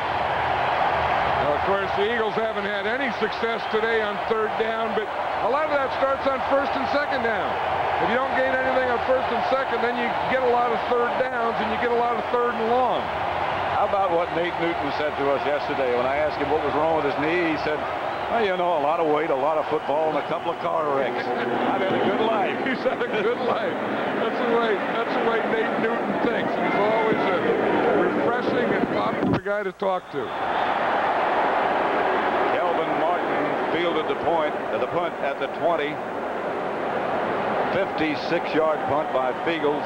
Speaker 3: Now, of course, the Eagles haven't had any success today on 3rd down, but a lot of that starts on 1st and 2nd down. If you don't gain anything on 1st and 2nd, then you get a lot of 3rd downs and you get a lot of 3rd and long.
Speaker 1: How about what Nate Newton said to us yesterday when I asked him what was wrong with his knee? He said, well, you know, a lot of weight, a lot of football, and a couple of car wrecks. I've had a good life.
Speaker 3: He's had a good life. That's the way Nate Newton thinks. He's always a refreshing and popular guy to talk to.
Speaker 1: Kelvin Martin fielded the punt at the 20. 56-yard punt by Feagles.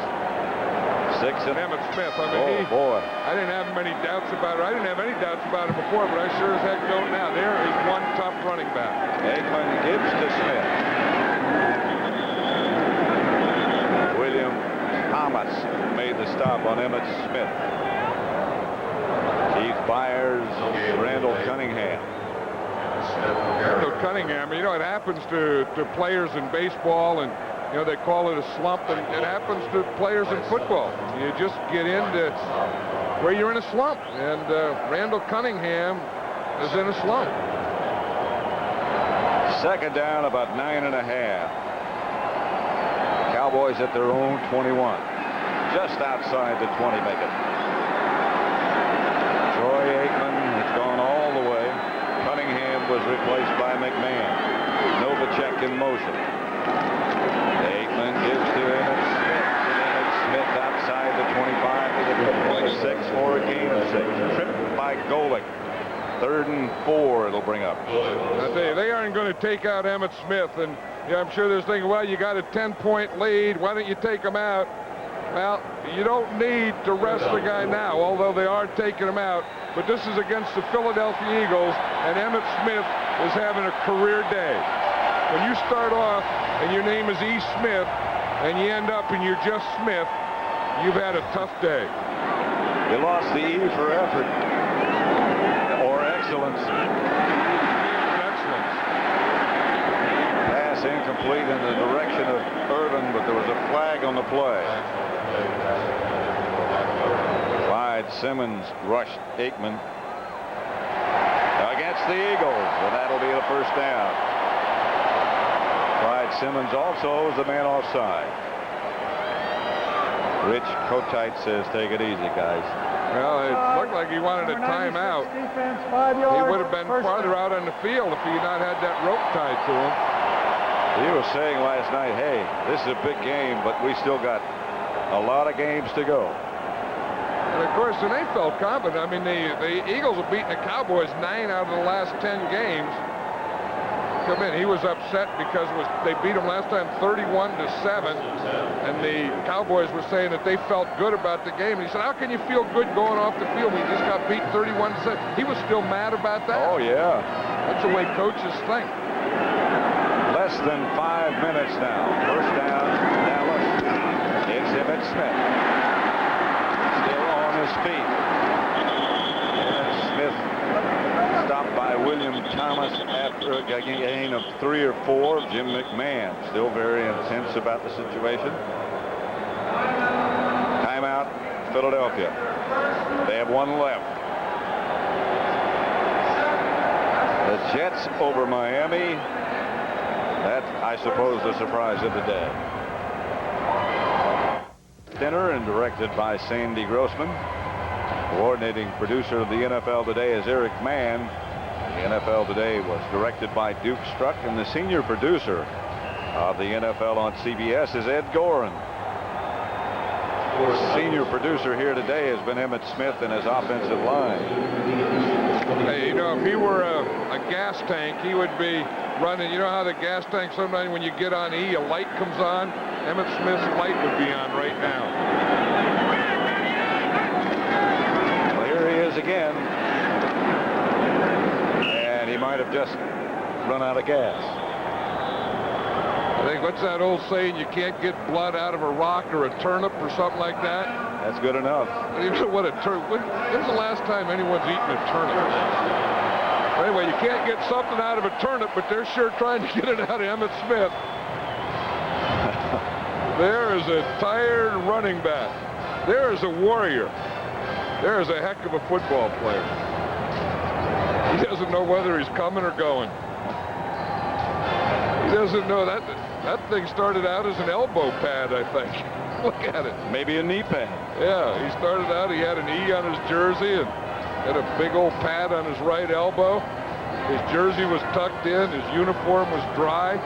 Speaker 1: 6 and
Speaker 3: Emmitt Smith. I mean,
Speaker 1: boy.
Speaker 3: I didn't have many doubts about it. I didn't have any doubts about it before, but I sure as heck don't now. There is one tough running back.
Speaker 1: Aikman gives to Smith. William Thomas made the stop on Emmitt Smith. Keith Byers, Randall Cunningham.
Speaker 3: Randall Cunningham, you know, it happens to players in baseball, and you know, they call it a slump, and it happens to players in football. You just get into where you're in a slump, and Randall Cunningham is in a slump.
Speaker 1: 2nd down, about 9.5. Cowboys at their own 21. Just outside the 20, make it. Troy Aikman has gone all the way. Cunningham was replaced by McMahon. Novacek in motion. Aikman gives to Emmitt Smith. Emmitt Smith outside the 25 to the 26. or a gain of 6. Tripped by Golick. 3rd and 4 it'll bring up.
Speaker 3: I tell you, they aren't going to take out Emmitt Smith. And yeah, I'm sure they're thinking, well, you got a 10-point lead. Why don't you take him out? Well, you don't need to rest the guy now, although they are taking him out. But this is against the Philadelphia Eagles, and Emmitt Smith is having a career day. When you start off and your name is E. Smith, and you end up and you're just Smith, you've had a tough day.
Speaker 1: They lost the E for effort or excellence.
Speaker 3: Excellence.
Speaker 1: Pass incomplete in the direction of Irvin, but there was a flag on the play. Clyde Simmons rushed Aikman against the Eagles, and that'll be the first down. Clyde Simmons also is the man offside. Rich Kotite says, take it easy, guys.
Speaker 3: Well, it looked like he wanted a timeout.
Speaker 6: Defense, 5 yards.
Speaker 3: He would have been farther out on the field if he had not had that rope tied to him.
Speaker 1: He was saying last night, hey, this is a big game, but we still got a lot of games to go.
Speaker 3: And, of course, and they felt confident. I mean, the Eagles have beaten the Cowboys 9 out of the last 10 games. Come in. He was upset because they beat him last time 31-7, and the Cowboys were saying that they felt good about the game. And he said, how can you feel good going off the field when you just got beat 31-7? He was still mad about that.
Speaker 1: Oh, yeah.
Speaker 3: That's the way coaches think.
Speaker 1: Less than 5 minutes now. First down, Dallas. It's Emmitt Smith. Still on his feet. And Smith stopped by William Thomas after a gain of 3 or 4. Jim McMahon still very intense about the situation. Timeout, Philadelphia. They have 1 left. The Jets over Miami. That's, I suppose, the surprise of the day. Dinner and directed by Sandy Grossman. Coordinating producer of the NFL Today is Eric Mann. The NFL Today was directed by Duke Struck, and the senior producer of the NFL on CBS is Ed Gorin. The senior producer here today has been Emmitt Smith and his offensive line.
Speaker 3: Hey, you know, if he were a gas tank, he would be running. You know how the gas tank, sometimes when you get on E, a light comes on? Emmitt Smith's light would be on right now.
Speaker 1: Well, here he is again. And he might have just run out of gas.
Speaker 3: I think, what's that old saying? You can't get blood out of a rock or a turnip or something like that?
Speaker 1: That's good enough.
Speaker 3: What a turnip. When's the last time anyone's eaten a turnip? Anyway, you can't get something out of a turnip, but they're sure trying to get it out of Emmitt Smith. There is a tired running back. There is a warrior. There is a heck of a football player. He doesn't know whether he's coming or going. He doesn't know that. That thing started out as an elbow pad, I think. Look at it.
Speaker 1: Maybe a knee pad.
Speaker 3: Yeah, he started out, he had an E on his jersey and had a big old pad on his right elbow. His jersey was tucked in, his uniform was dry.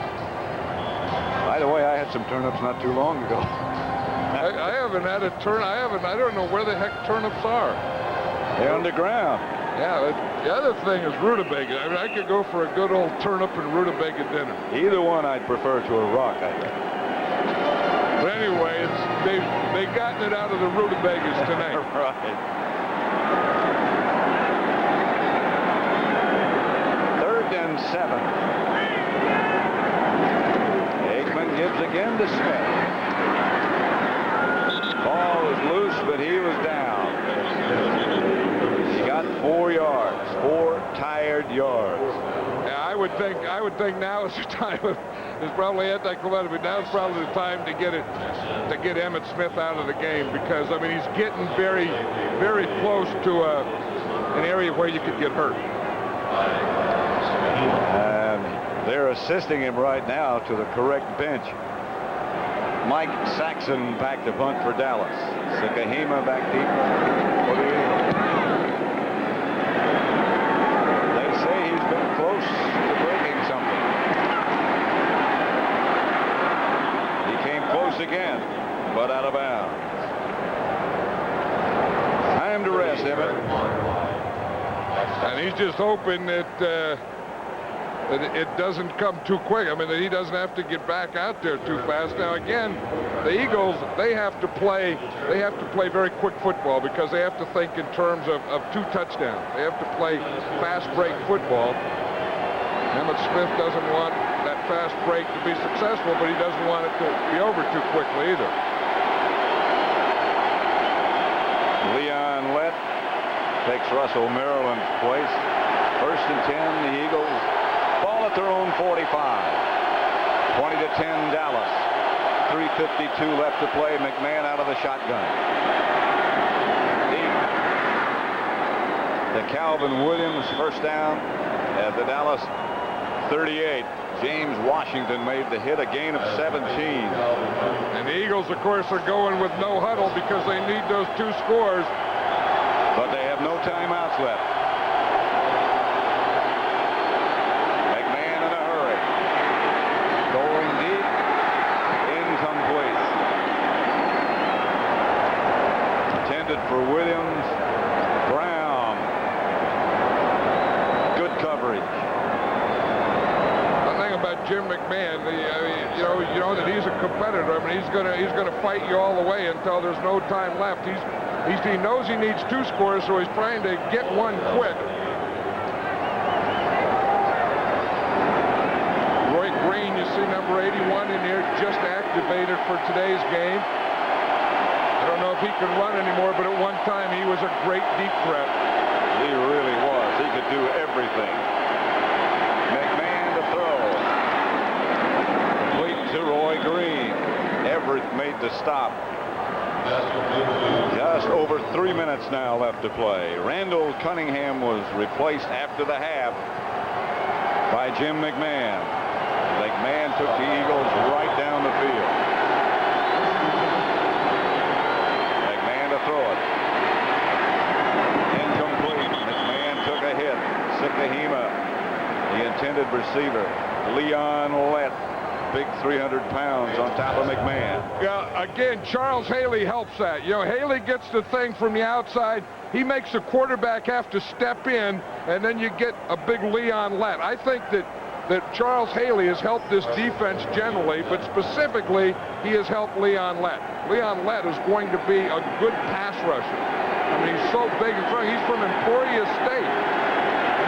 Speaker 1: By the way, I had some turnips not too long ago.
Speaker 3: I haven't had a I don't know where the heck turnips are.
Speaker 1: They're underground.
Speaker 3: Yeah, the other thing is rutabaga. I mean, I could go for a good old turnip and rutabaga dinner.
Speaker 1: Either one I'd prefer to a rock, I think.
Speaker 3: But anyway, they've gotten it out of the rutabagas tonight.
Speaker 1: Right. 3rd and 7. Aikman gives again to Smith. Ball was loose, but he was down. He got 4 yards, 4 tired yards.
Speaker 3: Yeah, I would think now is the time. It's probably anticlimactic, but now is probably the time to get Emmitt Smith out of the game, because I mean he's getting very, very close to an area where you could get hurt.
Speaker 1: And they're assisting him right now to the correct bench. Mike Saxon back to punt for Dallas. Sakahima back deep for the Eagles. They say he's been close to breaking something. He came close again, but out of bounds. Time to
Speaker 3: And he's just hoping that that it doesn't come too quick. I mean, that he doesn't have to get back out there too fast. Now, again, the Eagles, they have to play very quick football because they have to think in terms of 2 touchdowns. They have to play fast break football. Emmitt Smith doesn't want that fast break to be successful, but he doesn't want it to be over too quickly either.
Speaker 1: Leon Lett takes Russell Maryland's place. 1st and 10, the Eagles. Ball at their own 45. 20-10 Dallas. 3:52 left to play. McMahon out of the shotgun. The Calvin Williams first down at the Dallas 38. James Washington made the hit, a gain of 17.
Speaker 3: And the Eagles, of course, are going with no huddle because they need those 2 scores.
Speaker 1: But they have no timeouts left. McMahon in a hurry. Going deep. Incomplete. Intended for Williams. Brown. Good coverage.
Speaker 3: About Jim McMahon, you know that he's a competitor. I mean, he's gonna fight you all the way until there's no time left. He knows he needs 2 scores, so he's trying to get one quick. Roy Green, you see number 81 in here, just activated for today's game. I don't know if he can run anymore, but at one time he was a great deep threat.
Speaker 1: He really was. He could do everything. To Roy Green. Everett made the stop. Just over 3 minutes now left to play. Randall Cunningham was replaced after the half by Jim McMahon. McMahon took the Eagles right down the field. McMahon to throw it. Incomplete. McMahon took a hit. Sikahema, the intended receiver. Leon Lett. Big 300 pounds on top of McMahon.
Speaker 3: Yeah, again, Charles Haley helps that. You know, Haley gets the thing from the outside. He makes the quarterback have to step in, and then you get a big Leon Lett. I think that Charles Haley has helped this defense generally, but specifically, he has helped Leon Lett. Leon Lett is going to be a good pass rusher. I mean, he's so big and strong. He's from Emporia State.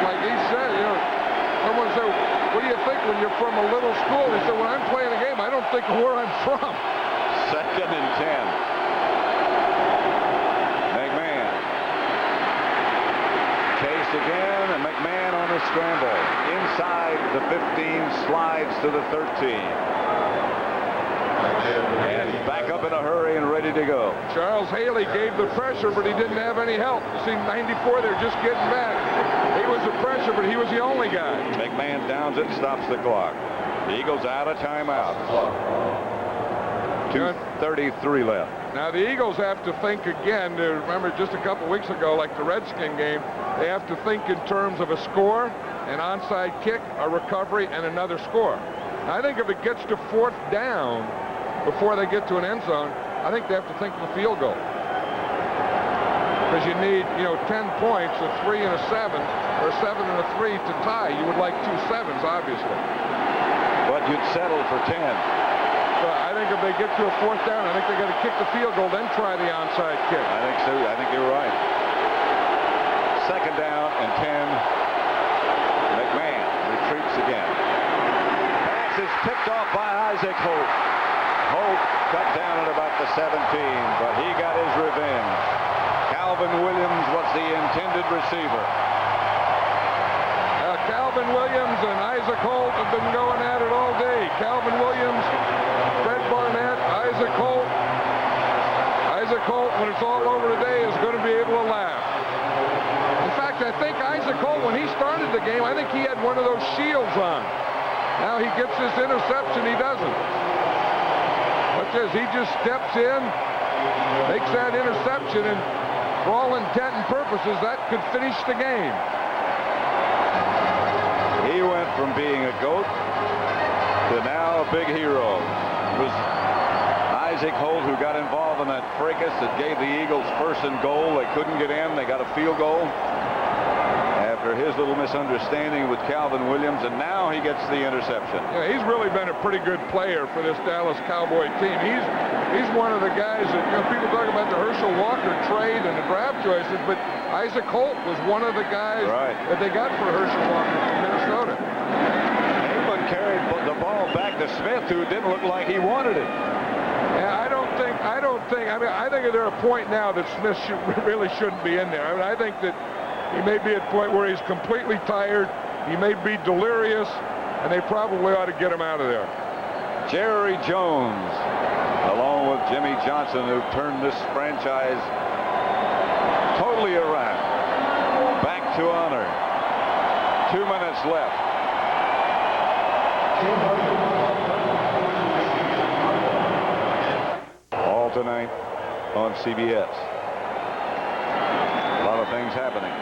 Speaker 3: Like he said, you know, someone said, what do you think when you're from a little school? He said, when I'm playing a game, I don't think of where I'm from.
Speaker 1: 2nd and 10. McMahon. Chased again, and McMahon on the scramble. Inside the 15, slides to the 13. And back up in a hurry and ready to go.
Speaker 3: Charles Haley gave the pressure, but he didn't have any help. You see, 94, they're just getting back. He was the pressure, but he was the only guy.
Speaker 1: McMahon downs it, stops the clock. The Eagles out of timeout. 2:33 left.
Speaker 3: Now, the Eagles have to think again. Remember, just a couple weeks ago, like the Redskin game, they have to think in terms of a score, an onside kick, a recovery, and another score. I think if it gets to 4th down before they get to an end zone, I think they have to think of a field goal. Because you need, 10 points, a 3 and a 7, or a 7 and a 3 to tie. You would like 2 7s, obviously.
Speaker 1: But you'd settle for 10.
Speaker 3: So I think if they get to a 4th down, I think they got to kick the field goal, then try the onside kick.
Speaker 1: I think so. I think you're right. 2nd down and 10. McMahon retreats again. Pass is picked off by Isaac Holt. Holt cut down at about the 17, but he got his revenge. Calvin Williams was the intended receiver.
Speaker 3: Calvin Williams and Isaac Holt have been going at it all day. Calvin Williams, Fred Barnett, Isaac Holt. Isaac Holt, when it's all over today, is going to be able to laugh. In fact, I think Isaac Holt, when he started the game, I think he had one of those shields on. Now he gets this interception, he doesn't. Watch this, he just steps in, makes that interception, and for all intent and purposes, that could finish the game.
Speaker 1: He went from being a goat to now a big hero. It was Isaac Holt who got involved in that fracas that gave the Eagles 1st and goal. They couldn't get in. They got a field goal. after his little misunderstanding with Calvin Williams, and now he gets the interception.
Speaker 3: Yeah, he's really been a pretty good player for this Dallas Cowboy team. He's one of the guys that, you know, people talk about the Herschel Walker trade and the draft choices, but Isaac Holt was one of the guys that they got for Herschel Walker from Minnesota.
Speaker 1: Aikman carried the ball back to Smith, who didn't look like he wanted it.
Speaker 3: Yeah, I think they're at a point now that Smith really shouldn't be in there. I mean, I think that he may be at a point where he's completely tired. He may be delirious, and they probably ought to get him out of there.
Speaker 1: Jerry Jones, along with Jimmy Johnson, who turned this franchise totally around. Back to honor. 2 minutes left. All tonight on CBS. A lot of things happening.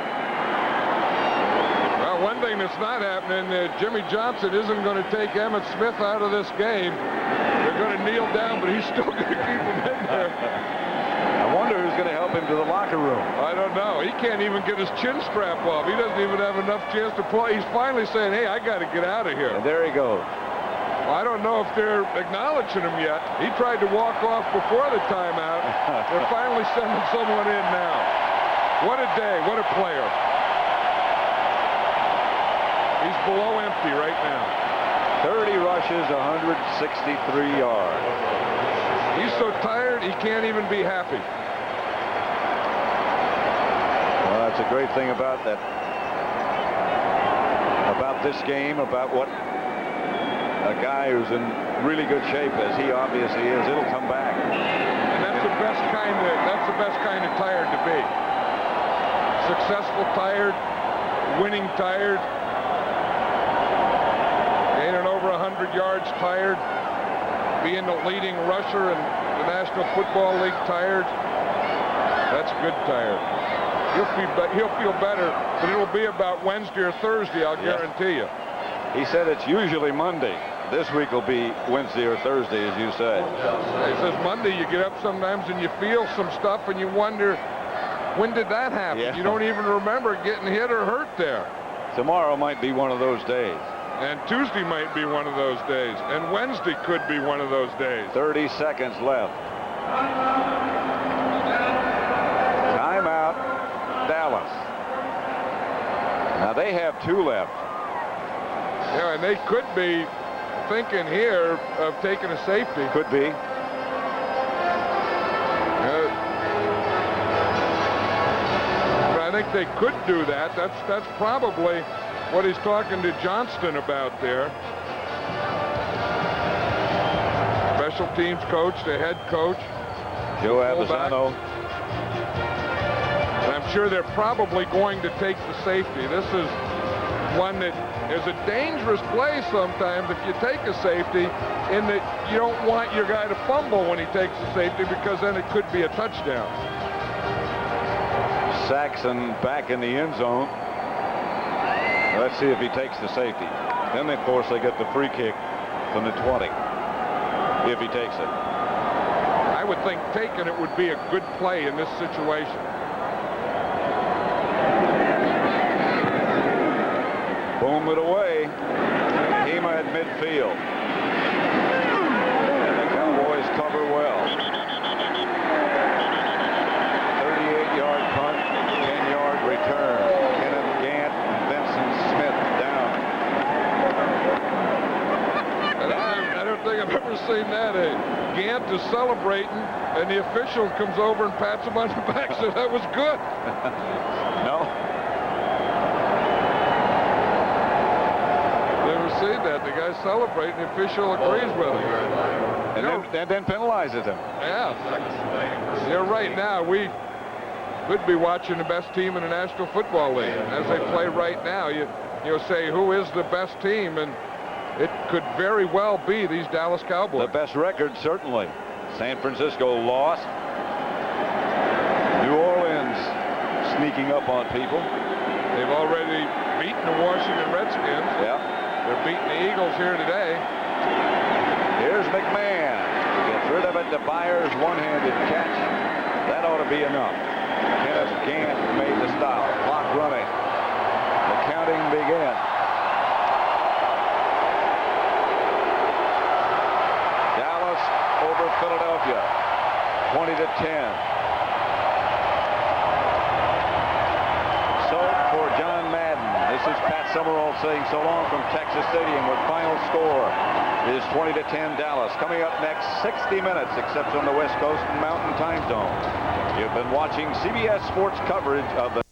Speaker 3: Well, one thing that's not happening, Jimmy Johnson isn't going to take Emmitt Smith out of this game. They're going to kneel down, but he's still going to keep him in there.
Speaker 1: I wonder who's going to help him to the locker room.
Speaker 3: I don't know. He can't even get his chin strap off. He doesn't even have enough chance to play. He's finally saying, hey, I got to get out of here.
Speaker 1: And there he goes.
Speaker 3: Well, I don't know if they're acknowledging him yet. He tried to walk off before the timeout. They're finally sending someone in now. What a day. What a player. He's below empty right now.
Speaker 1: 30 rushes, 163 yards.
Speaker 3: He's so tired, he can't even be happy.
Speaker 1: Well, that's a great thing about that. About this game, about what a guy who's in really good shape, as he obviously is, it'll come back.
Speaker 3: And that's the best kind of tired to be. Successful tired, winning tired, gaining over 100 yards tired, being the leading rusher in the National Football League tired. That's good tired. He'll feel better, but it'll be about Wednesday or Thursday, I'll guarantee you.
Speaker 1: He said it's usually Monday. This week will be Wednesday or Thursday, as you say.
Speaker 3: He says Monday you get up sometimes and you feel some stuff and you wonder, when did that happen?
Speaker 1: Yeah.
Speaker 3: You don't even remember getting hit or hurt there.
Speaker 1: Tomorrow might be one of those days.
Speaker 3: And Tuesday might be one of those days. And Wednesday could be one of those days.
Speaker 1: 30 seconds left. Timeout, Dallas. Now they have 2 left.
Speaker 3: Yeah, and they could be thinking here of taking a safety.
Speaker 1: Could be.
Speaker 3: I think they could do that. That's probably what he's talking to Johnston about there. Special teams coach, the head coach.
Speaker 1: Joe Abasano.
Speaker 3: And I'm sure they're probably going to take the safety. This is one that is a dangerous play sometimes if you take a safety, in that you don't want your guy to fumble when he takes the safety, because then it could be a touchdown.
Speaker 1: Saxon back in the end zone. Let's see if he takes the safety. Then, of course, they get the free kick from the 20, if he takes it.
Speaker 3: I would think taking it would be a good play in this situation.
Speaker 1: Boom it away. Hema at midfield. And the Cowboys cover well. 38-yard punt, 10-yard return. Kenneth Gant and Vincent Smith down.
Speaker 3: I don't think I've ever seen that. Gant is celebrating, and the official comes over and pats him on the back, so that was good.
Speaker 1: No.
Speaker 3: See that the guy celebrating, the official agrees with him,
Speaker 1: and then penalizes him.
Speaker 3: Yeah, you're right. Now we could be watching the best team in the National Football League as they play right now. You'll say, who is the best team, and it could very well be these Dallas Cowboys.
Speaker 1: The best record, certainly. San Francisco lost. New Orleans sneaking up on people.
Speaker 3: They've already beaten the Washington Redskins.
Speaker 1: Yeah.
Speaker 3: They're beating the Eagles here today.
Speaker 1: Here's McMahon. Gets rid of it to Byers. One-handed catch. That ought to be enough. Kenneth Gant made the stop. Clock running. The counting begin. Dallas over Philadelphia, 20-10. So for John Madden, this is Pat Summerall saying so long from Texas Stadium with final score is 20-10 Dallas. Coming up next, 60 minutes, except on the West Coast and Mountain Time Zone. You've been watching CBS Sports coverage of the